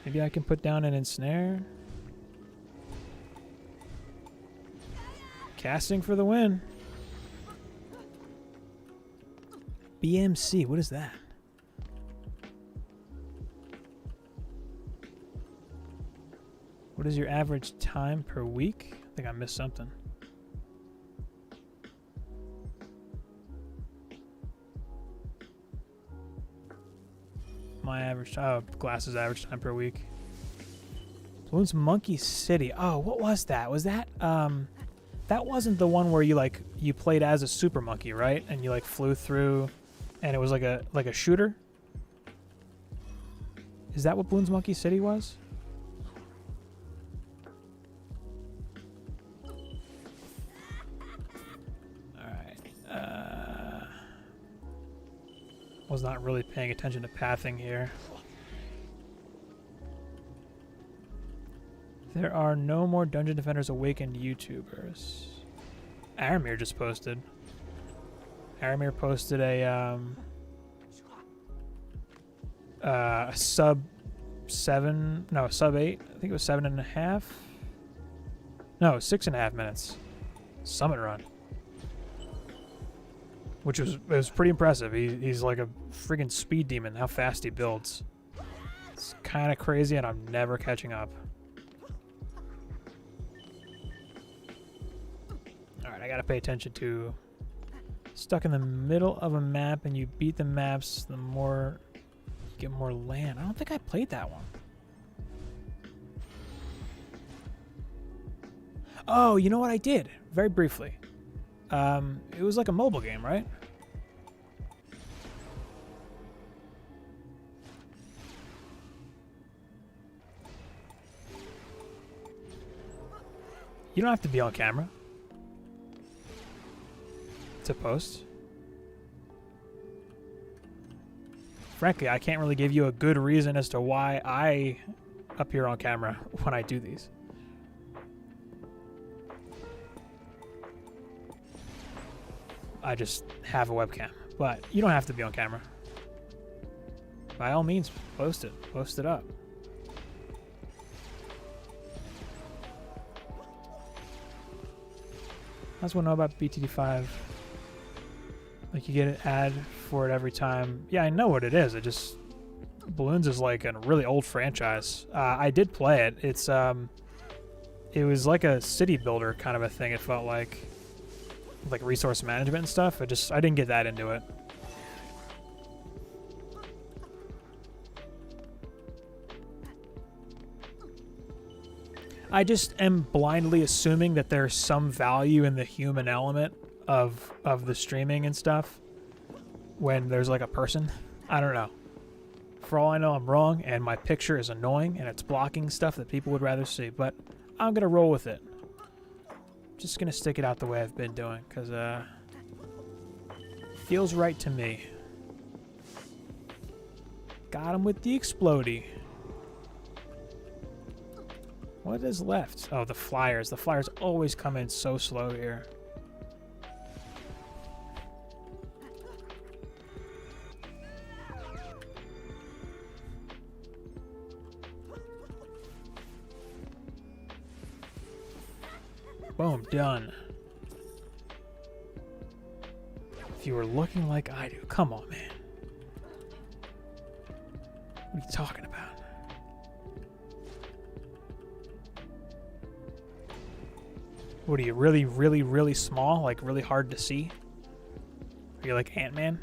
Maybe I can put down an ensnare. Casting for the win. BMC, what is that? What is your average time per week? I think I missed something. My average, Glass's average time per week. Bloons Monkey City. Oh, what was that? Was that, that wasn't the one where you played as a super monkey, right? And you flew through, and it was like a shooter? Is that what Bloons Monkey City was? Was not really paying attention to pathing here. There are no more Dungeon Defenders Awakened YouTubers. Aramir just posted. Aramir posted a sub 7, no, sub 8. I think it was 7.5. No, 6.5 minutes. Summit run. Which was pretty impressive. He's like a freaking speed demon, how fast he builds. It's kind of crazy, and I'm never catching up. Alright, I gotta pay attention to... Stuck in the middle of a map, and you beat the maps, the more... You get more land. I don't think I played that one. Oh, you know what I did? Very briefly. It was like a mobile game, right? You don't have to be on camera to post. Frankly, I can't really give you a good reason as to why I appear on camera when I do these. I just have a webcam, but you don't have to be on camera. By all means, post it. Post it up. I just want to know about BTD5. Like, you get an ad for it every time. Yeah, I know what it is. It just... Balloons is like a really old franchise. I did play it. It's, it was like a city builder kind of a thing, it felt like. Like resource management and stuff. I didn't get that into it. I just am blindly assuming that there's some value in the human element of the streaming and stuff when there's like a person. I don't know. For all I know, I'm wrong, and my picture is annoying and it's blocking stuff that people would rather see, but I'm gonna roll with it. Just gonna stick it out the way I've been doing, because feels right to me. Got him with the explodey. What is left? Oh, the flyers. The flyers always come in so slow here. Boom, done. If you were looking like I do, come on, man. What are you talking about? What are you, really, really, really small? Like, really hard to see? Are you like Ant-Man?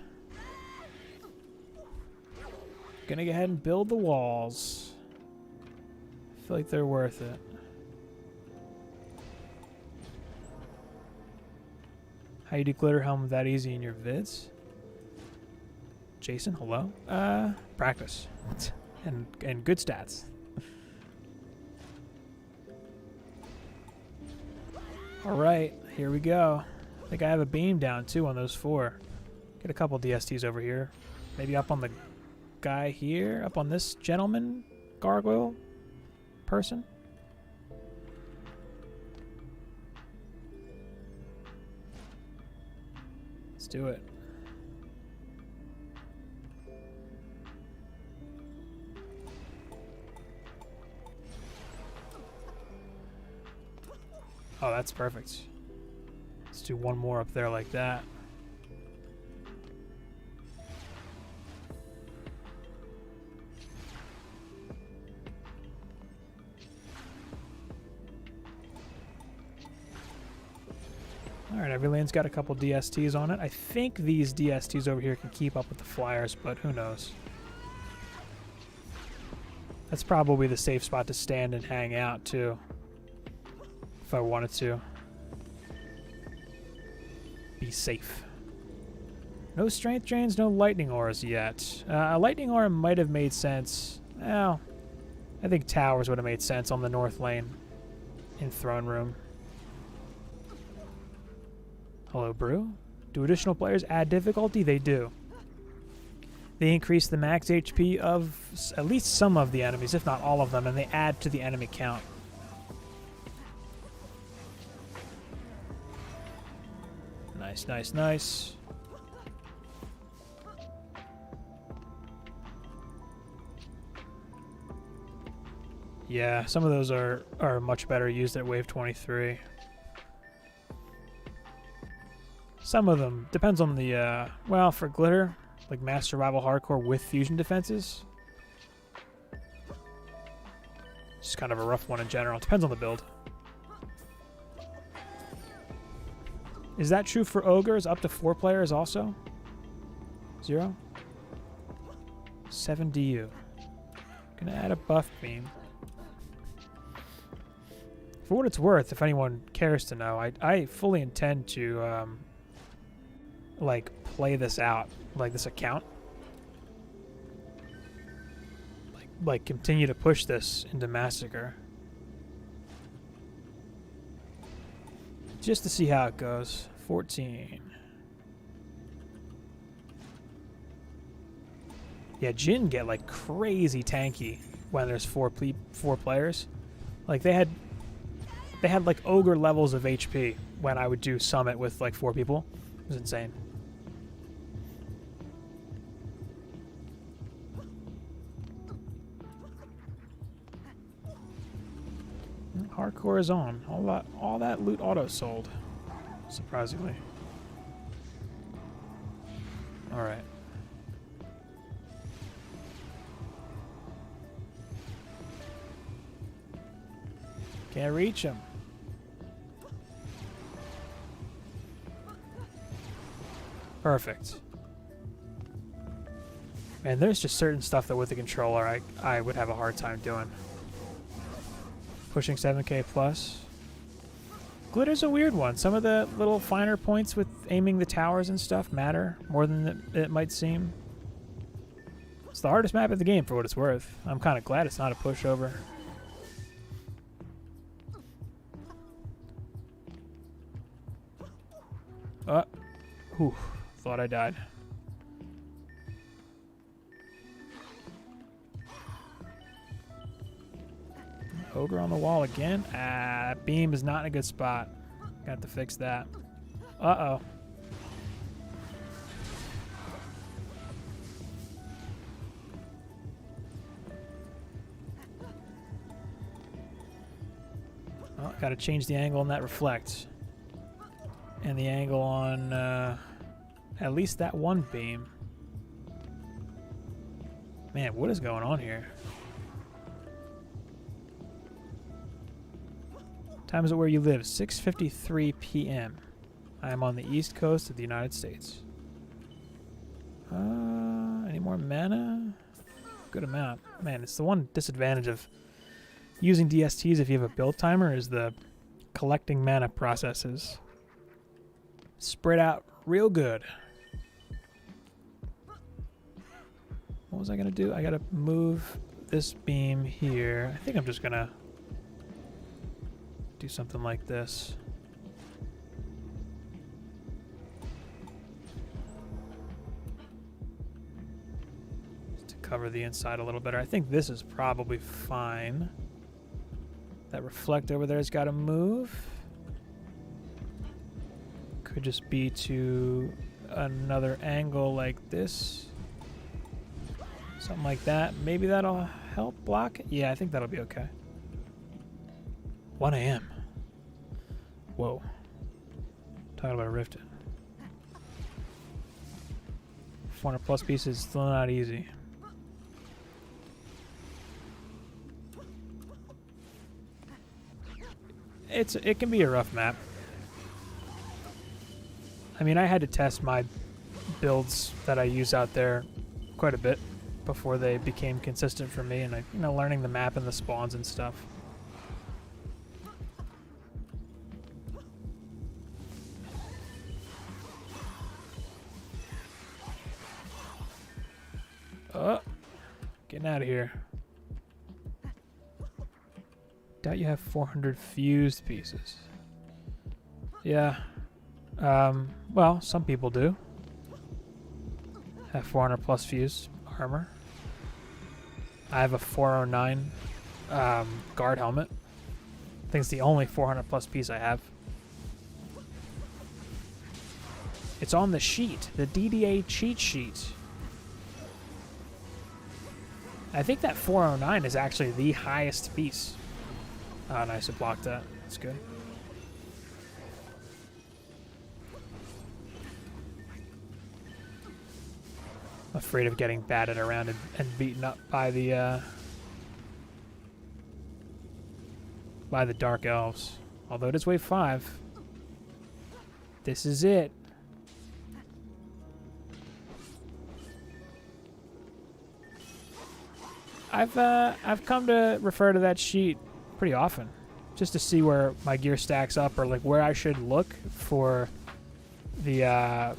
Gonna go ahead and build the walls. I feel like they're worth it. How you do Glitterhelm that easy in your vids? Jason, hello? Practice. And good stats. Alright, here we go. I think I have a beam down too on those 4. Get a couple DSTs over here. Maybe up on the guy here, up on this gentleman gargoyle person. Let's do it. Oh, that's perfect. Let's do one more up there like that. Alright, every lane's got a couple DSTs on it. I think these DSTs over here can keep up with the flyers, but who knows. That's probably the safe spot to stand and hang out, too. If I wanted to. Be safe. No strength drains, no lightning auras yet. A lightning aura might have made sense. Well, I think towers would have made sense on the north lane in throne room. Hello, Brew. Do additional players add difficulty? They do. They increase the max HP of at least some of the enemies, if not all of them, and they add to the enemy count. Nice, nice, nice. Yeah, some of those are much better used at wave 23. Some of them, depends on the, well, for glitter, like mass survival hardcore with fusion defenses. It's kind of a rough one in general. It depends on the build. Is that true for ogres? Up to 4 players also? 0? 7 DU. Gonna add a buff beam. For what it's worth, if anyone cares to know, I fully intend to like play this out, like this account. Like continue to push this into Massacre. Just to see how it goes. 14. Yeah, Jinn get like crazy tanky when there's four players. Like they had like ogre levels of HP when I would do Summit with like 4 people. It was insane. Hardcore is on. All that loot auto sold. Surprisingly. Alright. Can't reach him. Perfect. Man, there's just certain stuff that with the controller I would have a hard time doing. Pushing 7k plus. Glitter's a weird one. Some of the little finer points with aiming the towers and stuff matter more than it might seem. It's the hardest map in the game for what it's worth. I'm kind of glad it's not a pushover. Whew, thought I died. Ogre on the wall again. Ah, beam is not in a good spot. Got to fix that. Uh-oh. Well, got to change the angle on that reflect. And the angle on at least that one beam. Man, what is going on here? Time is it where you live? 6:53 p.m. I am on the east coast of the United States. Any more mana? Good amount. Man, it's the one disadvantage of using DSTs if you have a build timer is the collecting mana processes. Spread out real good. What was I gonna do? I gotta move this beam here. I think I'm just gonna do something like this. Just to cover the inside a little better. I think this is probably fine. That reflect over there has got to move. Could just be to another angle like this. Something like that. Maybe that'll help block it. Yeah, I think that'll be okay. 1 a.m. Whoa. Talking about a rifted. 400 plus pieces, still not easy. It can be a rough map. I mean, I had to test my builds that I use out there quite a bit before they became consistent for me, and learning the map and the spawns and stuff. Getting out of here. Doubt you have 400 fused pieces. Yeah. Well, some people do. Have 400 plus fused armor. I have a 409 guard helmet. I think it's the only 400 plus piece I have. It's on the sheet, the DDA cheat sheet. I think that 409 is actually the highest piece. Oh, nice, it blocked that. That's good. I'm afraid of getting batted around and beaten up by the Dark Elves. Although it is wave 5. This is it. I've come to refer to that sheet pretty often, just to see where my gear stacks up, or like where I should look for the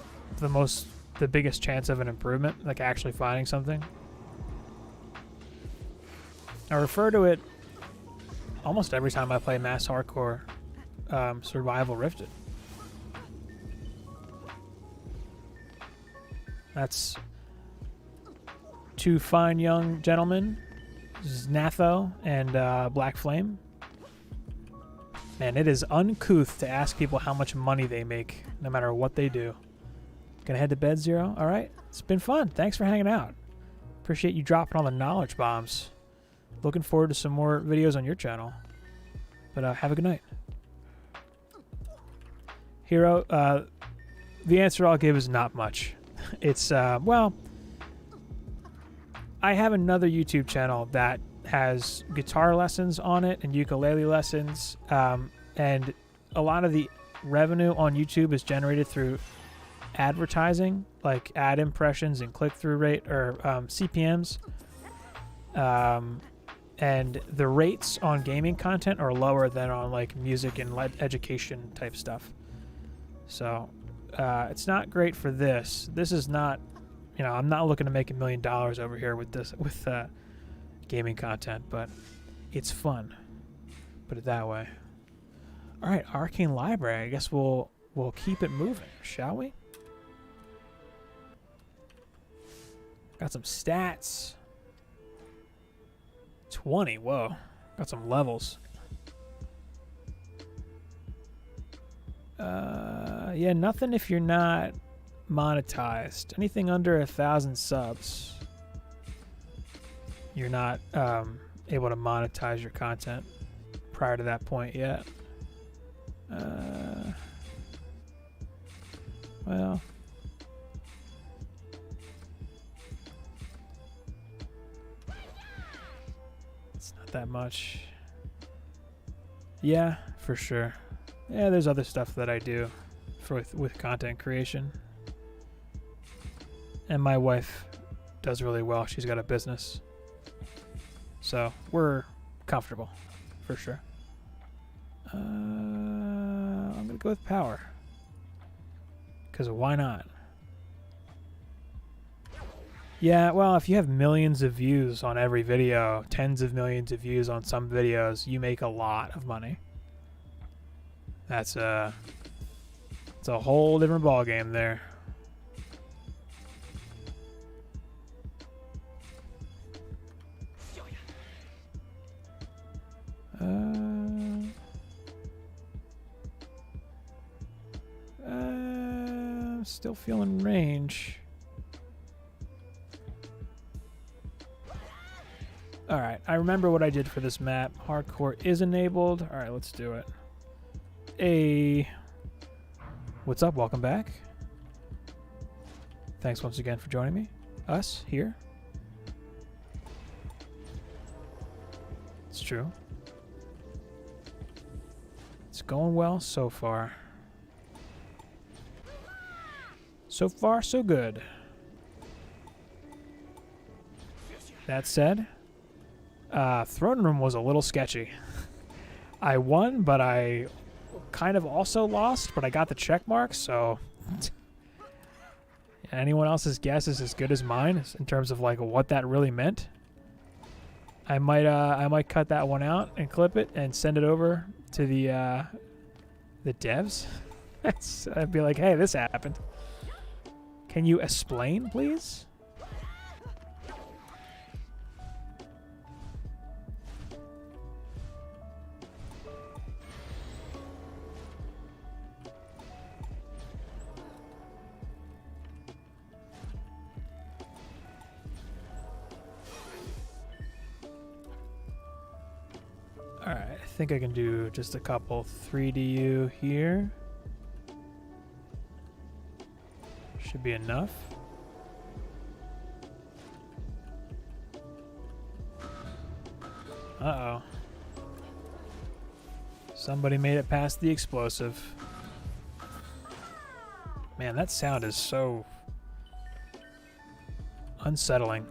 biggest chance of an improvement, like actually finding something. I refer to it almost every time I play Mass Hardcore Survival Rifted. That's two fine young gentlemen, Znatho and Black Flame. Man, it is uncouth to ask people how much money they make, no matter what they do. Gonna head to bed, Zero? Alright, it's been fun. Thanks for hanging out. Appreciate you dropping all the knowledge bombs. Looking forward to some more videos on your channel. But have a good night. Hero, the answer I'll give is not much. It's, well, I have another YouTube channel that has guitar lessons on it and ukulele lessons, and a lot of the revenue on YouTube is generated through advertising, like ad impressions and click-through rate, or CPMs. And the rates on gaming content are lower than on like music and education type stuff. So it's not great for this. This is not, you know, I'm not looking to make $1 million over here with this, with gaming content, but it's fun. Put it that way. All right, Arcane Library. I guess we'll keep it moving, shall we? Got some stats. 20. Whoa. Got some levels. Yeah, nothing if you're not monetized. Anything under 1,000 subs, you're not able to monetize your content prior to that point yet. Well, it's not that much. Yeah, for sure. Yeah, there's other stuff that I do with content creation. And my wife does really well. She's got a business. So we're comfortable, for sure. I'm going to go with power. Because why not? Yeah, well, if you have millions of views on every video, tens of millions of views on some videos, you make a lot of money. It's a whole different ballgame there. Still feeling range. Alright, I remember what I did for this map. Hardcore is enabled. Alright, let's do it. Hey. What's up? Welcome back. Thanks once again for joining me. Us here. It's true. It's going well so far. So far, so good. That said, Throne Room was a little sketchy. I won, but I kind of also lost, but I got the check mark, so anyone else's guess is as good as mine in terms of like what that really meant. I might cut that one out and clip it and send it over to the devs. I'd be like, hey, this happened. Can you explain, please? Alright, I think I can do just a couple 3DU here. Should be enough. Uh-oh. Somebody made it past the explosive. Man, that sound is so unsettling.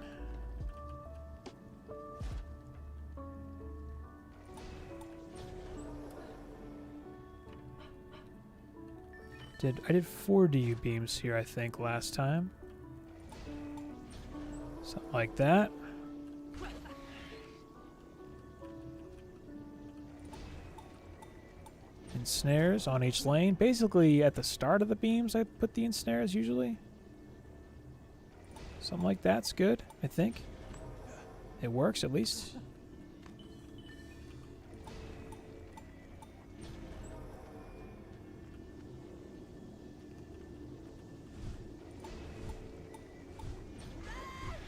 I did 4DU beams here, I think, last time. Something like that. Ensnares on each lane. Basically, at the start of the beams, I put the ensnares usually. Something like that's good, I think. It works, at least.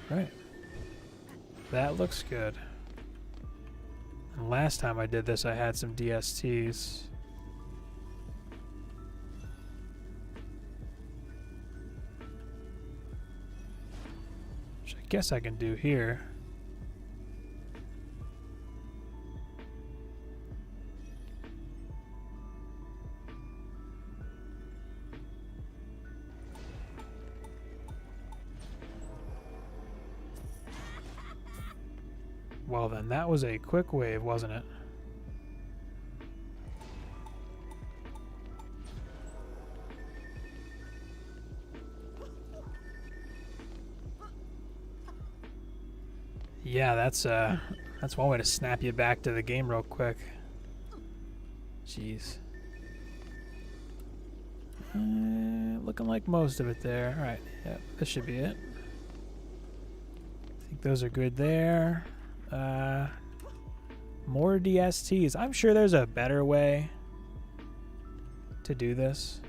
Right. That looks good. And last time I did this, I had some DSTs. Which I guess I can do here. Well then, that was a quick wave, wasn't it? Yeah, that's one way to snap you back to the game real quick. Jeez. Looking like most of it there. Alright, yeah, this should be it. I think those are good there. More DSTs. I'm sure there's a better way to do this.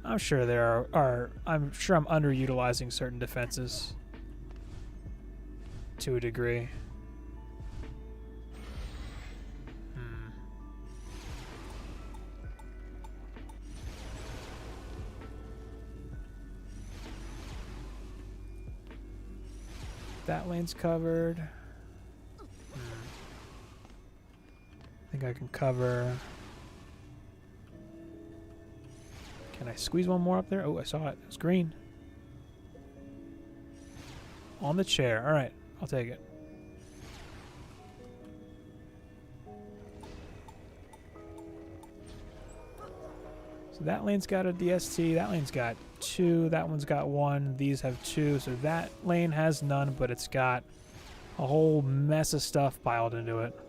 I'm sure there are I'm sure I'm underutilizing certain defenses to a degree. That lane's covered. I think I can cover. Can I squeeze one more up there? Oh, I saw it. It was green. On the chair. All right, I'll take it. So that lane's got a DST. That lane's got 2. That one's got 1. These have 2. So that lane has none, but it's got a whole mess of stuff piled into it.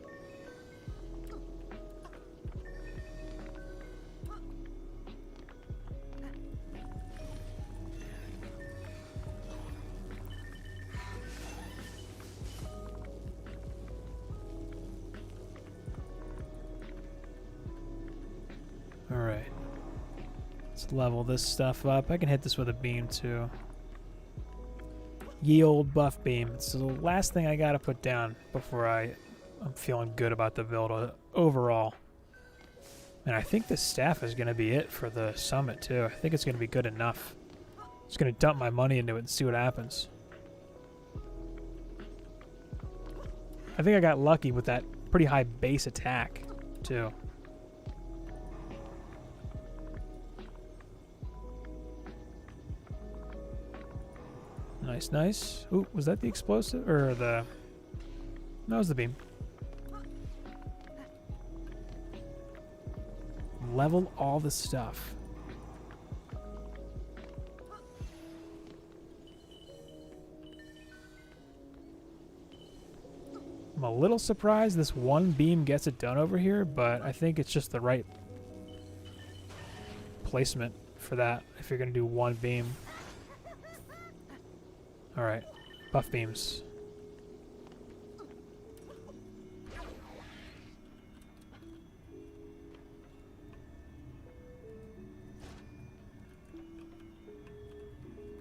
All right. Let's level this stuff up. I can hit this with a beam too. Ye old buff beam. It's the last thing I gotta put down before I'm feeling good about the build overall. And I think this staff is gonna be it for the summit too. I think it's gonna be good enough. Just gonna dump my money into it and see what happens. I think I got lucky with that pretty high base attack too. Nice, nice. Ooh, was that the explosive? Or the... No, it was the beam. Level all the stuff. I'm a little surprised this one beam gets it done over here, but I think it's just the right placement for that if you're going to do one beam. Alright, buff beams.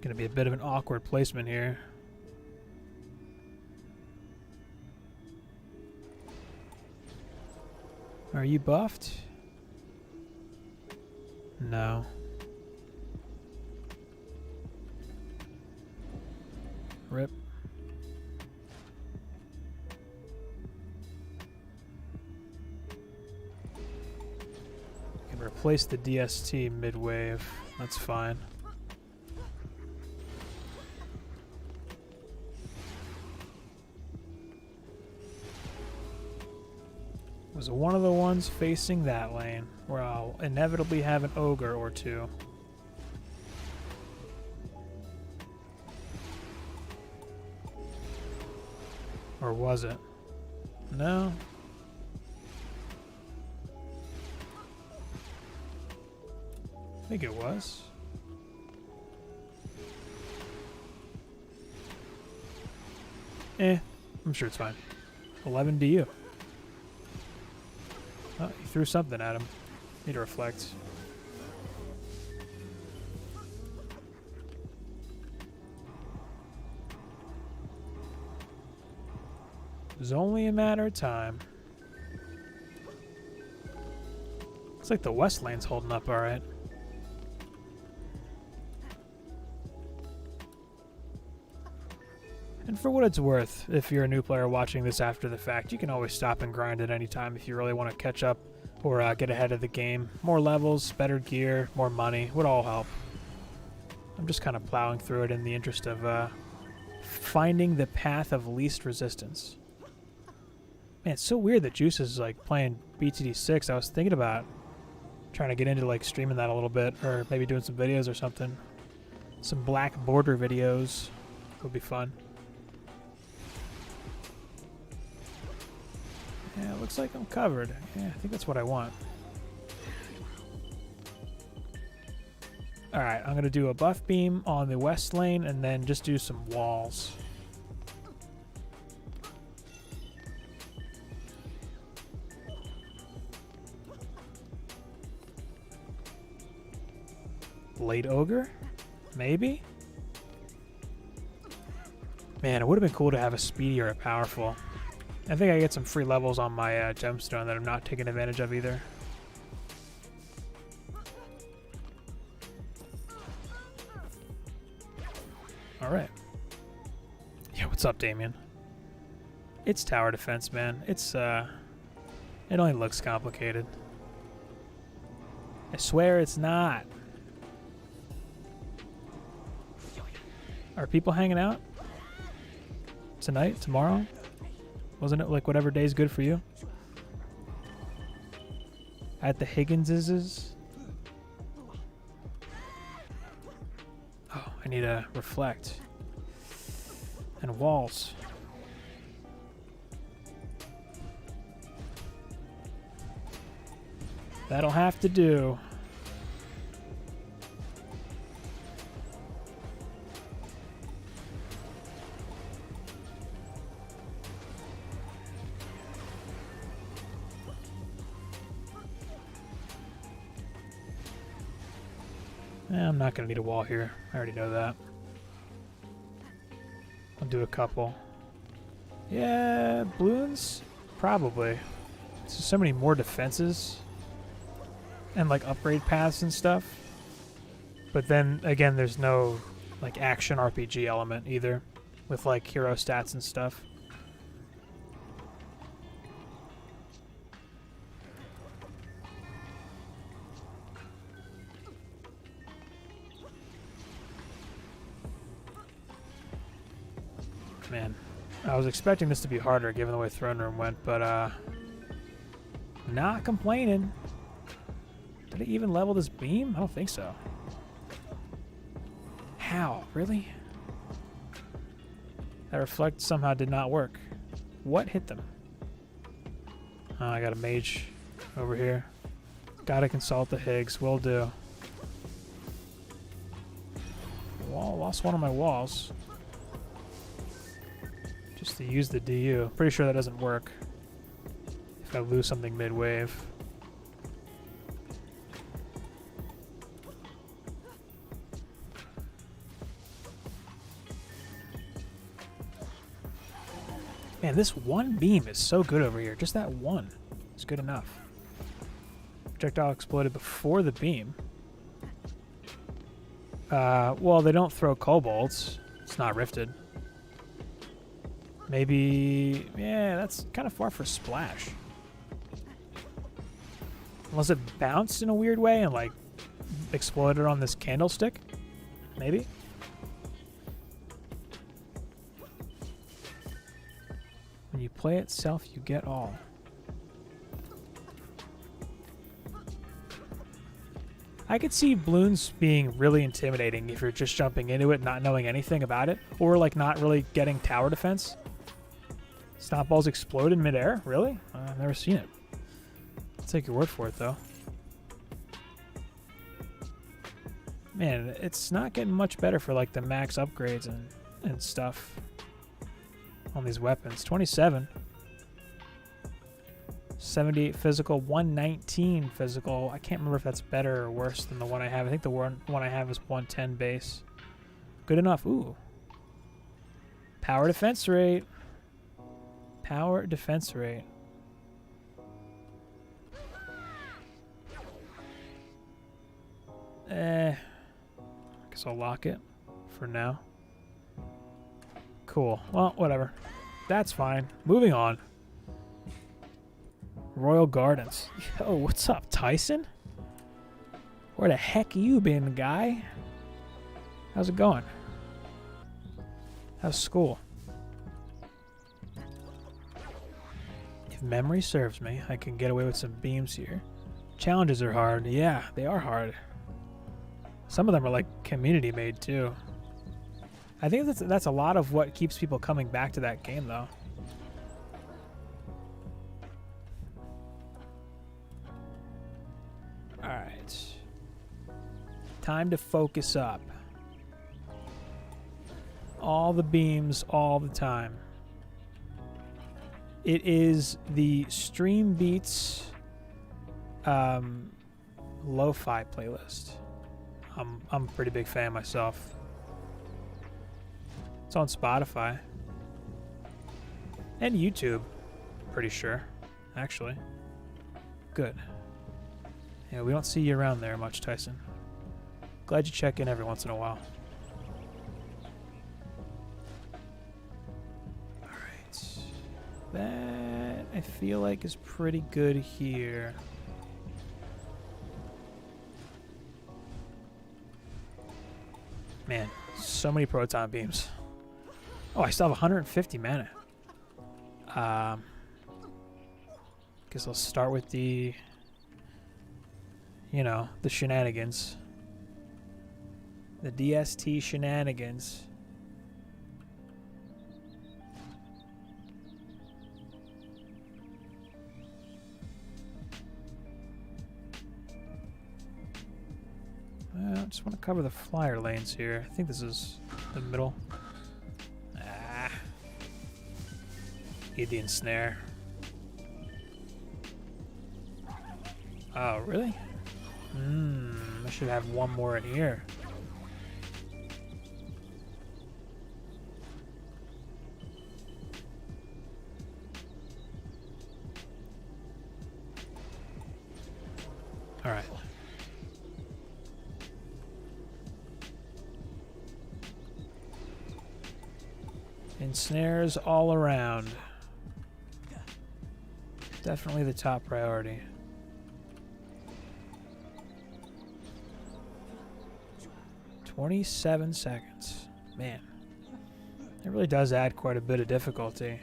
Gonna be a bit of an awkward placement here. Are you buffed? No. Rip. Can replace the DST mid-wave. That's fine. Was one of the ones facing that lane, where I'll inevitably have an ogre or two. Or was it? No. I think it was. I'm sure it's fine. 11 to you. Oh, he threw something at him. Need to reflect. It was only a matter of time. Looks like the west lane's holding up alright. And for what it's worth, if you're a new player watching this after the fact, you can always stop and grind at any time if you really want to catch up or get ahead of the game. More levels, better gear, more money would all help. I'm just kind of plowing through it in the interest of finding the path of least resistance. Man, it's so weird that Juice is like playing BTD6. I was thinking about trying to get into like streaming that a little bit, or maybe doing some videos or something. Some black border videos would be fun. Yeah, it looks like I'm covered. Yeah, I think that's what I want. Alright, I'm going to do a buff beam on the west lane and then just do some walls. Late Ogre? Maybe? Man, it would have been cool to have a speedy or a powerful. I think I get some free levels on my gemstone that I'm not taking advantage of either. Alright. Yeah, what's up, Damien? It's tower defense, man. It's, it only looks complicated. I swear it's not. Are people hanging out? Tonight? Tomorrow? Wasn't it like whatever day's good for you? At the Higgins's? Oh, I need to reflect. And walls. That'll have to do. I'm not going to need a wall here. I already know that. I'll do a couple. Yeah, balloons? Probably. There's so many more defenses. And like upgrade paths and stuff. But then, again, there's no like action RPG element either. With like hero stats and stuff. Man, I was expecting this to be harder given the way Throne Room went, but not complaining. Did it even level this beam? I don't think so. How? Really? That reflect somehow did not work. What hit them? Oh, I got a mage over here. Gotta consult the Higgs. Will do. Wall, lost one of my walls. Just to use the DU. Pretty sure that doesn't work if I lose something mid-wave. Man, this one beam is so good over here. Just that one is good enough. Projectile exploded before the beam. Well, they don't throw kobolds. It's not rifted. Maybe... Yeah, that's kind of far for splash. Unless it bounced in a weird way and, like, exploded on this candlestick? Maybe? When you play itself, you get all. I could see balloons being really intimidating if you're just jumping into it, not knowing anything about it, or like not really getting tower defense. Stomp balls explode in midair? Really? I've never seen it. I'll take your word for it, though. Man, it's not getting much better for like the max upgrades and stuff on these weapons. 27. 78 physical, 119 physical. I can't remember if that's better or worse than the one I have. I think the one I have is 110 base. Good enough. Ooh. Power defense rate. Power defense rate. Guess I'll lock it for now. Cool. Well, whatever. That's fine. Moving on. Royal Gardens. Yo, what's up, Tyson? Where the heck you been, guy? How's it going? How's school? If memory serves me, I can get away with some beams here. Challenges are hard. Yeah, they are hard. Some of them are like community made too. I think that's a lot of what keeps people coming back to that game though. Alright. Time to focus up. All the beams all the time. It is the Stream Beats lo-fi playlist. I'm a pretty big fan myself. It's on Spotify. And YouTube. Pretty sure. Actually. Good. Yeah, we don't see you around there much, Tyson. Glad you check in every once in a while. Alright. That, I feel like, is pretty good here. Man, so many proton beams. Oh, I still have 150 mana. Guess I'll start with the... You know, the shenanigans. The DST shenanigans. I just want to cover the flyer lanes here. I think this is the middle. Ah. Need the ensnare. Oh, really? I should have one more in here. All right. Ensnares all around. Definitely the top priority. 27 seconds. Man, it really does add quite a bit of difficulty.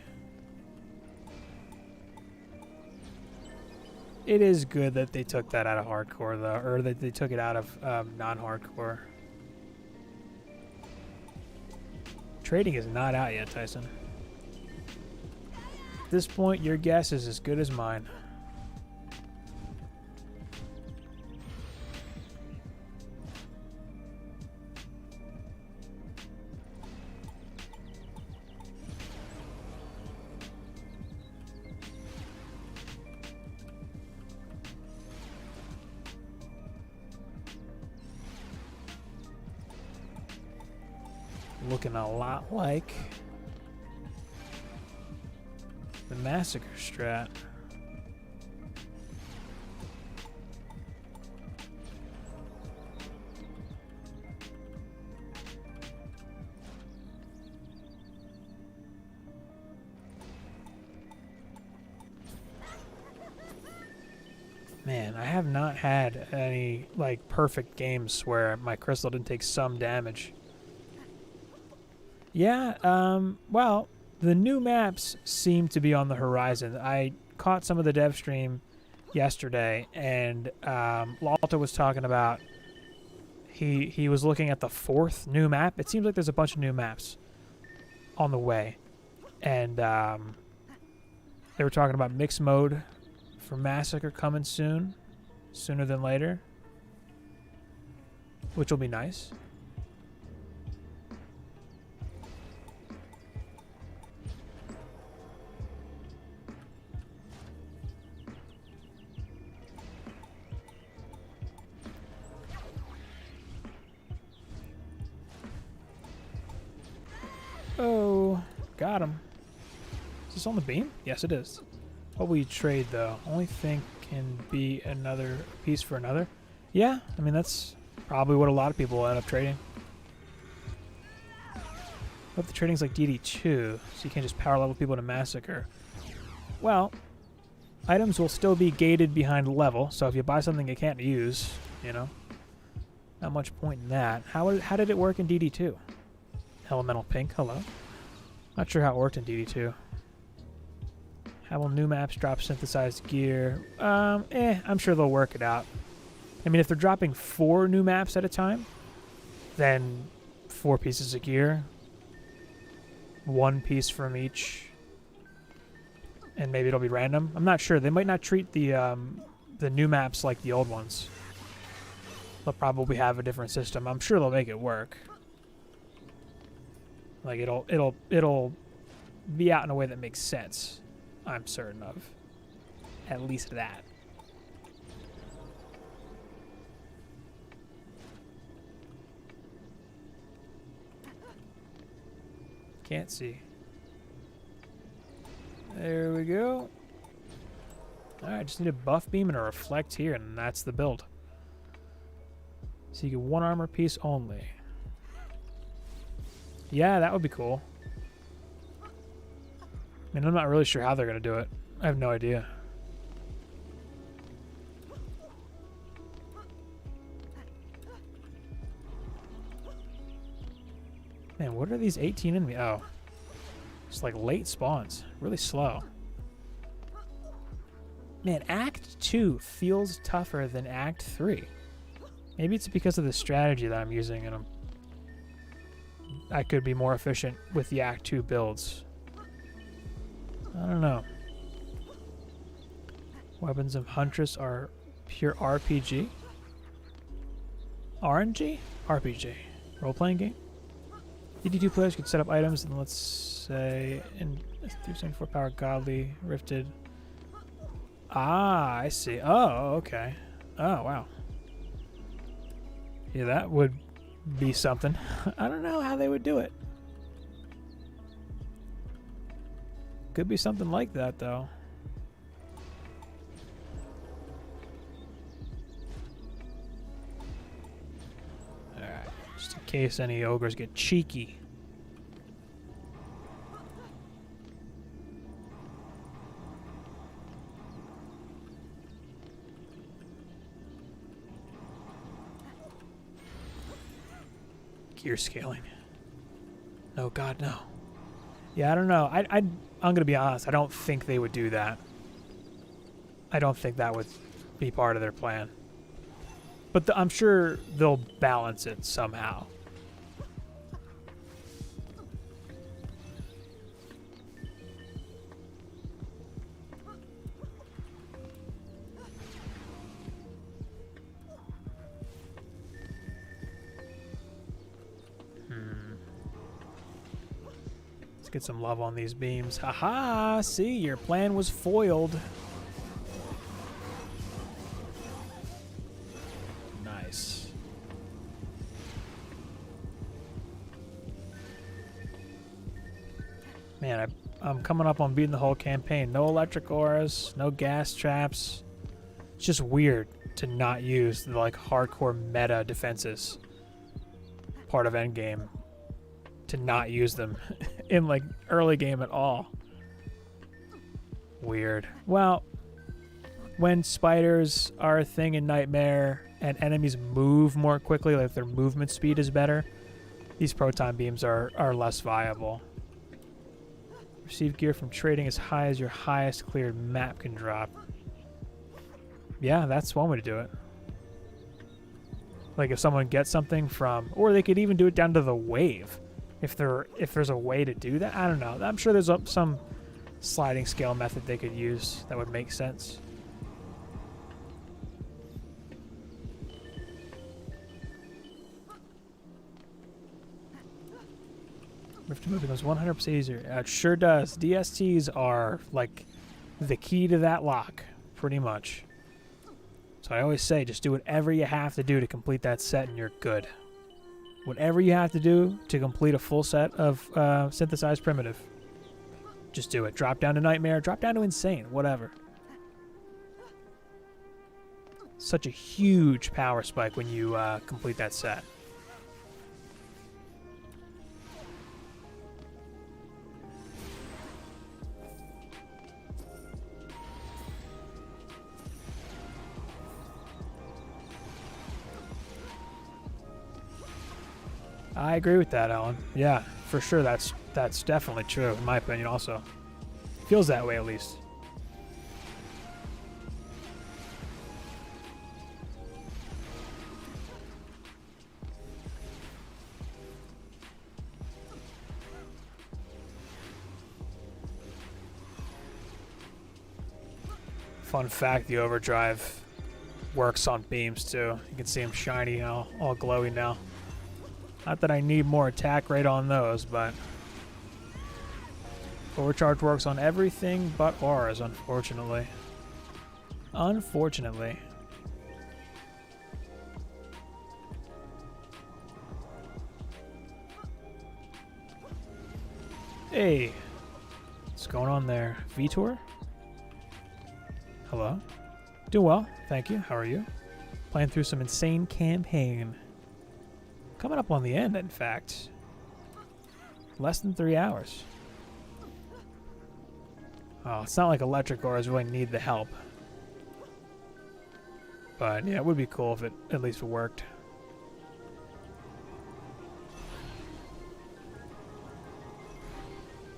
It is good that they took that out of hardcore, though, or that they took it out of non-hardcore. Trading is not out yet, Tyson. At this point, your guess is as good as mine. Looking a lot like the Massacre strat. Man, I have not had any, like, perfect games where my crystal didn't take some damage. Yeah, well, the new maps seem to be on the horizon. I caught some of the dev stream yesterday, and Lalta was talking about he was looking at the 4th new map. It seems like there's a bunch of new maps on the way. And they were talking about mixed mode for Massacre coming soon, sooner than later, which will be nice. Oh, got him. Is this on the beam? Yes, it is. What will you trade, though? Only thing can be another piece for another. Yeah, I mean, that's probably what a lot of people will end up trading. But the trading's like DD2, so you can't just power level people to Massacre. Well, items will still be gated behind level, so if you buy something you can't use, you know, not much point in that. How did it work in DD2? Elemental Pink, hello. Not sure how it worked in DD2. How will new maps drop synthesized gear? I'm sure they'll work it out. I mean, if they're dropping 4 new maps at a time, then 4 pieces of gear, 1 piece from each, and maybe it'll be random. I'm not sure. They might not treat the new maps like the old ones. They'll probably have a different system. I'm sure they'll make it work. Like it'll be out in a way that makes sense. I'm certain of. At least that. Can't see. There we go. Alright, just need a buff beam and a reflect here, and that's the build. So you get 1 armor piece only. Yeah, that would be cool. I mean, I'm not really sure how they're going to do it. I have no idea. Man, what are these 18 in me? Oh. It's like late spawns. Really slow. Man, Act 2 feels tougher than Act 3. Maybe it's because of the strategy that I'm using, and I could be more efficient with the Act 2 builds. I don't know. Weapons of Huntress are pure RPG? RNG? RPG. Role-playing game? DD2 players could set up items and let's say in 374 power godly rifted. Ah, I see. Oh, okay. Oh, wow. Yeah, that would be something. I don't know how they would do it. Could be something like that, though. Alright, just in case any ogres get cheeky. Gear scaling. No, God, no. Yeah, I don't know. I'm gonna be honest. I don't think they would do that. I don't think that would be part of their plan. But I'm sure they'll balance it somehow. Let's get some love on these beams. Haha! See, your plan was foiled. Nice. Man, I'm coming up on beating the whole campaign. No electric auras, no gas traps. It's just weird to not use the like hardcore meta defenses part of endgame. To not use them in like early game at all. Weird. Well, when spiders are a thing in Nightmare and enemies move more quickly, like their movement speed is better, these proton beams are less viable. Receive gear from trading as high as your highest cleared map can drop. Yeah, that's one way to do it. Like if someone gets something from, or they could even do it down to the wave. If there's a way to do that, I don't know. I'm sure there's some sliding scale method they could use that would make sense. Rift to move becomes 100% easier. It sure does. DSTs are like the key to that lock, pretty much. So I always say, just do whatever you have to do to complete that set and you're good. Whatever you have to do to complete a full set of synthesized primitive, just do it. Drop down to Nightmare, drop down to Insane, whatever. Such a huge power spike when you complete that set. I agree with that, Ellen. Yeah, for sure. That's definitely true, in my opinion. Also, feels that way at least. Fun fact: the overdrive works on beams too. You can see them shiny, all glowy now. Not that I need more attack rate on those, but overcharge works on everything but auras, unfortunately. Unfortunately. Hey, what's going on there? Vitor? Hello? Doing well, thank you. How are you? Playing through some insane campaign. Coming up on the end, in fact. Less than 3 hours. Oh, it's not like electric auras really need the help. But yeah, it would be cool if it at least worked.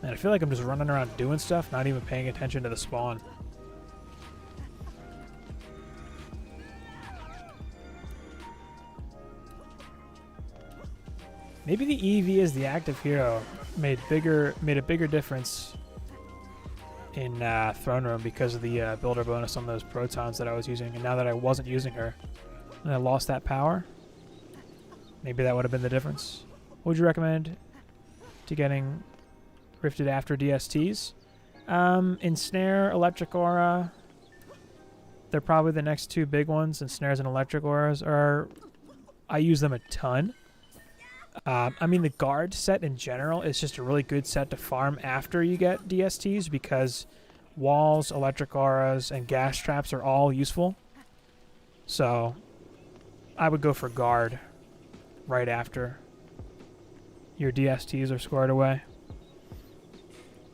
And I feel like I'm just running around doing stuff, not even paying attention to the spawn. Maybe the EV as the active hero made a bigger difference in Throne Room because of the builder bonus on those protons that I was using, and now that I wasn't using her and I lost that power, maybe that would have been the difference. What would you recommend to getting rifted after DSTs? Ensnare, Electric Aura, they're probably the next two big ones. Ensnares and Electric Auras I use them a ton. I mean, the guard set in general is just a really good set to farm after you get DSTs because walls, electric auras, and gas traps are all useful. So I would go for guard right after your DSTs are scored away.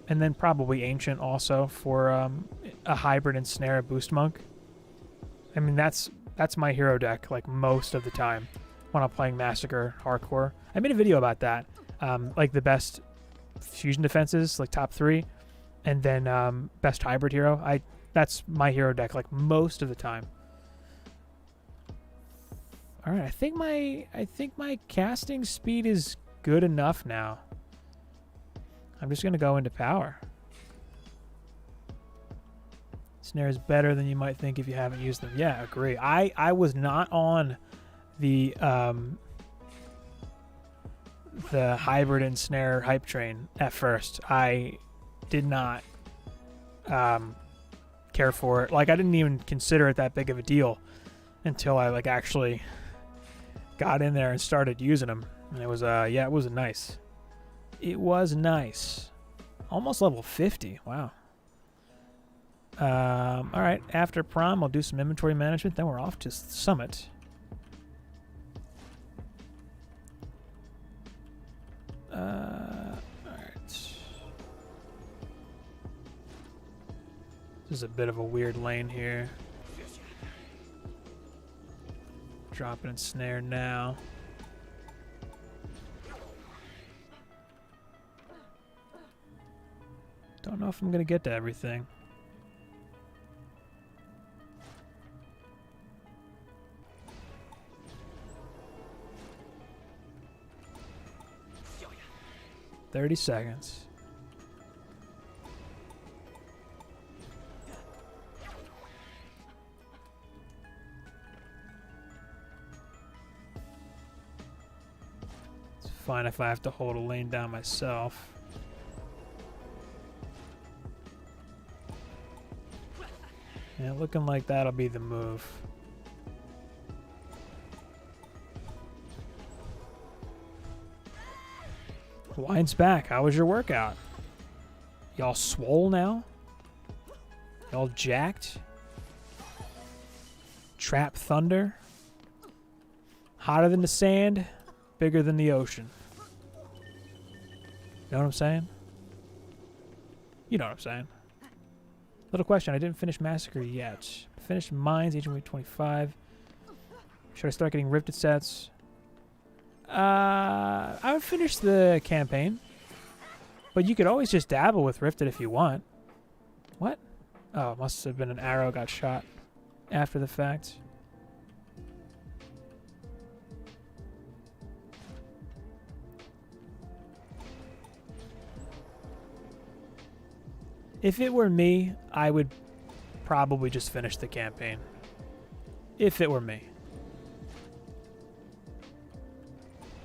And then probably Ancient also for a hybrid ensnare boost monk. I mean, that's my hero deck like most of the time when I'm playing Massacre Hardcore. I made a video about that, like the best fusion defenses, like top 3, and then best hybrid hero. That's my hero deck like most of the time. All right, I think my casting speed is good enough now. I'm just gonna go into power. Snare is better than you might think if you haven't used them. Yeah, agree. I was not on the hybrid and snare hype train at first. I did not care for it. Like, I didn't even consider it that big of a deal until I like actually got in there and started using them. And it was yeah, it was nice. It was nice. Almost level 50. Wow. All right, after prom, I'll do some inventory management. Then we're off to Summit. All right. This is a bit of a weird lane here. Drop it in snare now. Don't know if I'm gonna get to everything. "30 seconds. It's fine if I have to hold a lane down myself. Yeah, looking like that'll be the move. Wine's back. How was your workout? Y'all swole now? Y'all jacked? Trap thunder? Hotter than the sand, bigger than the ocean. You know what I'm saying? You know what I'm saying. Little question, I didn't finish Massacre yet. Finished Mines, Agent Weight 25. Should I start getting Rifted sets? I would finish the campaign. But you could always just dabble with Rifted if you want. What? Oh, it must have been an arrow got shot after the fact. If it were me, I would probably just finish the campaign. If it were me.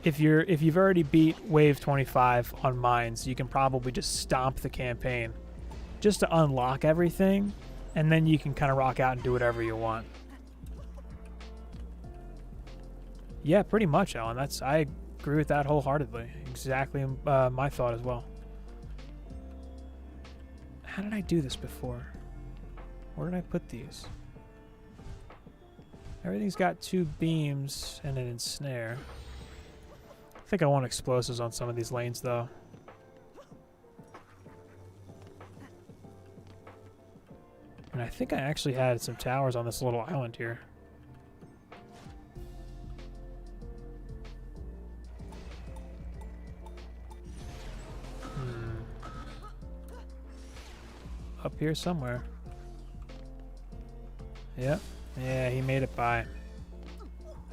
If you've already beat Wave 25 on Mines, you can probably just stomp the campaign just to unlock everything, and then you can kind of rock out and do whatever you want. Yeah, pretty much, Alan. I agree with that wholeheartedly. Exactly my thought as well. How did I do this before? Where did I put these? Everything's got 2 beams and an ensnare. I think I want explosives on some of these lanes, though. And I think I actually had some towers on this little island here. Up here somewhere. Yep. Yeah, he made it by.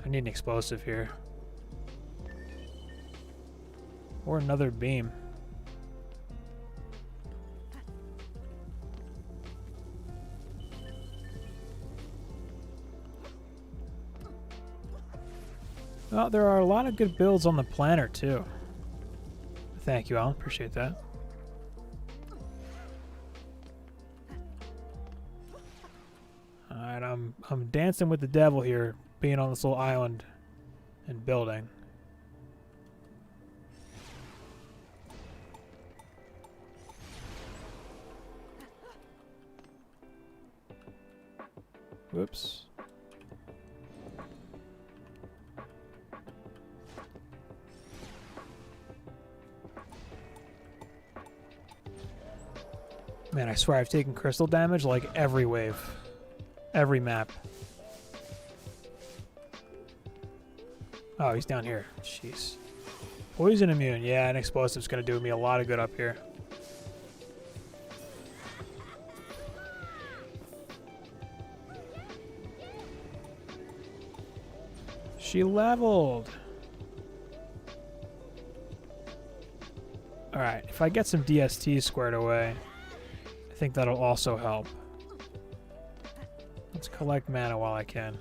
I need an explosive here. Or another beam. Well, there are a lot of good builds on the planner, too. Thank you, Alan. Appreciate that. Alright, I'm dancing with the devil here, being on this little island and building. Whoops. Man, I swear I've taken crystal damage like every wave. Every map. Oh, he's down here. Jeez. Poison immune. Yeah, an explosive's gonna do me a lot of good up here. She leveled. Alright, if I get some DST squared away, I think that'll also help. Let's collect mana while I can.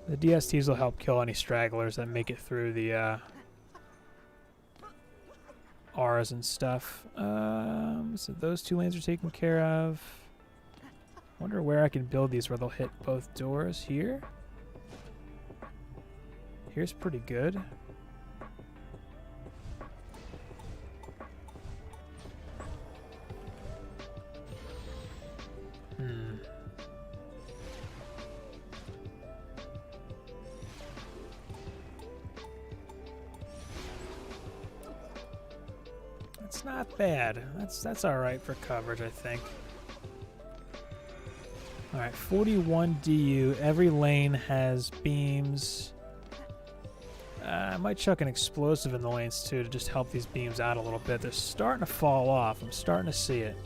The DSTs will help kill any stragglers that make it through the auras and stuff. So those 2 lanes are taken care of. Wonder where I can build these where they'll hit both doors. Here? Here's pretty good. That's not bad. That's all right for coverage, I think. All right, 41 DU. Every lane has beams. I might chuck an explosive in the lanes too to just help these beams out a little bit. They're starting to fall off. I'm starting to see it.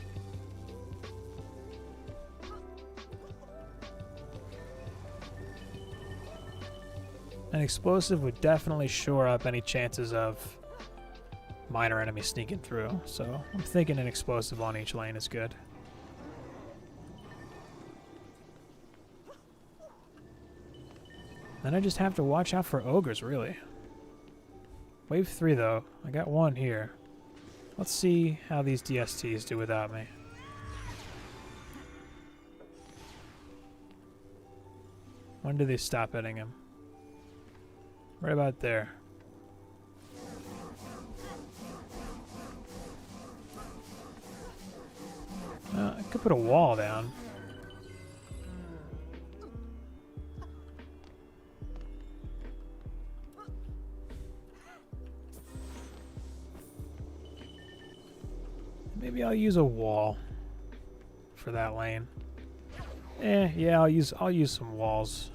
An explosive would definitely shore up any chances of minor enemies sneaking through. So I'm thinking an explosive on each lane is good. Then I just have to watch out for ogres, really. Wave 3, though. I got one here. Let's see how these DSTs do without me. When do they stop hitting him? Right about there. I could put a wall down. Maybe I'll use a wall for that lane. Yeah, I'll use some walls.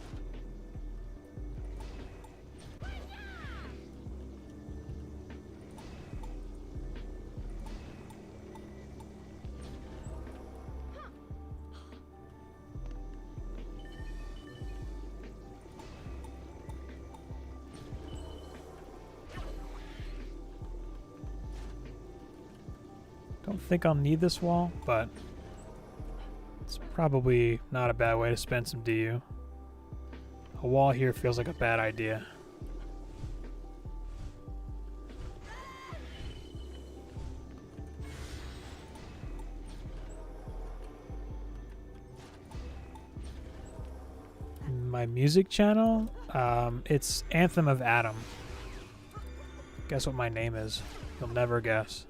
Don't think I'll need this wall, but it's probably not a bad way to spend some DU. A wall here feels like a bad idea. My music channel, it's Anthem of Adam. Guess what my name is? You'll never guess.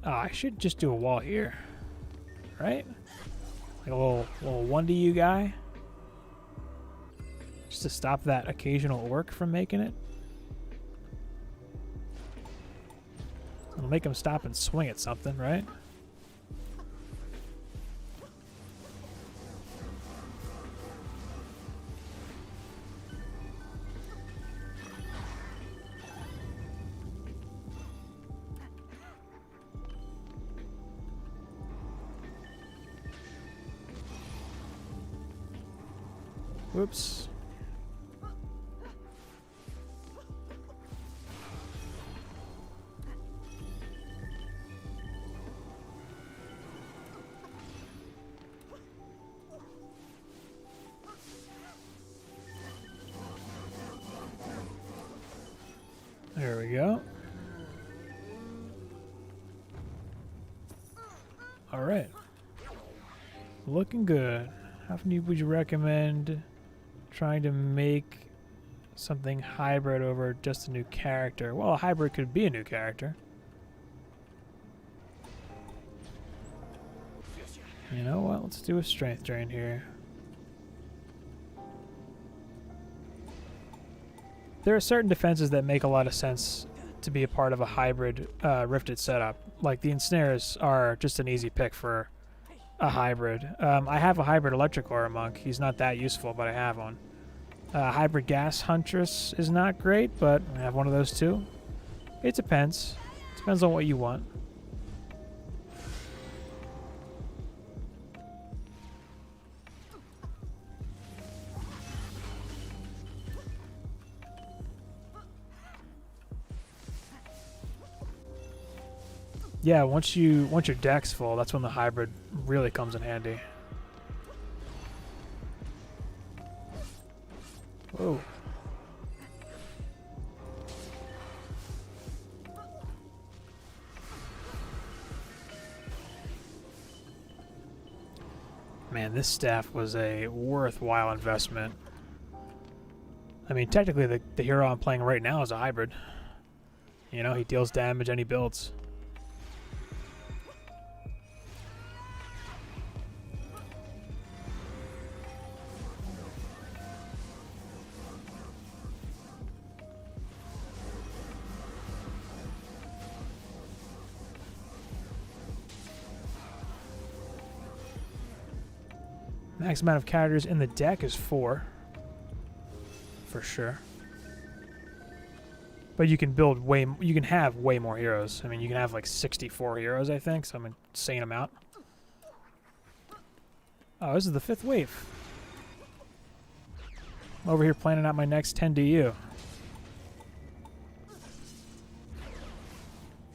Oh, I should just do a wall here, right? Like a little 1DU guy, just to stop that occasional orc from making it. It'll make him stop and swing at something, right? Whoops. There we go. All right. Looking good. How many would you recommend trying to make something hybrid over just a new character? Well, a hybrid could be a new character. You know what? Let's do a strength drain here. There are certain defenses that make a lot of sense to be a part of a hybrid rifted setup. Like the ensnares are just an easy pick for a hybrid. I have a hybrid electric aura monk. He's not that useful, but I have one. Hybrid gas huntress is not great, but I have one of those too. It depends. Depends on what you want. Yeah, once your deck's full, that's when the hybrid really comes in handy. Whoa. Man, this staff was a worthwhile investment. I mean, technically the hero I'm playing right now is a hybrid. You know, he deals damage and he builds. Max amount of characters in the deck is 4. For sure. But you can build you can have way more heroes. I mean, you can have like 64 heroes, I think, some insane amount. Oh, this is the 5th wave. I'm over here planning out my next 10 DU.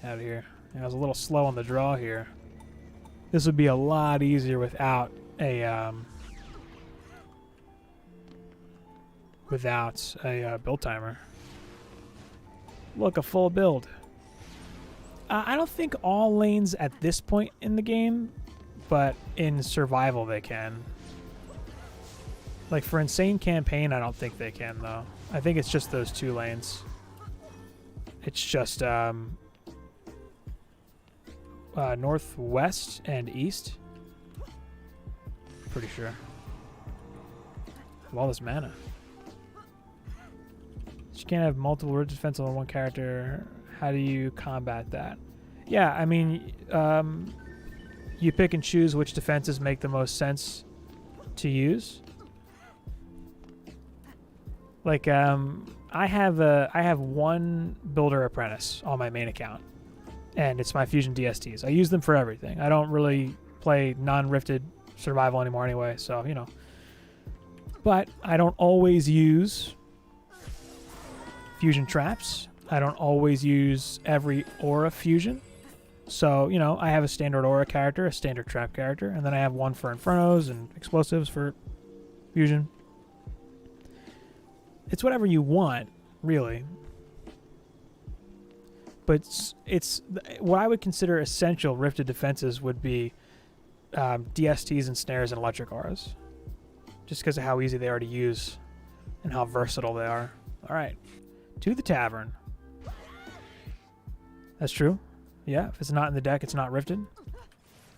Out of here. Yeah, I was a little slow on the draw here. This would be a lot easier without a build timer. Look, a full build. I don't think all lanes at this point in the game, but in survival they can. Like for Insane Campaign, I don't think they can though. I think it's just those 2 lanes. It's just northwest and east. Pretty sure. Of all this mana. You can't have multiple ridge defense on one character. How do you combat that? Yeah, I mean, you pick and choose which defenses make the most sense to use. Like, I have 1 Builder Apprentice on my main account, and it's my Fusion DSTs. I use them for everything. I don't really play non-rifted survival anymore anyway, so, you know. But I don't always use fusion traps. I don't always use every aura fusion. So, you know, I have a standard aura character, a standard trap character, and then I have 1 for infernos and explosives for fusion. It's whatever you want, really. But it's what I would consider essential rifted defenses would be DSTs and snares and electric auras. Just because of how easy they are to use and how versatile they are. All right. To the tavern. That's true. Yeah, if it's not in the deck, it's not rifted.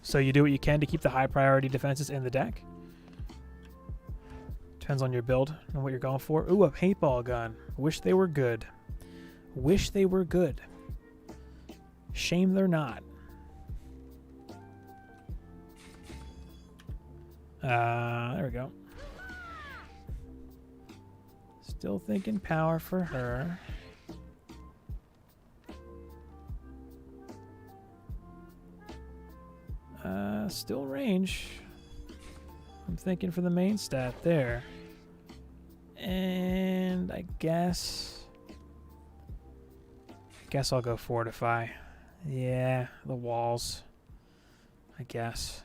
So you do what you can to keep the high priority defenses in the deck. Depends on your build and what you're going for. Ooh, a paintball gun. Wish they were good. Wish they were good. Shame they're not. There we go. Still thinking power for her. Still range. I'm thinking for the main stat there. And I guess I'll go Fortify. Yeah, the walls. I guess.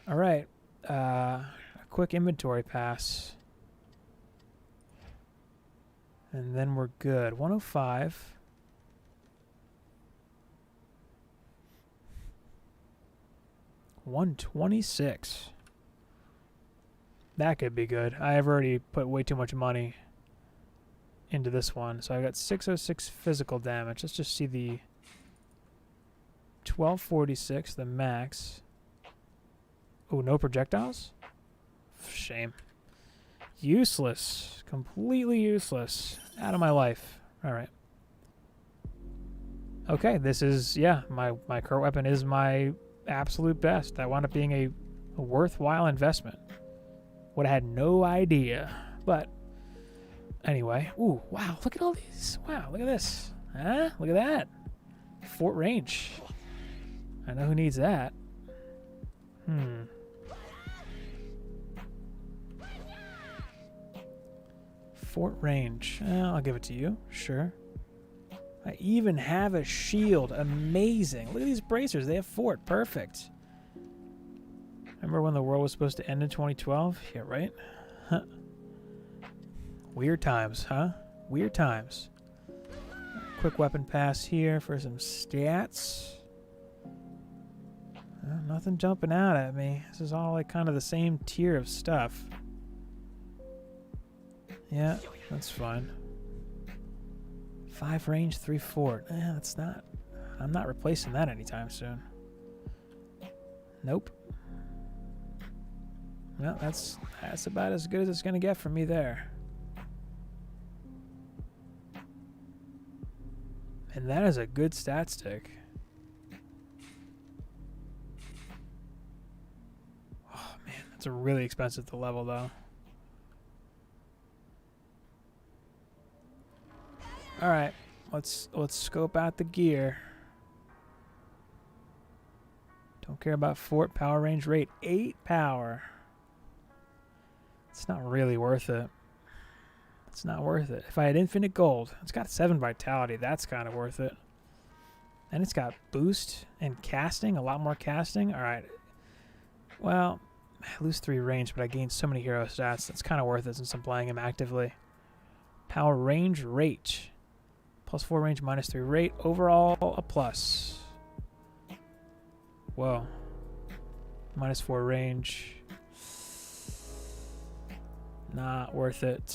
All right. A quick inventory pass. And then we're good. 105. $126. That could be good. I have already put way too much money into this one. So I got 606 physical damage. Let's just see the 1246, the max. Oh, no projectiles? Shame. Useless. Completely useless. Out of my life. All right. Okay, this is, yeah, my current weapon is my absolute best. That wound up being a worthwhile investment. Would have had no idea. But anyway. Ooh, wow, look at all these. Wow, look at this. Huh? Look at that. Fort range. I know who needs that. Fort range. I'll give it to you. Sure. I even have a shield. Amazing. Look at these bracers. They have fort. Perfect. Remember when the world was supposed to end in 2012? Yeah, right? Huh. Weird times, huh? Weird times. Quick weapon pass here for some stats. Nothing jumping out at me. This is all like kind of the same tier of stuff. Yeah, that's fine. 5 range, 3 fort. That's not... I'm not replacing that anytime soon. Nope. Well, that's about as good as it's going to get from me there. And that is a good stat stick. Oh, man, It's really expensive to level, though. All right, let's scope out the gear. Don't care about fort power range rate. 8 power. It's not really worth it. It's not worth it. If I had infinite gold, it's got 7 vitality. That's kind of worth it. And it's got boost and casting, a lot more casting. All right. Well, I lose 3 range, but I gain so many hero stats. That's kind of worth it since I'm playing him actively. Power range rate. +4 range, -3 rate. Overall, a plus. Whoa. -4 range. Not worth it.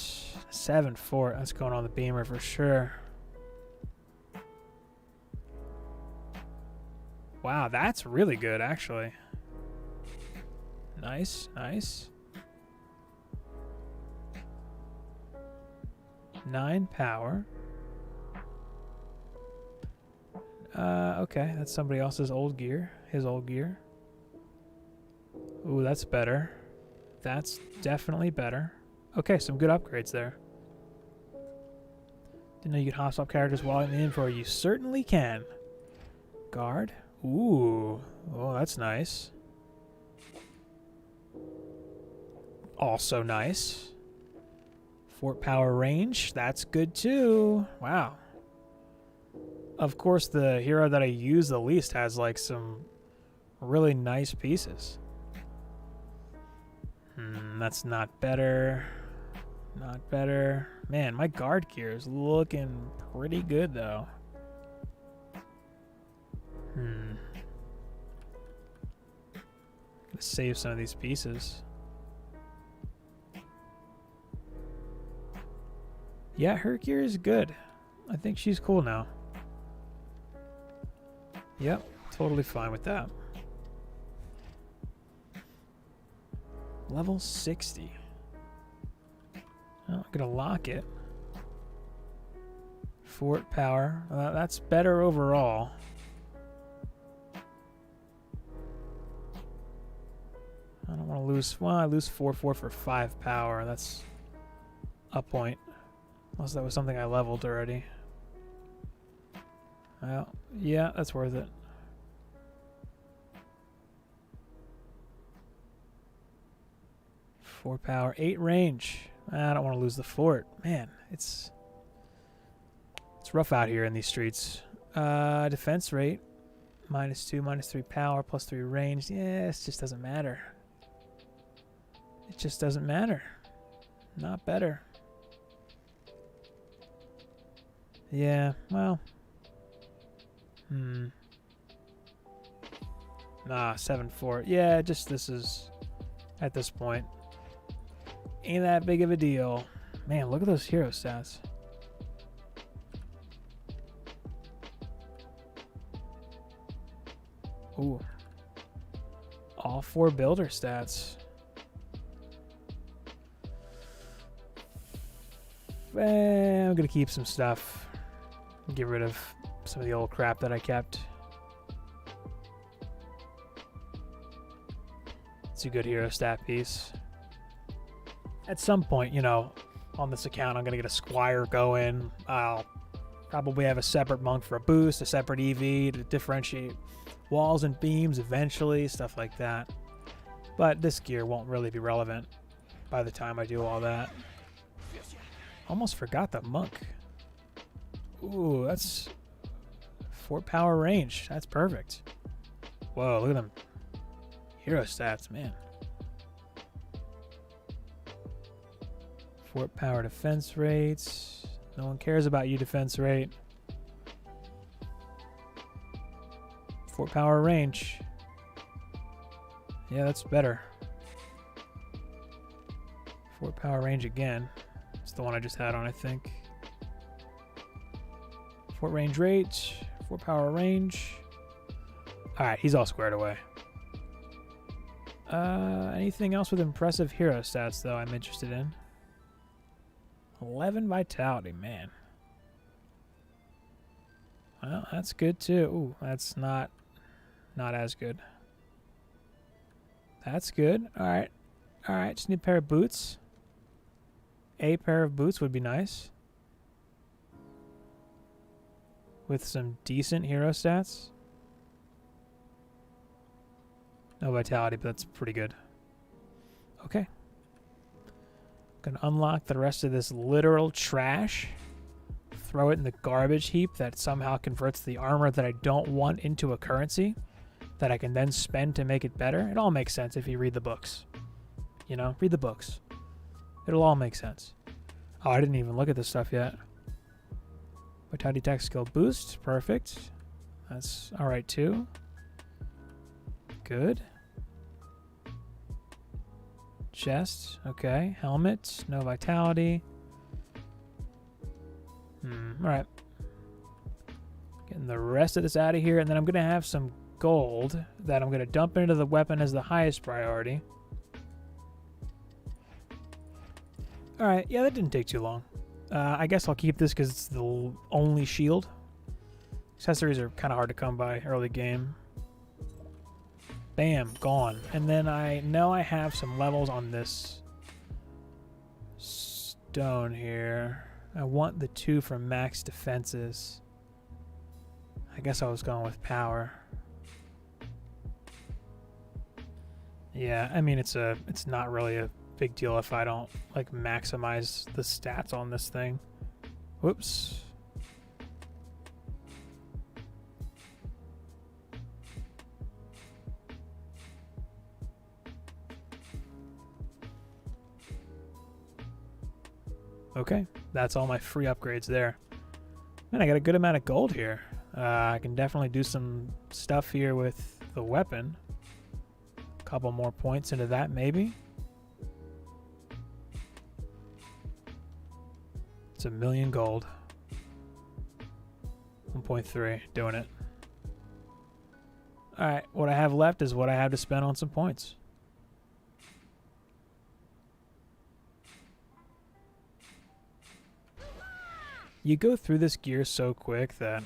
7 fort. That's going on the beamer for sure. Wow, that's really good, actually. Nice, nice. 9 power. Okay, that's somebody else's old gear. His old gear. Ooh, that's better. That's definitely better. Okay, some good upgrades there. Didn't know you could hop swap characters while in the inventory. You certainly can. Guard. Ooh. Oh, that's nice. Also nice. Fort power range. That's good too. Wow. Of course, the hero that I use the least has like some really nice pieces. That's not better. Not better. Man, my guard gear is looking pretty good though. Gonna save some of these pieces. Yeah, her gear is good. I think she's cool now. Yep, totally fine with that. Level 60. I'm gonna lock it. Fort power. That's better overall. I don't want to lose. Well, I lose 4 for 5 power. That's a point. Unless that was something I leveled already. Well, yeah, that's worth it. Four power, 8 range. I don't want to lose the fort. Man, it's rough out here in these streets. Defense rate, -2, -3 power, +3 range. Yeah, it just doesn't matter. It just doesn't matter. Not better. Yeah, well. Nah, 7 fort. Yeah, just this is, at this point, ain't that big of a deal. Man, look at those hero stats. Ooh. All 4 builder stats. I'm gonna keep some stuff. Get rid of some of the old crap that I kept. It's a good hero stat piece. At some point, you know, on this account, I'm going to get a squire going. I'll probably have a separate monk for a boost, a separate EV to differentiate walls and beams eventually, stuff like that. But this gear won't really be relevant by the time I do all that. Almost forgot the monk. Ooh, that's 4 power range. That's perfect. Whoa, look at them hero stats, man. 4 power defense rates. No one cares about you, defense rate. 4 power range. Yeah, that's better. 4 power range again. It's the one I just had on, I think. 4 range rate. 4 power range. Alright, he's all squared away. Anything else with impressive hero stats, though, I'm interested in? 11 vitality, man. Well, that's good, too. Ooh, that's not as good. That's good. Alright. Alright, just need a pair of boots. A pair of boots would be nice. With some decent hero stats. No vitality, but that's pretty good. Okay. Gonna unlock the rest of this literal trash. Throw it in the garbage heap that somehow converts the armor that I don't want into a currency that I can then spend to make it better. It all makes sense if you read the books. You know, read the books. It'll all make sense. Oh, I didn't even look at this stuff yet. Vitality attack skill boost. Perfect. That's alright too. Good. Chest. Okay. Helmet. No vitality. Alright. Getting the rest of this out of here, and then I'm going to have some gold that I'm going to dump into the weapon as the highest priority. Alright, yeah, that didn't take too long. I guess I'll keep this because it's the only shield. Accessories are kind of hard to come by early game. Bam, gone. And then I know I have some levels on this stone here. I want the 2 for max defenses. I guess I was going with power. Yeah, I mean it's not really a big deal if I don't like maximize the stats on this thing. Whoops. Okay, that's all my free upgrades there. Man, I got a good amount of gold here. I can definitely do some stuff here with the weapon. A couple more points into that, maybe. It's 1,000,000 gold. 1.3, doing it. Alright, what I have left is what I have to spend on some points. You go through this gear so quick that,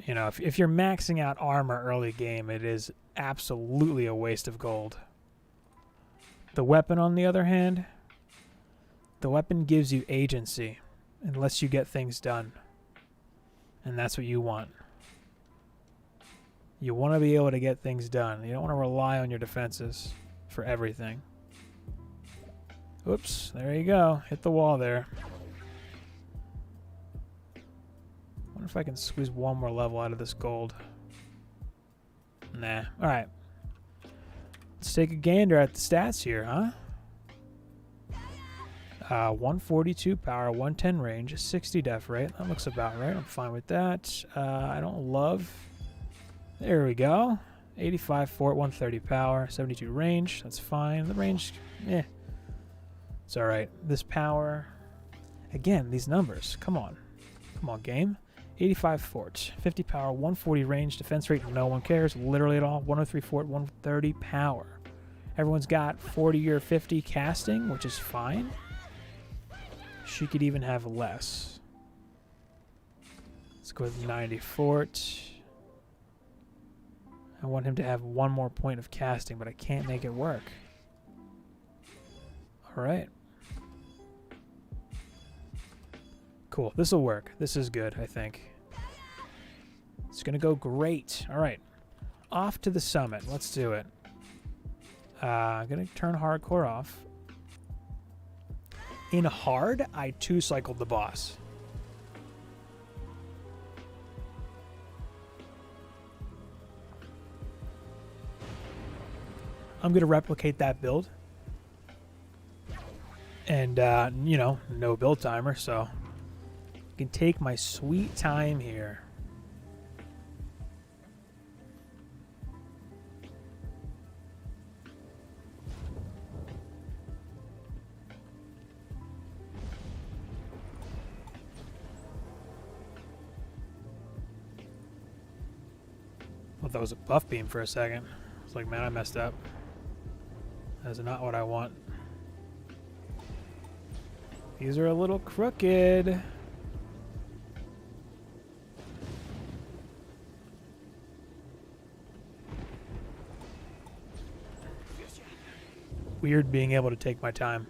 you know, if you're maxing out armor early game, it is absolutely a waste of gold. The weapon, on the other hand, the weapon gives you agency unless you get things done. And that's what you want. You want to be able to get things done. You don't want to rely on your defenses for everything. Oops, there you go. Hit the wall there. Wonder if I can squeeze one more level out of this gold. Nah. Alright. Let's take a gander at the stats here, huh? 142 power, 110 range, 60 def rate. That looks about right. I'm fine with that. I don't love... There we go. 85 fort, 130 power, 72 range. That's fine. The range, it's alright. This power... Again, these numbers. Come on. Come on, game. 85 fort, 50 power, 140 range, defense rate, no one cares, literally at all. 103 fort, 130 power. Everyone's got 40 or 50 casting, which is fine. She could even have less. Let's go with 90 fort. I want him to have one more point of casting, but I can't make it work. Alright. Cool. This will work. This is good, I think. It's going to go great. All right. Off to the summit. Let's do it. I'm going to turn hardcore off. In hard, I 2-cycled the boss. I'm going to replicate that build. And, you know, no build timer, so... can take my sweet time here. Well, that was a buff beam for a second. It's like, man, I messed up. That's not what I want. These are a little crooked. weird being able to take my time.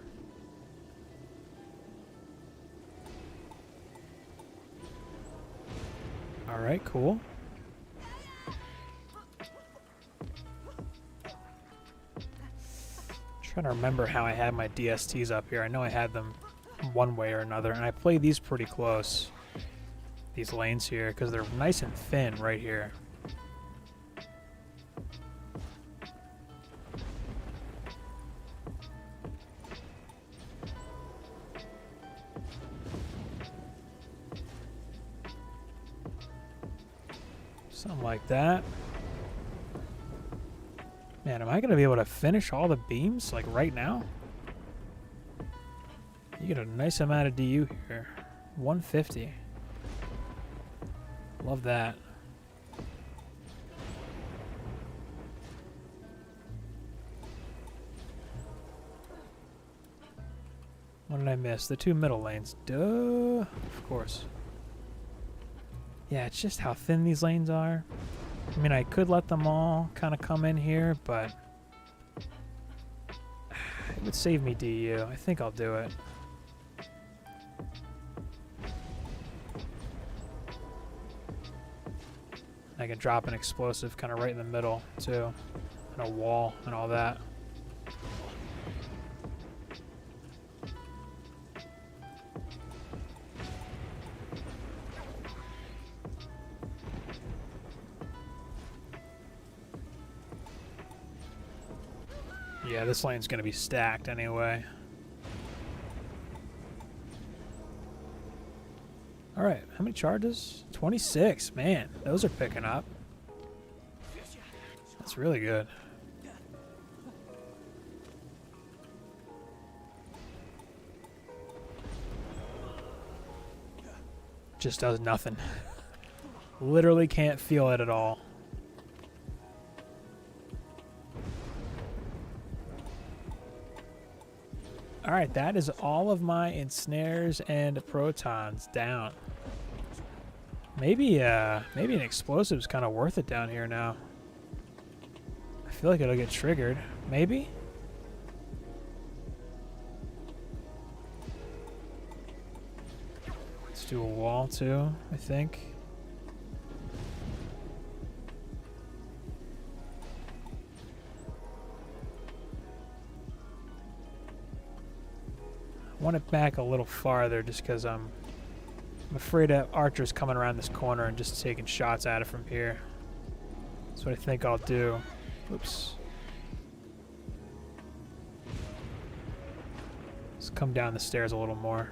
Alright, cool. Trying to remember how I had my DSTs up here. I know I had them one way or another, and I play these pretty close. These lanes here, because they're nice and thin right here. Something like that. Man, am I going to be able to finish all the beams, like, right now? You get a nice amount of DU here. 150. Love that. What did I miss? The two middle lanes. Duh. Of course. Yeah, it's just how thin these lanes are. I mean, I could let them all kind of come in here, but it would save me DU. I think I'll do it. I can drop an explosive kind of right in the middle, too. And a wall and all that. Yeah, this lane's going to be stacked anyway. Alright, how many charges? 26. Man, those are picking up. That's really good. Just does nothing. Literally can't feel it at all. Alright, that is all of my ensnares and protons down. Maybe an explosive's kind of worth it down here now. I feel like it'll get triggered. Maybe? Let's do a wall too, I think. I want it back a little farther just because I'm afraid of archers coming around this corner and just taking shots at it from here. That's what I think I'll do. Oops. Let's come down the stairs a little more.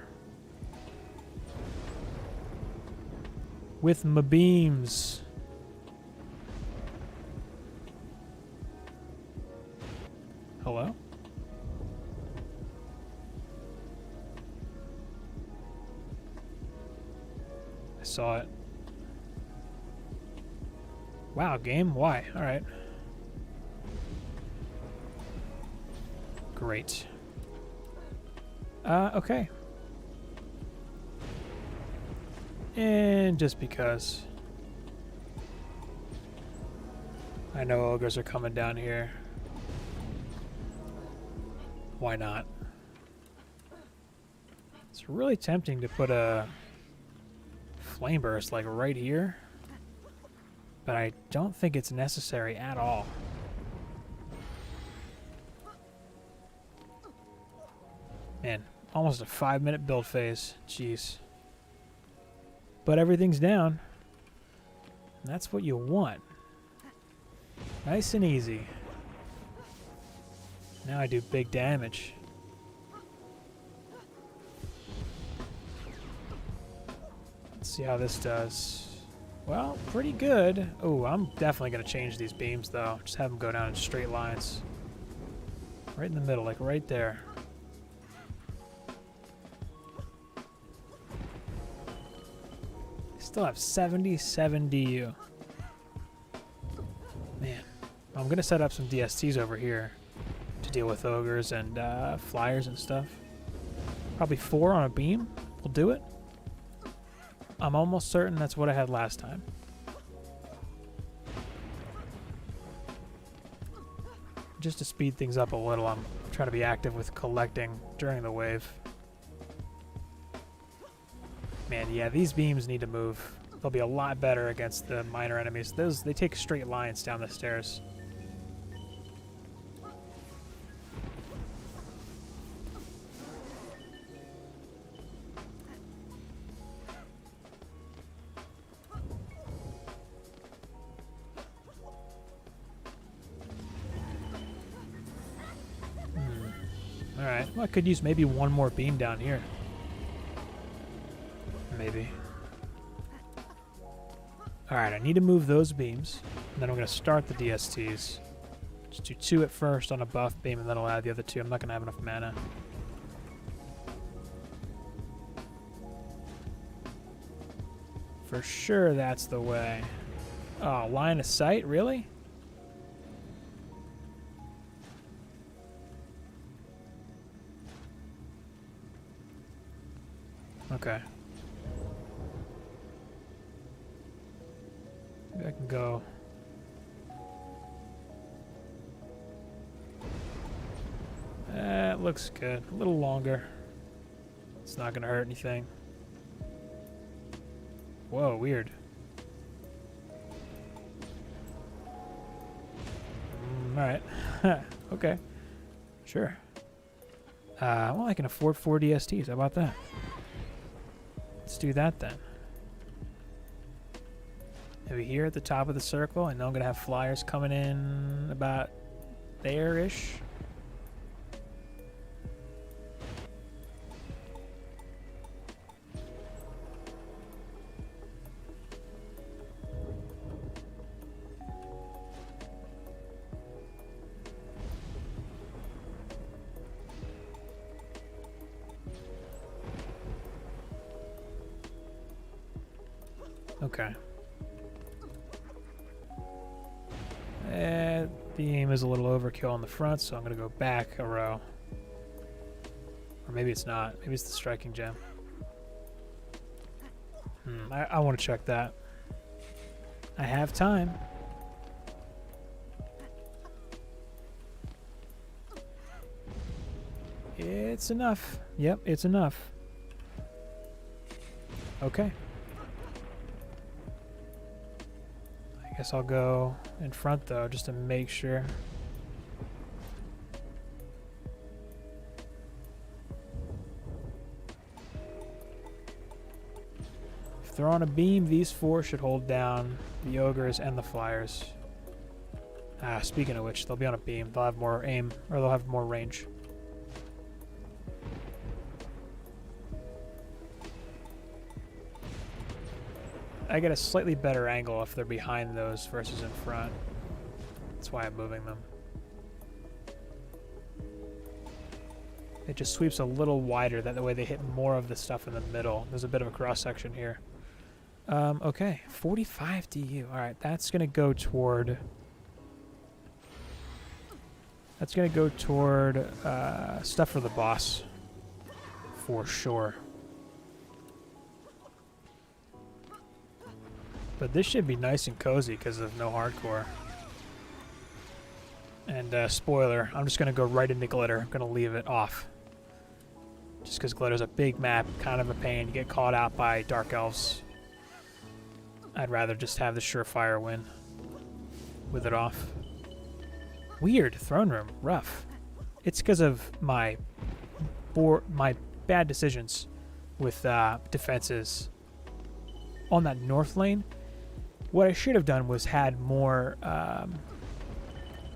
With my beams. Hello? I saw it. Wow, game? Why? Alright. Great. Okay. And just because. I know ogres are coming down here. Why not? It's really tempting to put a flame burst like right here, but I don't think it's necessary at all. Man, almost a 5-minute build phase. Jeez. But everything's down. And that's what you want. Nice and easy. Now I do big damage. Let's see how this does. Well, pretty good. Oh, I'm definitely going to change these beams, though. Just have them go down in straight lines. Right in the middle, like right there. Still have 77 DU. Man, I'm going to set up some DSTs over here to deal with ogres and flyers and stuff. Probably 4 on a beam will do it. I'm almost certain that's what I had last time. Just to speed things up a little, I'm trying Try to be active with collecting during the wave. Man, yeah, these beams need to move. They'll be a lot better against the minor enemies. Those, they take straight lines down the stairs. Alright, well, I could use maybe one more beam down here. Maybe. Alright, I need to move those beams, and then I'm going to start the DSTs. Just do 2 at first on a buff beam, and then I'll add the other 2. I'm not going to have enough mana. For sure that's the way. Oh, line of sight? Really? Okay. Maybe I can go. It looks good. A little longer. It's not going to hurt anything. Whoa, weird. Alright. Okay. Sure. Well, I can afford 4 DSTs. How about that? Let's do that then. Maybe here at the top of the circle. I know I'm going to have flyers coming in about there-ish. Okay. Beam is a little overkill on the front, so I'm going to go back a row. Or maybe it's not. Maybe it's the striking gem. I want to check that. I have time. It's enough. Yep, it's enough. Okay. I guess I'll go in front though, just to make sure. If they're on a beam, these 4 should hold down the ogres and the flyers. Speaking of which, they'll be on a beam. They'll have more aim, or they'll have more range. I get a slightly better angle if they're behind those versus in front. That's why I'm moving them. It just sweeps a little wider, that way they hit more of the stuff in the middle. There's a bit of a cross-section here. Okay, 45 DU. Alright, that's going to go toward... That's going to go toward stuff for the boss. For sure. But this should be nice and cozy because of no hardcore. And spoiler, I'm just going to go right into glitter. I'm going to leave it off. Just because glitter's a big map, kind of a pain. You get caught out by dark elves. I'd rather just have the surefire win with it off. Weird, throne room, rough. It's because of my bad decisions with defenses on that north lane. What I should have done was had more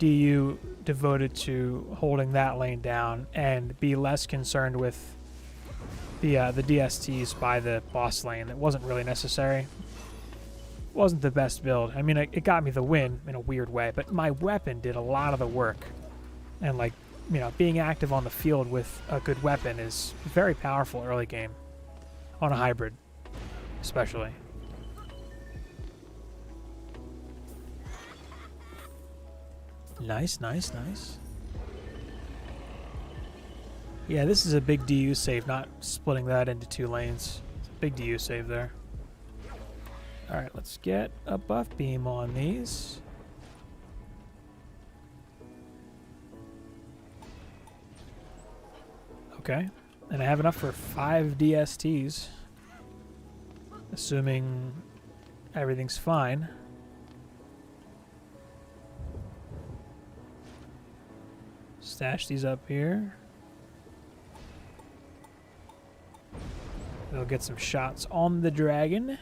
DU devoted to holding that lane down and be less concerned with the DSTs by the boss lane. It wasn't really necessary. It wasn't the best build. I mean, it got me the win in a weird way, but my weapon did a lot of the work. And like, you know, being active on the field with a good weapon is very powerful early game. On a hybrid, especially. Nice, nice, nice. Yeah, this is a big DU save, not splitting that into 2 lanes. It's a big DU save there. Alright, let's get a buff beam on these. Okay. And I have enough for 5 DSTs. Assuming everything's fine. Stash these up here. They'll get some shots on the dragon.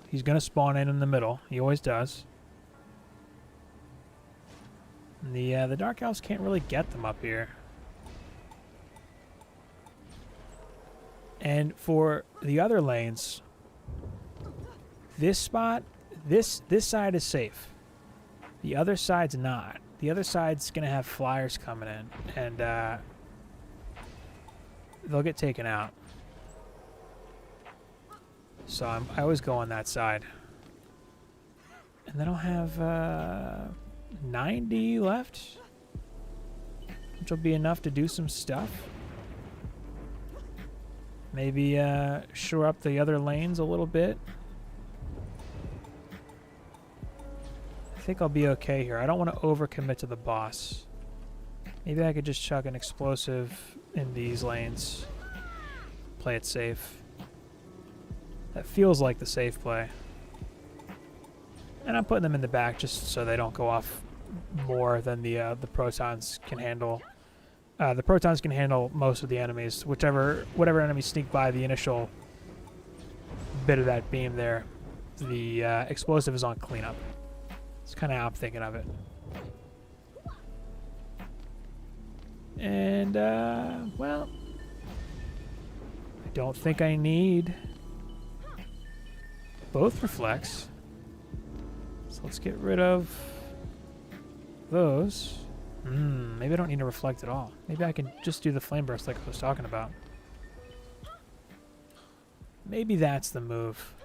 He's going to spawn in the middle. He always does. And the Dark Elves can't really get them up here. And for the other lanes, this spot, this side is safe. The other side's not. The other side's going to have flyers coming in, and they'll get taken out. So I always go on that side. And then I'll have 90 left, which will be enough to do some stuff. Maybe shore up the other lanes a little bit. I think I'll be okay here. I don't want to overcommit to the boss. Maybe I could just chuck an explosive in these lanes. Play it safe. That feels like the safe play. And I'm putting them in the back just so they don't go off more than the protons can handle. The protons can handle most of the enemies. Whatever enemies sneak by the initial bit of that beam there, the explosive is on cleanup. It's kind of how I'm thinking of it. And, well, I don't think I need both reflects. So let's get rid of those. Maybe I don't need to reflect at all. Maybe I can just do the flame burst like I was talking about. Maybe that's the move.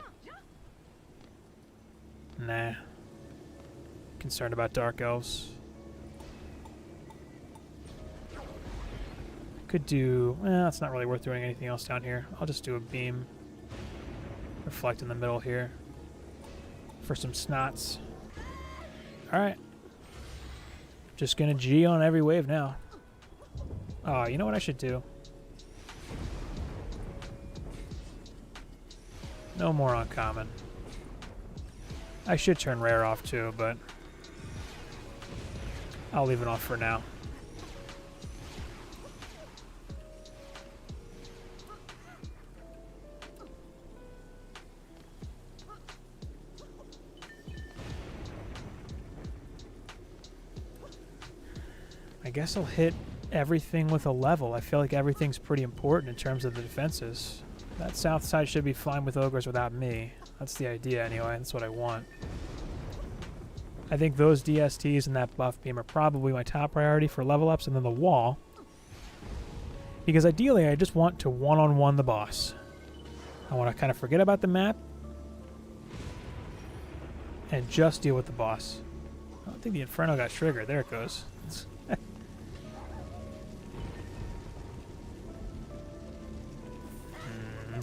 Nah. Concerned about Dark Elves. Could do... Well, it's not really worth doing anything else down here. I'll just do a beam. Reflect in the middle here. For some snots. Alright. Just gonna G on every wave now. Oh, you know what I should do? No more uncommon. I should turn rare off too, but I'll leave it off for now. I guess I'll hit everything with a level. I feel like everything's pretty important in terms of the defenses. That south side should be fine with ogres without me. That's the idea anyway. That's what I want. I think those DSTs and that buff beam are probably my top priority for level ups, and then the wall. Because ideally I just want to one-on-one the boss. I want to kind of forget about the map and just deal with the boss. I don't think the Inferno got triggered. There it goes.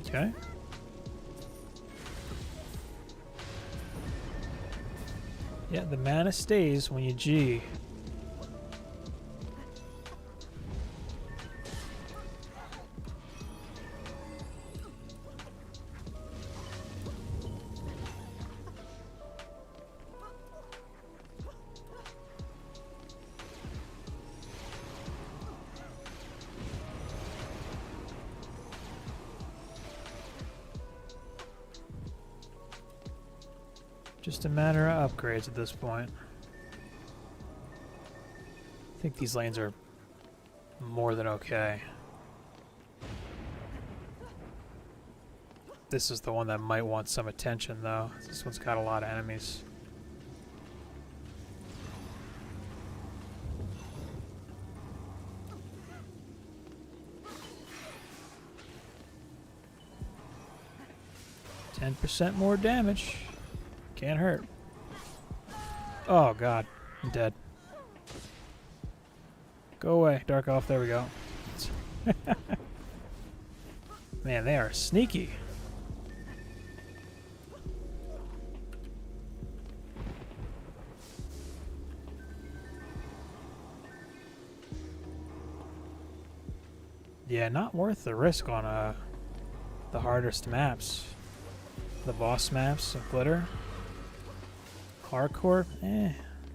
Okay. Yeah, the mana stays when you G. Just a matter of upgrades at this point. I think these lanes are more than okay. This is the one that might want some attention, though. This one's got a lot of enemies. %10 more damage. Can't hurt. Oh god, I'm dead. Go away, Dark Elf. There we go. Man, they are sneaky. Yeah, not worth the risk on the hardest maps. The boss maps of Glitter. Hardcore,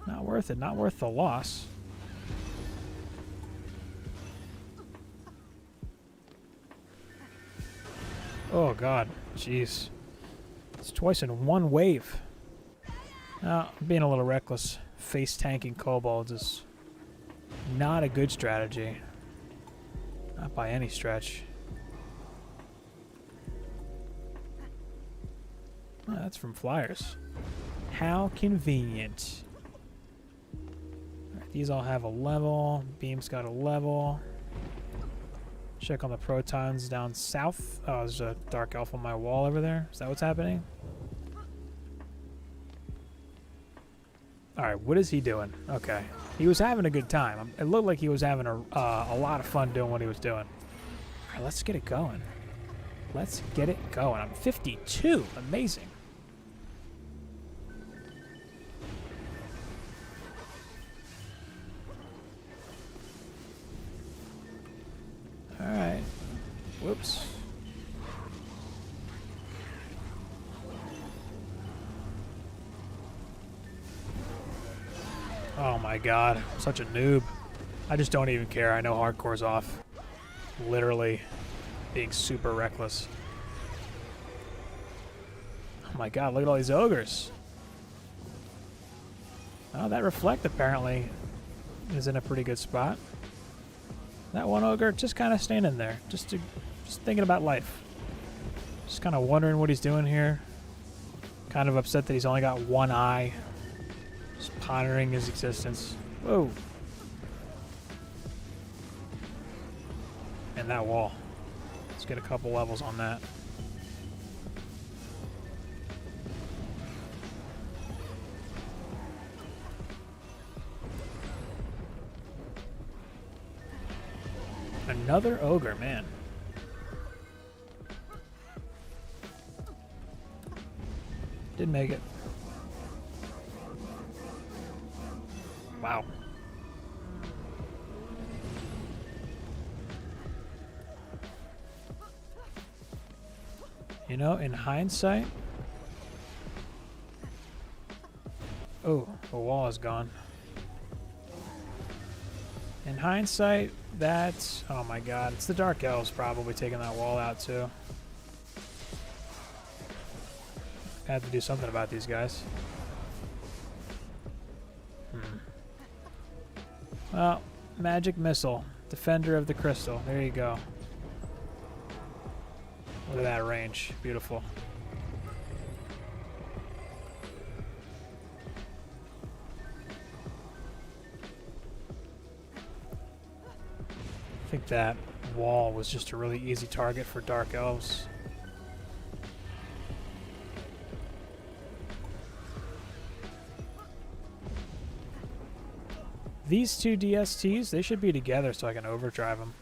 not worth it. Not worth the loss. Oh god, jeez. It's twice in one wave. Now, I'm being a little reckless. Face tanking kobolds is not a good strategy. Not by any stretch. Oh, that's from Flyers. How convenient. Alright, these all have a level. Beam's got a level. Check on the protons down south. Oh, there's a dark elf on my wall over there. Is that what's happening? Alright, what is he doing? Okay. He was having a good time. It looked like he was having a lot of fun doing what he was doing. Alright, let's get it going. Let's get it going. I'm 52. Amazing. Alright. Whoops. Oh my god. I'm such a noob. I just don't even care. I know hardcore's off. Literally being super reckless. Oh my god, look at all these ogres. Oh, that reflect apparently is in a pretty good spot. That one ogre just kind of standing there, just thinking about life. Just kind of wondering what he's doing here. Kind of upset that he's only got one eye. Just pondering his existence. Whoa. And that wall. Let's get a couple levels on that. Another ogre, man. Did make it. Wow. You know, in hindsight... Oh, the wall is gone. In hindsight, that's... Oh my god, it's the Dark Elves probably taking that wall out too. I have to do something about these guys. Well, magic missile. Defender of the crystal. There you go. Look at that range. Beautiful. I think that wall was just a really easy target for Dark Elves. These two DSTs, they should be together so I can overdrive them.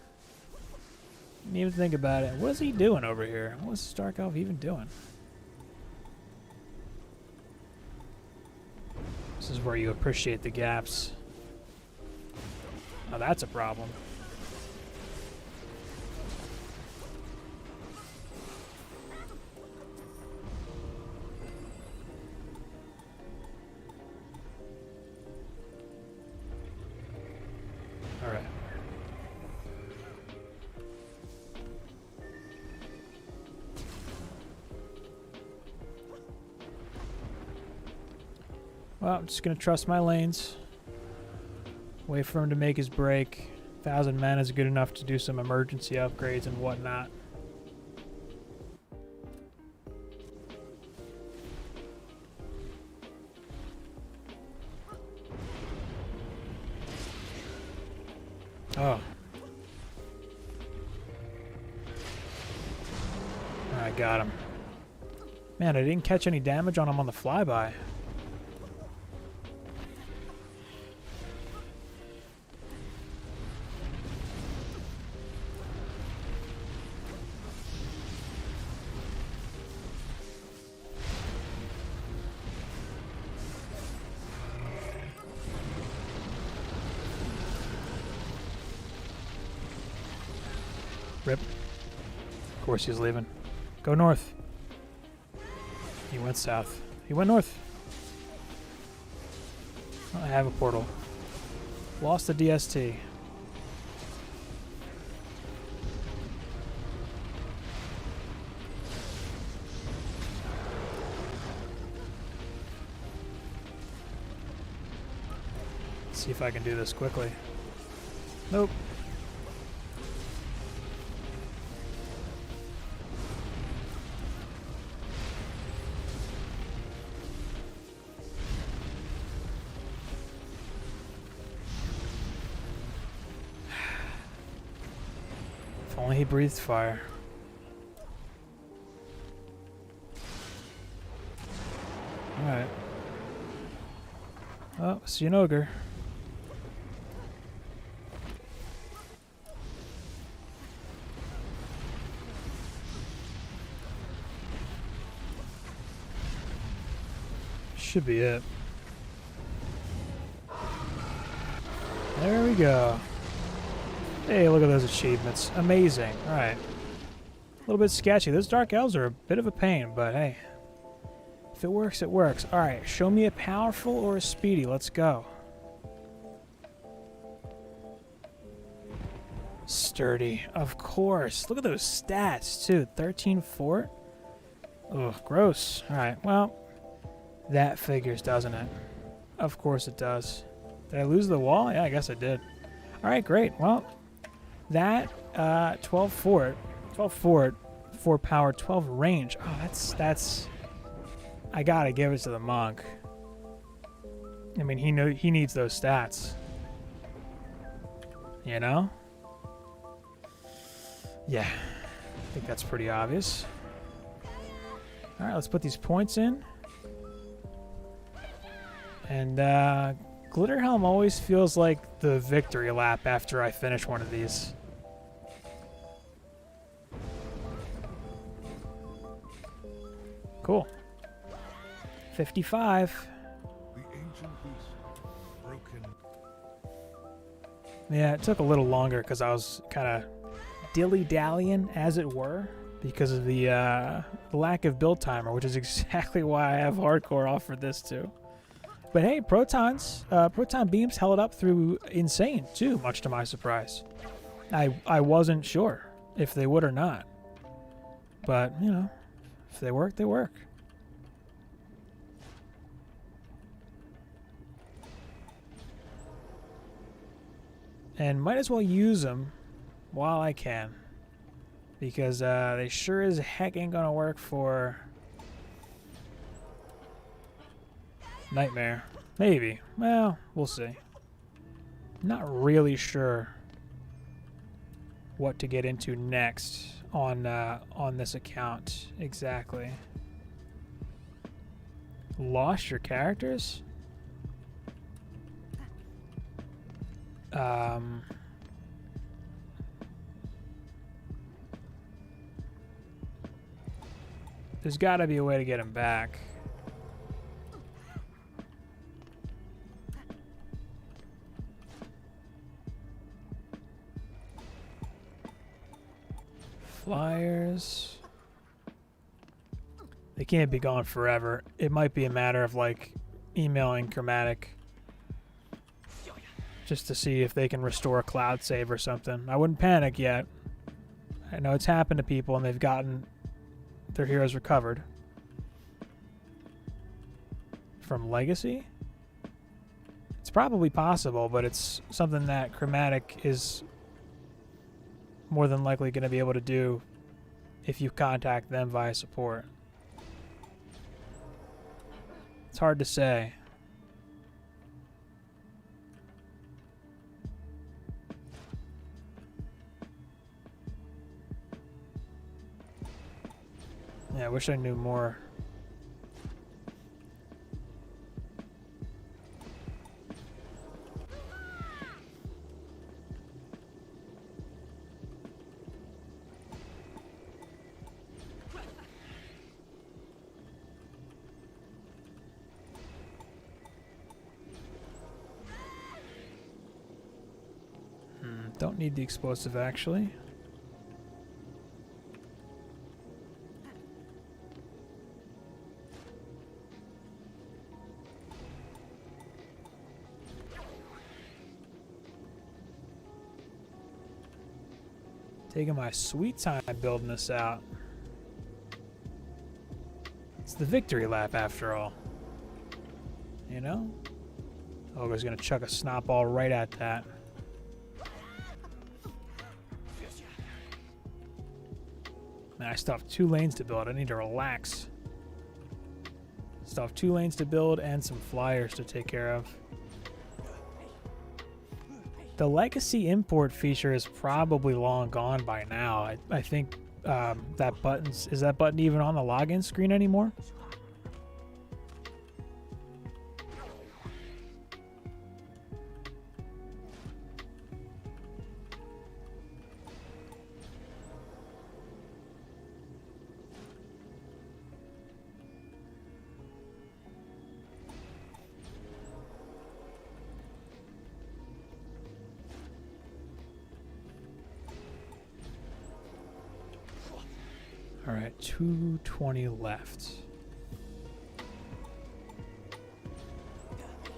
Didn't even think about it. What is he doing over here? What is this Dark Elf even doing? This is where you appreciate the gaps. Oh, that's a problem. Alright. Well, I'm just going to trust my lanes. Wait for him to make his break. 1,000 mana is good enough to do some emergency upgrades and whatnot. Oh. I got him. Man, I didn't catch any damage on him on the flyby. Rip. Of course he's leaving. Go north. He went south. He went north. Oh, I have a portal. Lost the DST. Let's see if I can do this quickly. Nope. If only he breathed fire. Alright. Oh, see an ogre. Should be it. There we go. Hey, look at those achievements. Amazing. Alright. A little bit sketchy. Those dark elves are a bit of a pain, but hey. If it works, it works. Alright, show me a powerful or a speedy. Let's go. Sturdy. Of course. Look at those stats, too. 13 fort. Ugh, gross. Alright, well. That figures, doesn't it? Of course it does. Did I lose the wall? Yeah, I guess I did. Alright, great. Well, that 12 fort, 4 power, 12 range. Oh, that's I gotta give it to the monk. I mean, he needs those stats. You know? Yeah. I think that's pretty obvious. Alright, let's put these points in. And Glitterhelm always feels like the victory lap after I finish one of these. Cool. 55. The ancient beast broken. Yeah, it took a little longer because I was kind of dilly-dallying, as it were, because of the lack of build timer, which is exactly why I have hardcore offered this too. But hey, proton beams held up through insane too, much to my surprise. I wasn't sure if they would or not, but you know, if they work, they work. And might as well use them while I can, because they sure as heck ain't gonna work for Nightmare. Maybe. Well, we'll see. Not really sure what to get into next on this account exactly. Lost your characters? There's got to be a way to get them back. Flyers. They can't be gone forever. It might be a matter of like emailing Chromatic just to see if they can restore a cloud save or something. I wouldn't panic yet. I know it's happened to people and they've gotten their heroes recovered. From Legacy? It's probably possible, but it's something that Chromatic is more than likely going to be able to do if you contact them via support. It's hard to say. Yeah, I wish I knew more. Don't need the explosive, actually. Taking my sweet time building this out. It's the victory lap after all. You know? Ogre's gonna chuck a snot ball right at that. Man, I still have 2 lanes to build. I need to relax. Still have 2 lanes to build and some flyers to take care of. The legacy import feature is probably long gone by now. I think that button's... Is that button even on the login screen anymore? All right, 220 left.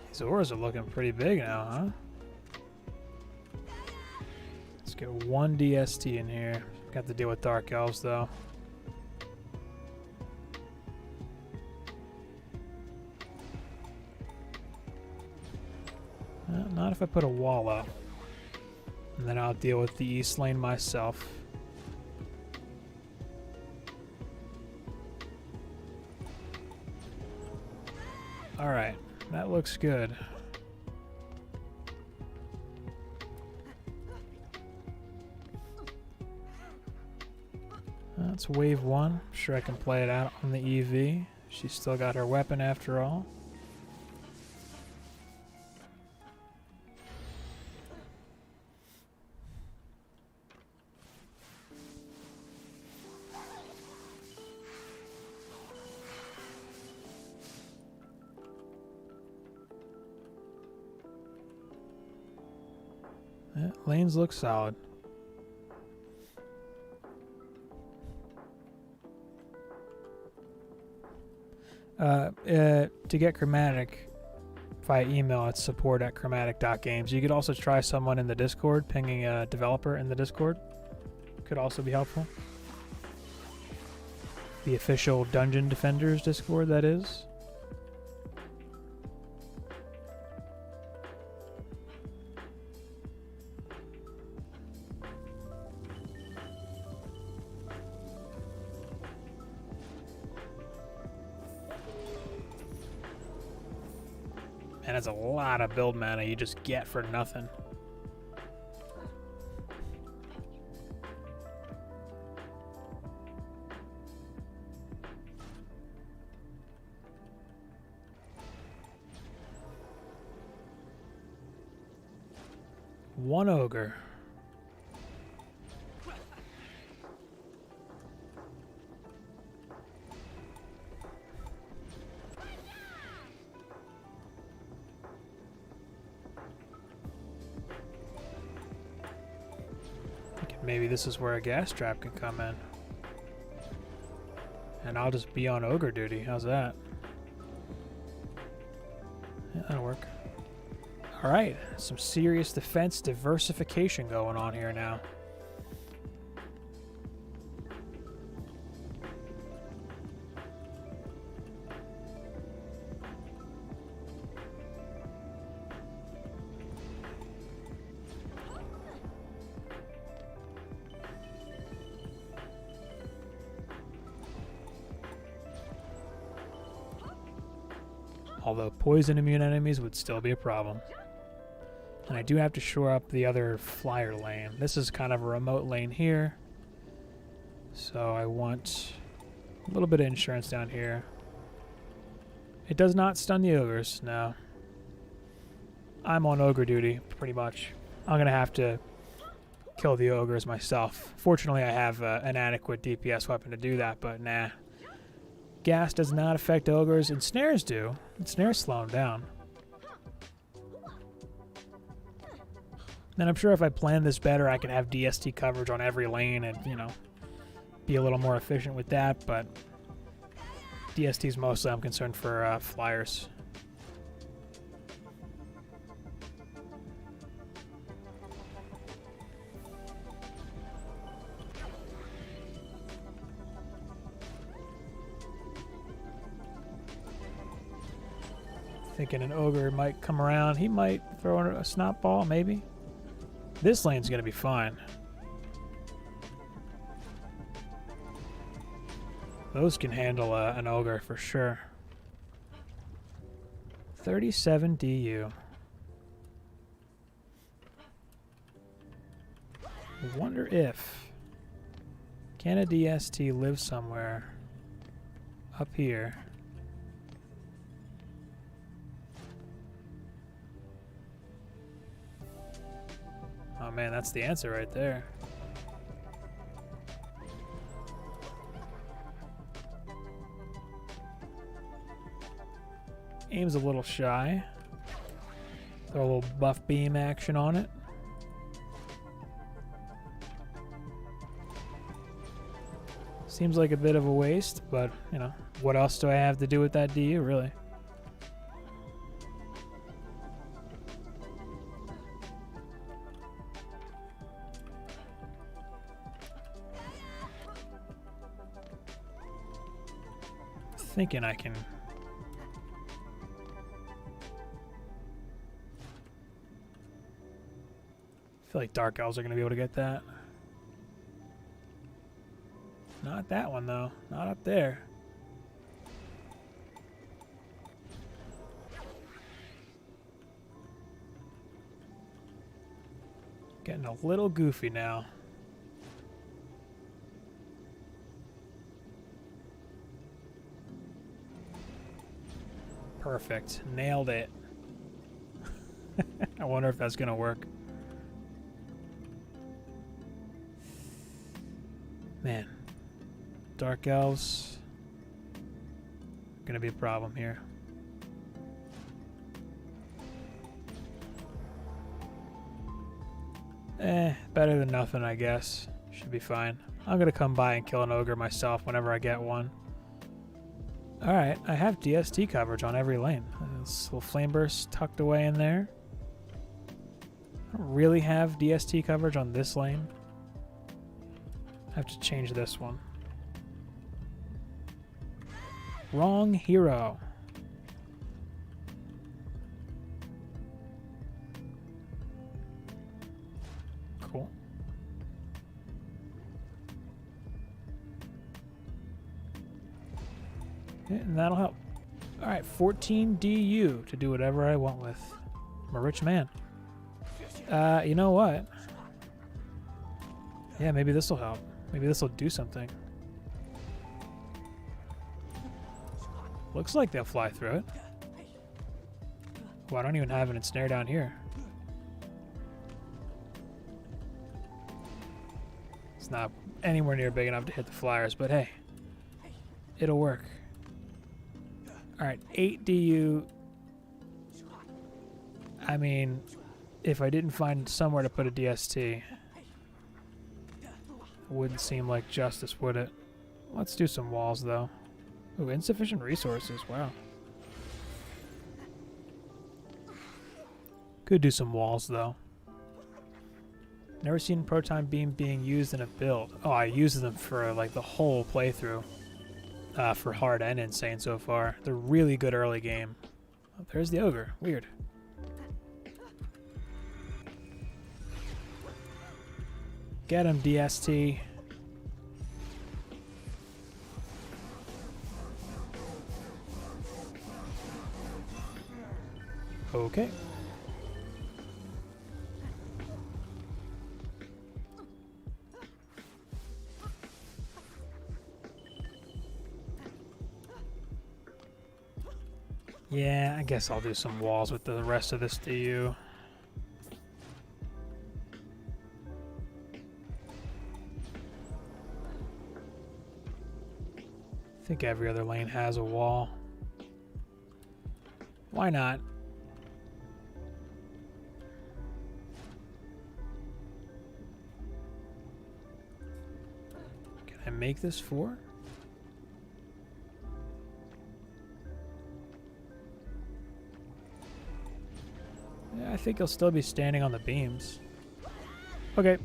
These ores are looking pretty big now, huh? Let's get 1 DST in here. Got to deal with Dark Elves, though. Not if I put a wall up. And then I'll deal with the east lane myself. Alright, that looks good. That's wave 1. I'm sure I can play it out on the EV. She's still got her weapon after all. Yeah, lanes look solid. To get Chromatic via email, it's support@chromatic.games. You could also try someone in the Discord, pinging a developer in the Discord. Could also be helpful. The official Dungeon Defenders Discord, that is. And it's a lot of build mana you just get for nothing. One ogre. Maybe this is where a gas trap can come in. And I'll just be on ogre duty. How's that? Yeah, that'll work. Alright, some serious defense diversification going on here now. Although poison immune enemies would still be a problem. And I do have to shore up the other flyer lane. This is kind of a remote lane here. So I want a little bit of insurance down here. It does not stun the ogres, no. I'm on ogre duty, pretty much. I'm going to have to kill the ogres myself. Fortunately, I have an adequate DPS weapon to do that, but nah. Gas does not affect ogres, and snares do. And snares slow them down. And I'm sure if I plan this better, I can have DST coverage on every lane and, you know, be a little more efficient with that, but DST's mostly I'm concerned for flyers. Thinking an ogre might come around. He might throw a snot ball, maybe. This lane's gonna be fine. Those can handle an ogre for sure. 37 DU. Wonder if... Can a DST live somewhere up here? Oh man, that's the answer right there. Aim's a little shy. Throw a little buff beam action on it. Seems like a bit of a waste, but, you know, what else do I have to do with that DU, really? Thinking I can... I feel like Dark Elves are going to be able to get that. Not that one, though. Not up there. Getting a little goofy now. Perfect. Nailed it. I wonder if that's going to work. Man. Dark Elves. Gonna be a problem here. Better than nothing, I guess. Should be fine. I'm gonna come by and kill an ogre myself whenever I get one. Alright, I have DST coverage on every lane. This little flame burst tucked away in there. I don't really have DST coverage on this lane. I have to change this one. Wrong hero. Cool. Yeah, and that'll help. Alright, 14 DU to do whatever I want with. I'm a rich man. You know what? Yeah, maybe this will help. Maybe this will do something. Looks like they'll fly through it. Oh, I don't even have an ensnare down here. It's not anywhere near big enough to hit the flyers, but hey, it'll work. Alright, 8 DU. I mean, if I didn't find somewhere to put a DST, it wouldn't seem like justice, would it? Let's do some walls, though. Ooh, insufficient resources. Wow. Could do some walls, though. Never seen Proton Beam being used in a build. Oh, I use them for, like, the whole playthrough. For hard and insane so far. They're really good early game. Oh, there's the ogre. Weird. Get him, DST. Okay. Yeah, I guess I'll do some walls with the rest of this DU. I think every other lane has a wall. Why not? Can I make this 4? Yeah, I think he'll still be standing on the beams. Okay.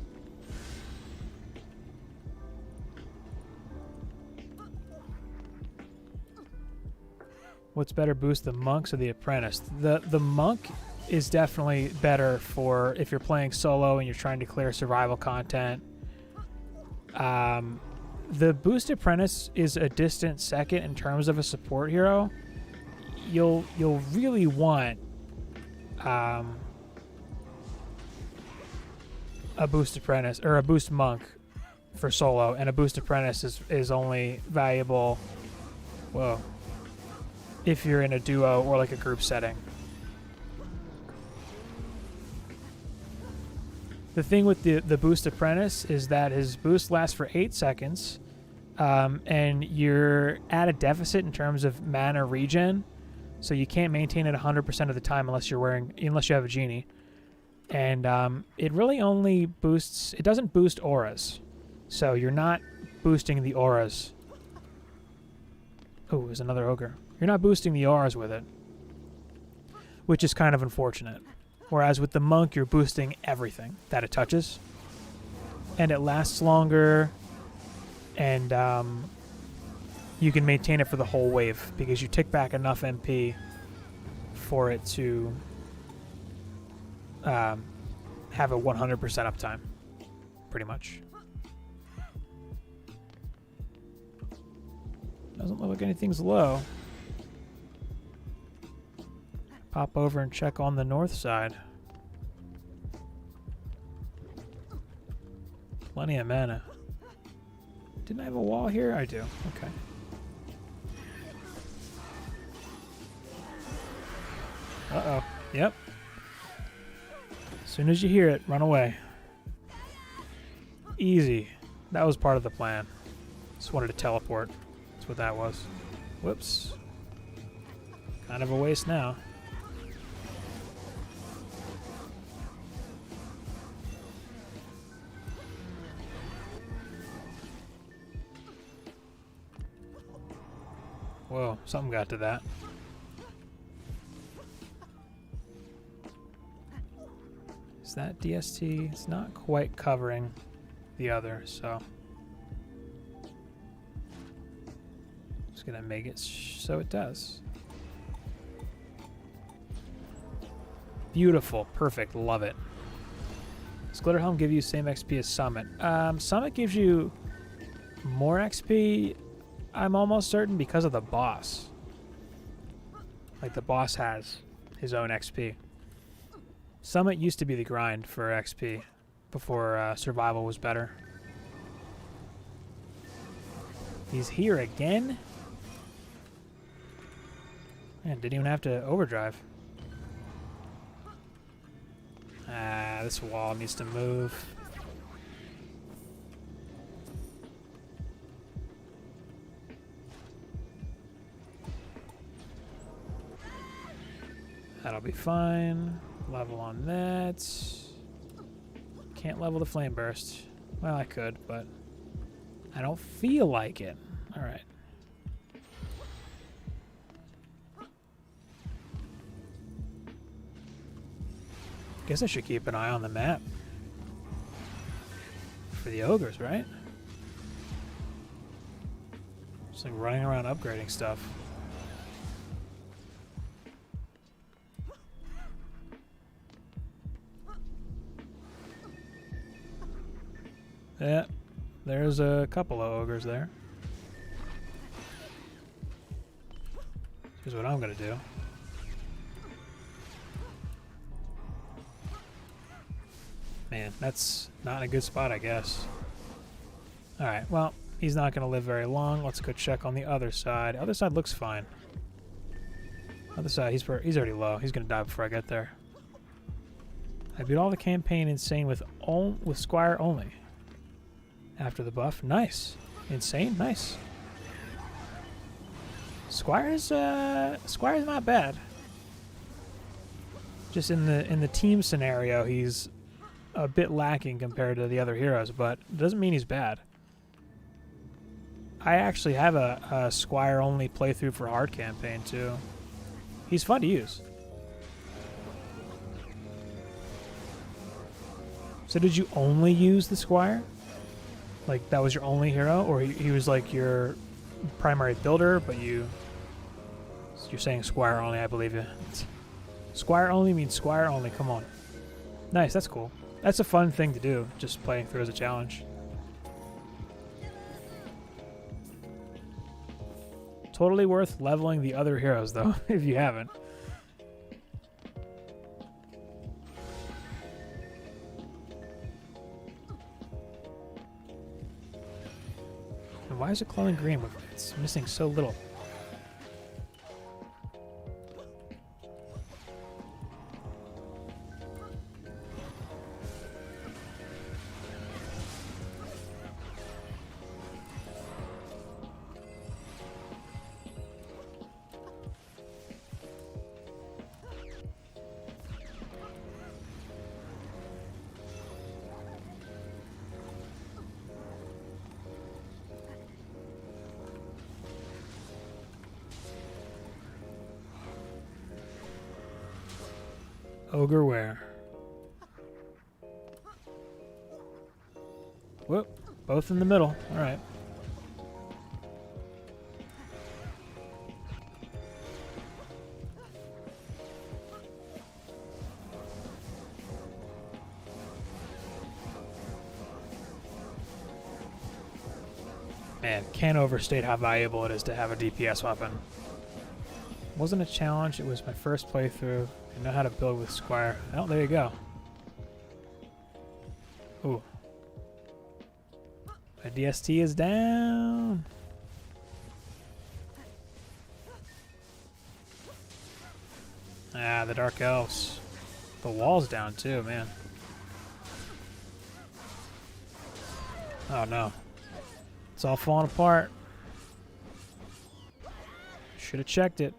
What's better boost, the monks or the apprentice? The monk is definitely better for if you're playing solo and you're trying to clear survival content. The boost apprentice is a distant second in terms of a support hero. You'll really want a boost apprentice or a boost monk for solo, and a boost apprentice is only valuable, whoa, if you're in a duo or like a group setting. The thing with the boost apprentice is that his boost lasts for 8 seconds, and you're at a deficit in terms of mana regen, so you can't maintain it 100% of the time unless you have a genie. And it really only boosts, it doesn't boost auras, so you're not boosting the auras. Oh, there's another ogre. You're not boosting the auras with it, which is kind of unfortunate. Whereas with the monk, you're boosting everything that it touches, and it lasts longer, and you can maintain it for the whole wave because you tick back enough MP for it to have a 100% uptime, pretty much. Doesn't look like anything's low. Pop over and check on the north side. Plenty of mana. Didn't I have a wall here? I do. Okay. Uh-oh. Yep. As soon as you hear it, run away. Easy. That was part of the plan. Just wanted to teleport. That's what that was. Whoops. Kind of a waste now. Whoa, something got to that. Is that DST? It's not quite covering the other, so just gonna make it so it does. Beautiful, perfect, love it. Does Glitterhelm give you same XP as Summit? Summit gives you more XP, I'm almost certain, because of the boss. Like, the boss has his own XP. Summit used to be the grind for XP before survival was better. He's here again? Man, didn't even have to overdrive. This wall needs to move. That'll be fine. Level on that. Can't level the flame burst. Well, I could, but I don't feel like it. All right. Guess I should keep an eye on the map for the ogres, right? Just like running around upgrading stuff. Yeah, there's a couple of ogres there. Here's what I'm gonna do. Man, that's not in a good spot, I guess. Alright, well, he's not gonna live very long. Let's go check on the other side. The other side looks fine. Other side, he's already low. He's gonna die before I get there. I beat all the campaign insane with Squire only. After the buff, nice. Insane, nice. Squire's not bad. Just in the team scenario, he's a bit lacking compared to the other heroes, but it doesn't mean he's bad. I actually have a Squire only playthrough for hard campaign too. He's fun to use. So did you only use the Squire? Like, that was your only hero? Or he was like your primary builder, but you You're saying Squire only, I believe you. Squire only means Squire only, come on. Nice, that's cool. That's a fun thing to do, just playing through as a challenge. Totally worth leveling the other heroes, though, if you haven't. And why is it glowing green? It's missing so little. Ogre where? Whoop. Both in the middle. Alright. Man, can't overstate how valuable it is to have a DPS weapon. Wasn't a challenge, it was my first playthrough. I know how to build with Squire. Oh, there you go. Ooh. My DST is down. Ah, the Dark Elves. The wall's down too, man. Oh no. It's all falling apart. Should have checked it.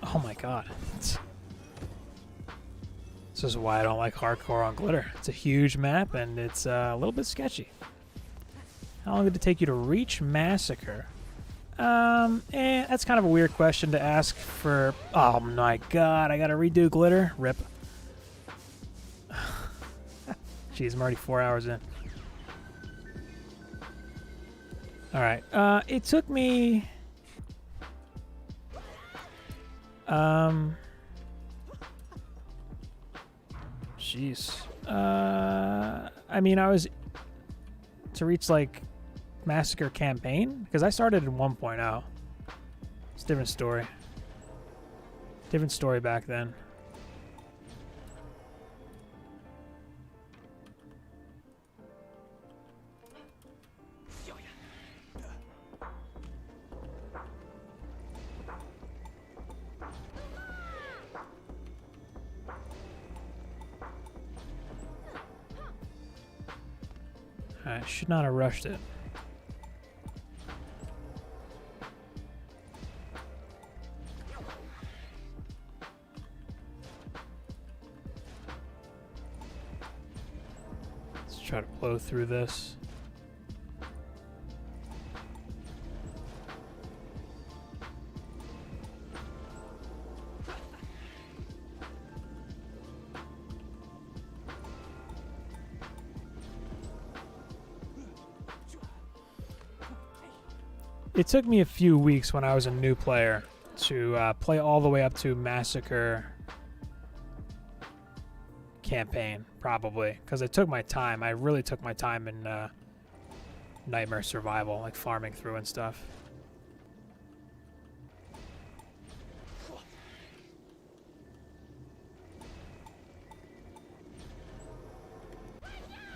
Oh my god. This is why I don't like hardcore on Glitter. It's a huge map and it's a little bit sketchy. How long did it take you to reach Massacre? That's kind of a weird question to ask for... Oh my god, I gotta redo Glitter? Rip. Jeez, I'm already 4 hours in. Alright, it took me... Jeez. I mean, I was... To reach, like, Massacre campaign? Because I started in 1.0. It's a different story. Different story back then. I should not have rushed it. Let's try to blow through this. It took me a few weeks when I was a new player to play all the way up to Massacre campaign, probably, because I took my time. I really took my time in Nightmare Survival, like farming through and stuff.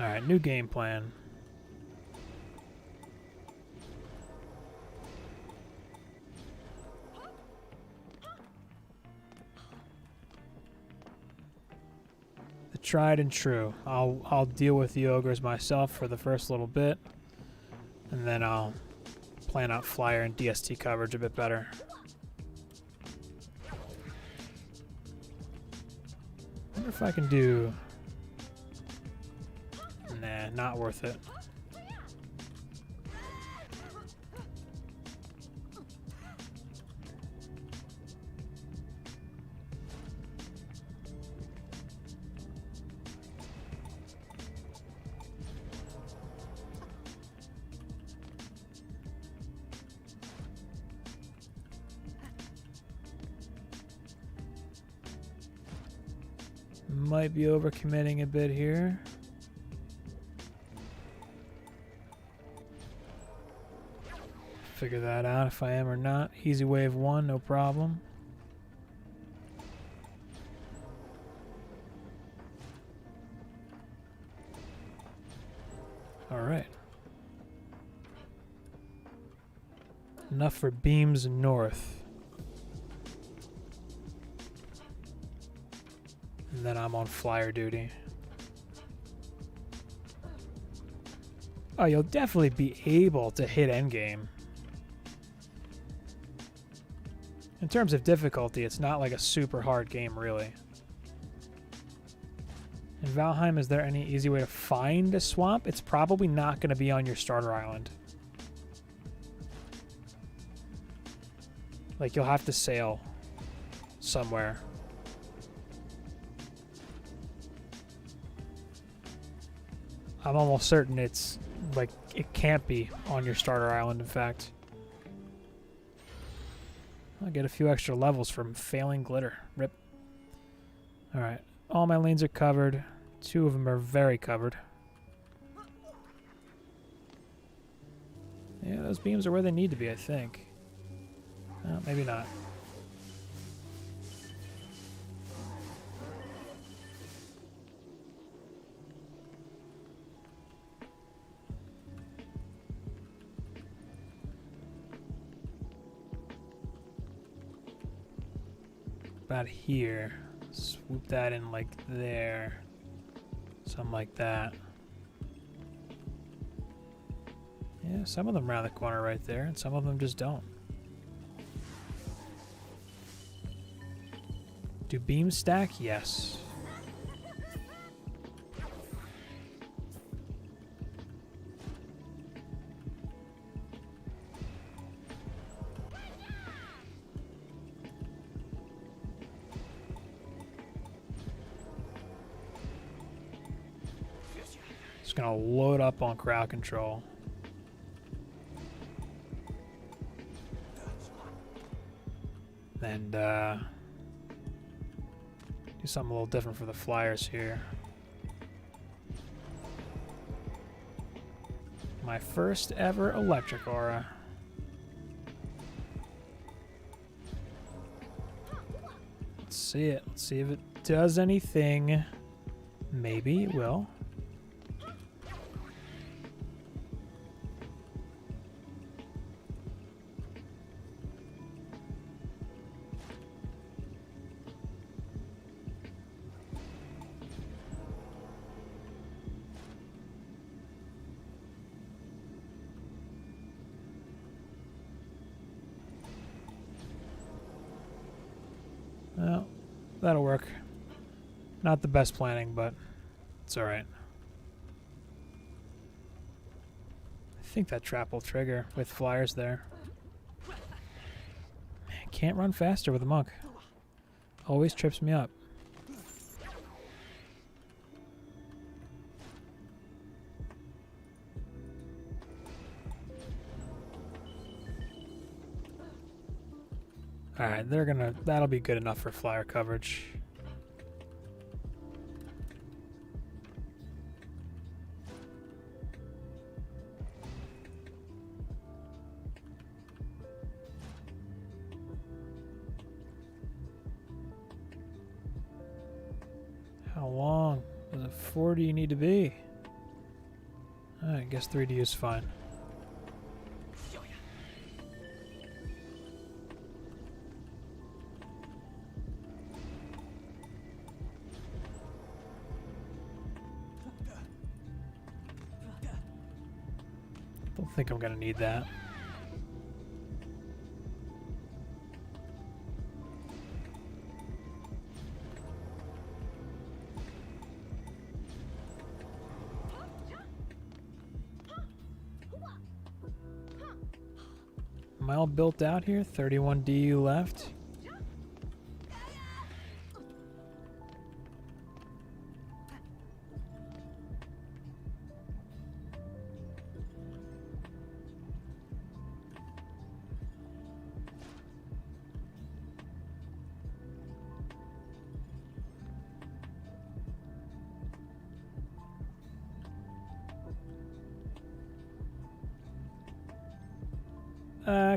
Alright, new game plan. Tried and true. I'll deal with the ogres myself for the first little bit, and then I'll plan out flyer and DST coverage a bit better. Wonder if I can do... Nah, not worth it. Might be overcommitting a bit here. Figure that out if I am or not. Easy wave 1, no problem. Alright. Enough for beams north. And then I'm on flyer duty. Oh, you'll definitely be able to hit endgame. In terms of difficulty, it's not like a super hard game, really. In Valheim, is there any easy way to find a swamp? It's probably not going to be on your starter island. Like, you'll have to sail somewhere. I'm almost certain it's, like, it can't be on your starter island, in fact. I'll get a few extra levels from failing glitter. Rip. Alright. All my lanes are covered. 2 of them are very covered. Yeah, those beams are where they need to be, I think. Maybe not. About here. Swoop that in like there. Something like that. Yeah, some of them round the corner right there, and some of them just don't. Do beams stack? Yes. Just gonna load up on crowd control. And do something a little different for the flyers here. My first ever electric aura. Let's see it. Let's see if it does anything. Maybe it will. Well, that'll work. Not the best planning, but it's alright. I think that trap will trigger with flyers there. Man, can't run faster with a monk. Always trips me up. Alright, that'll be good enough for flyer coverage. How long? Was it 40 you need to be? I guess 3D is fine. Don't think I'm gonna need that. Am I all built out here? 31 DU left.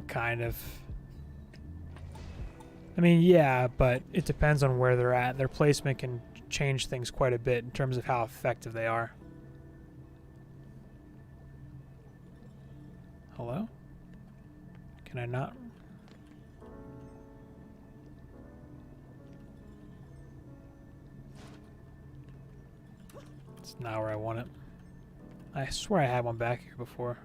Kind of. I mean, yeah, but it depends on where they're at. Their placement can change things quite a bit in terms of how effective they are. Hello? Can I not? It's not where I want it. I swear I had one back here before.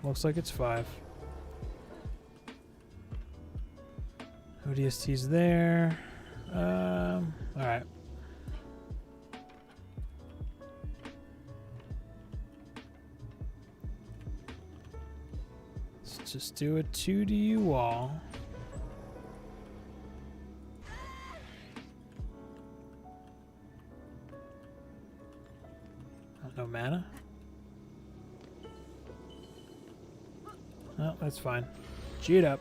Looks like it's 5. ODST's there. Alright. Let's just do a 2D wall. Oh, no mana? Oh, that's fine. G it up.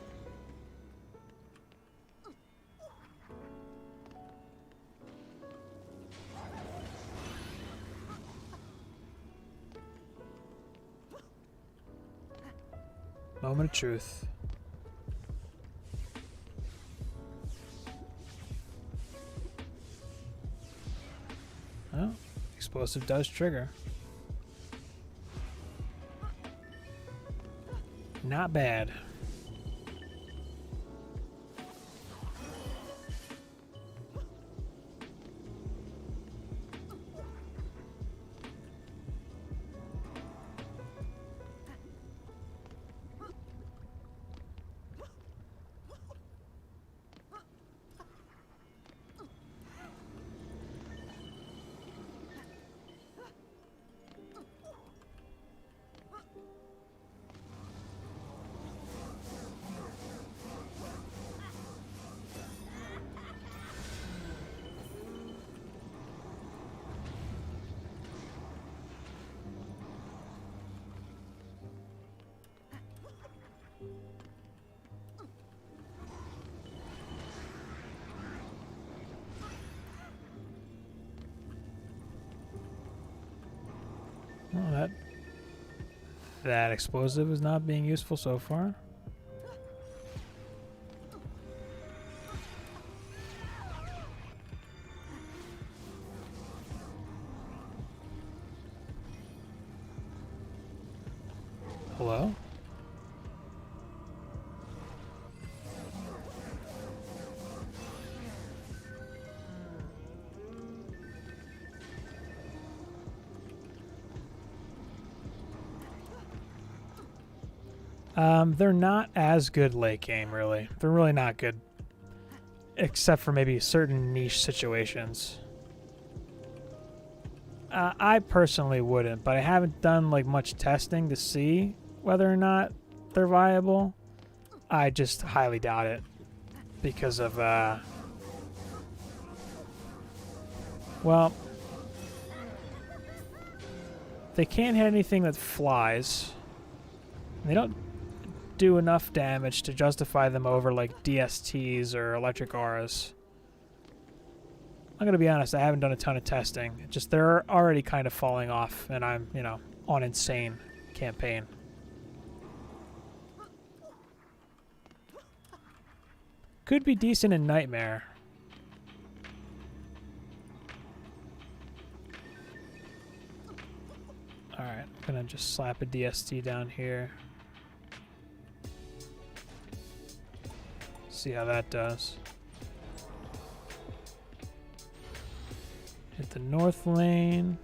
Moment of truth. Oh, explosive does trigger. Not bad. Well, that explosive is not being useful so far. Hello? They're not as good late game, really. They're really not good. Except for maybe certain niche situations. I personally wouldn't, but I haven't done like much testing to see whether or not they're viable. I just highly doubt it. Because of, well, they can't hit anything that flies. They don't do enough damage to justify them over like DSTs or electric auras. I'm gonna be honest, I haven't done a ton of testing. Just they're already kind of falling off, and I'm, you know, on insane campaign. Could be decent in Nightmare. Alright, I'm gonna just slap a DST down here. See how that does. Hit the north lane.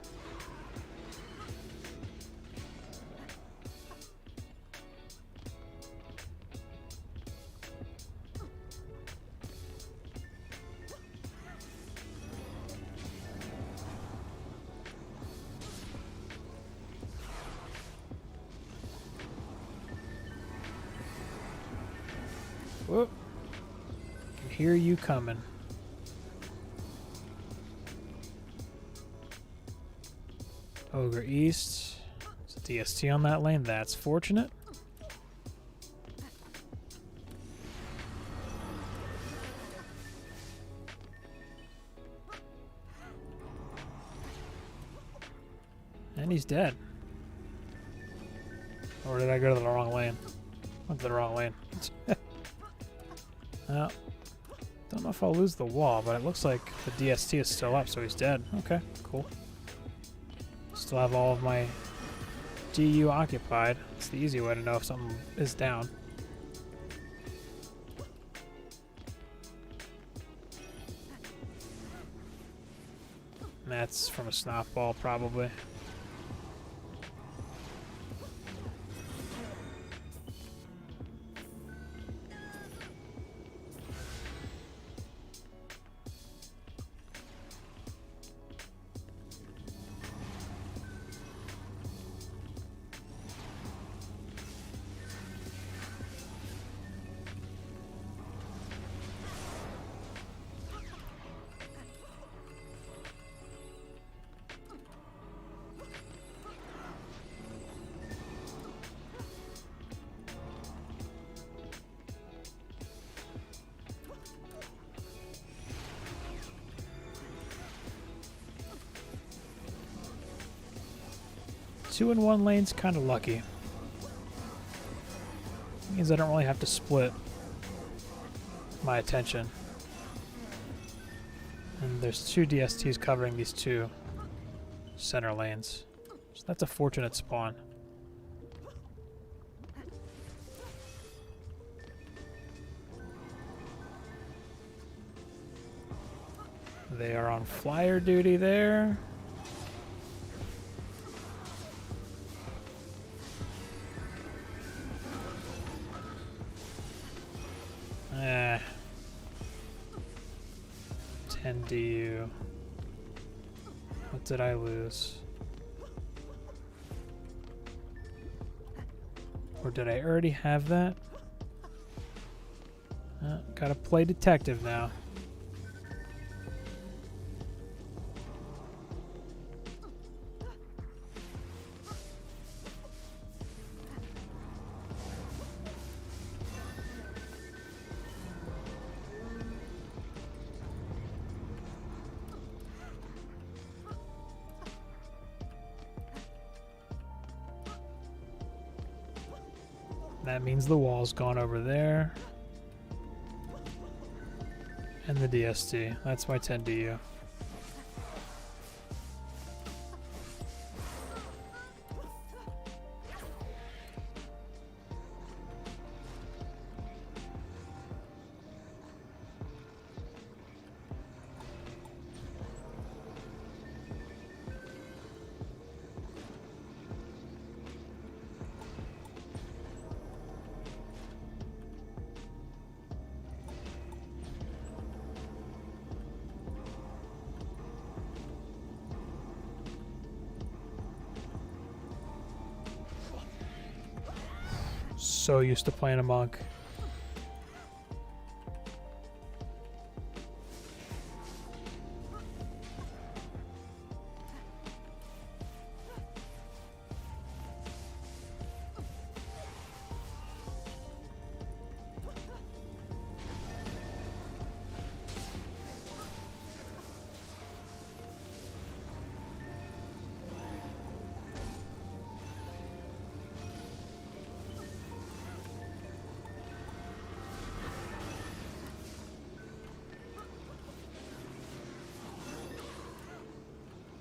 Whoop. Can hear you coming. Ogre East. There's a DST on that lane. That's fortunate. And he's dead. Or did I go to the wrong lane? Went to the wrong lane. Well, don't know if I'll lose the wall, but it looks like the DST is still up, so he's dead. Okay, cool. Still have all of my DU occupied. It's the easy way to know if something is down. And that's from a snot ball, probably. Two in one lane's kind of lucky. Means I don't really have to split my attention. And there's two DSTs covering these two center lanes. So that's a fortunate spawn. They are on flyer duty there. Eh. 10 DU. What did I lose? Or did I already have that? Gotta play detective now. That means the wall's gone over there. And the DST. That's my 10 DU. So used to playing a monk.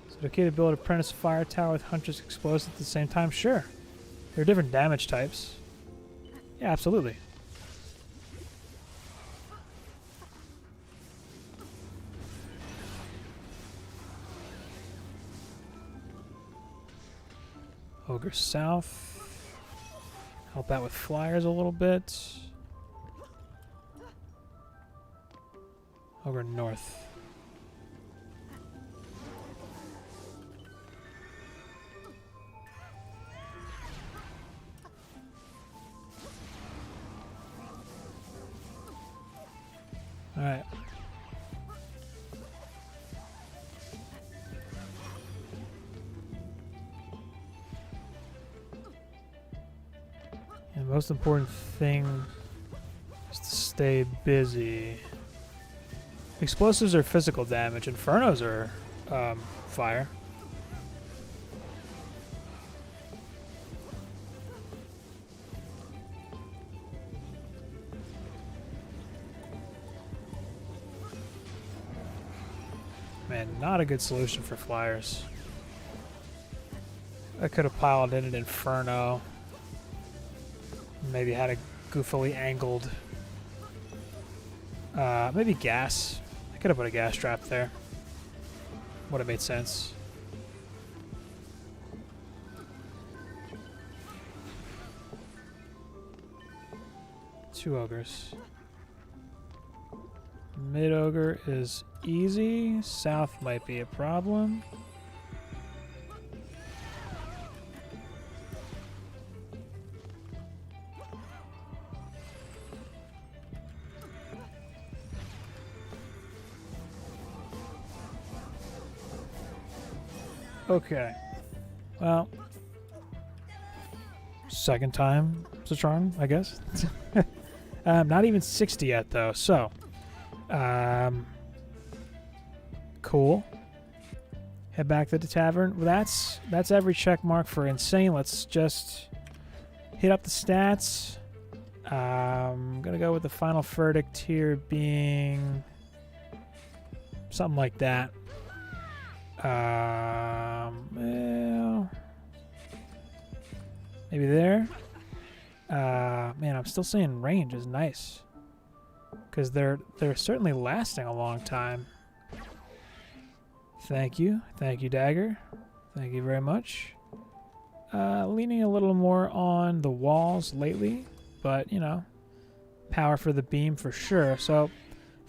Is it okay to build apprentice fire tower with huntress explosive at the same time? Sure. There are different damage types. Yeah, absolutely. Ogre south. Help out with flyers a little bit. Ogre north. All right. most important thing is to stay busy. Explosives are physical damage. Infernos are fire. Man, not a good solution for flyers. I could have piled in an Inferno. Maybe had a goofily angled... maybe gas. I could have put a gas trap there. Would have made sense. Two ogres. Mid ogre is easy. South might be a problem. Okay. Well, second time it's a charm, I guess. Not even 60 yet, though. So, cool. Head back to the tavern. Well, that's every check mark for insane. Let's just hit up the stats. I'm gonna go with the final verdict here being something like that. Well, maybe there. Man, I'm still saying range is nice because they're certainly lasting a long time. Thank you, Dagger. Thank you very much. Leaning a little more on the walls lately, but you know, power for the beam for sure. So.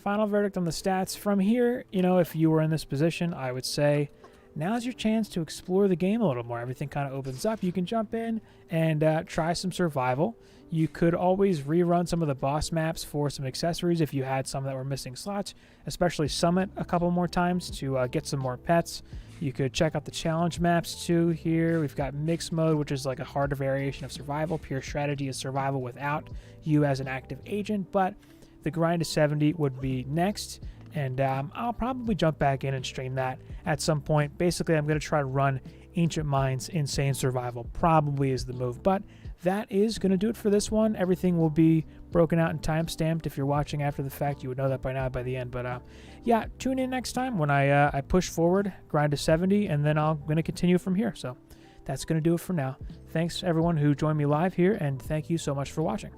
Final verdict on the stats. From here, you know, if you were in this position, I would say now's your chance to explore the game a little more. Everything kind of opens up. You can jump in and try some survival. You could always rerun some of the boss maps for some accessories if you had some that were missing slots, especially Summit a couple more times to get some more pets. You could check out the challenge maps too here. We've got mixed mode, which is like a harder variation of survival. Pure strategy is survival without you as an active agent, but the grind to 70 would be next, and I'll probably jump back in and stream that at some point. Basically, I'm going to try to run Ancient Mines Insane Survival, probably is the move, but that is going to do it for this one. Everything will be broken out and time-stamped. If you're watching after the fact, you would know that by now by the end, but yeah, tune in next time when I push forward, grind to 70, and then I'm going to continue from here. So that's going to do it for now. Thanks, everyone who joined me live here, and thank you so much for watching.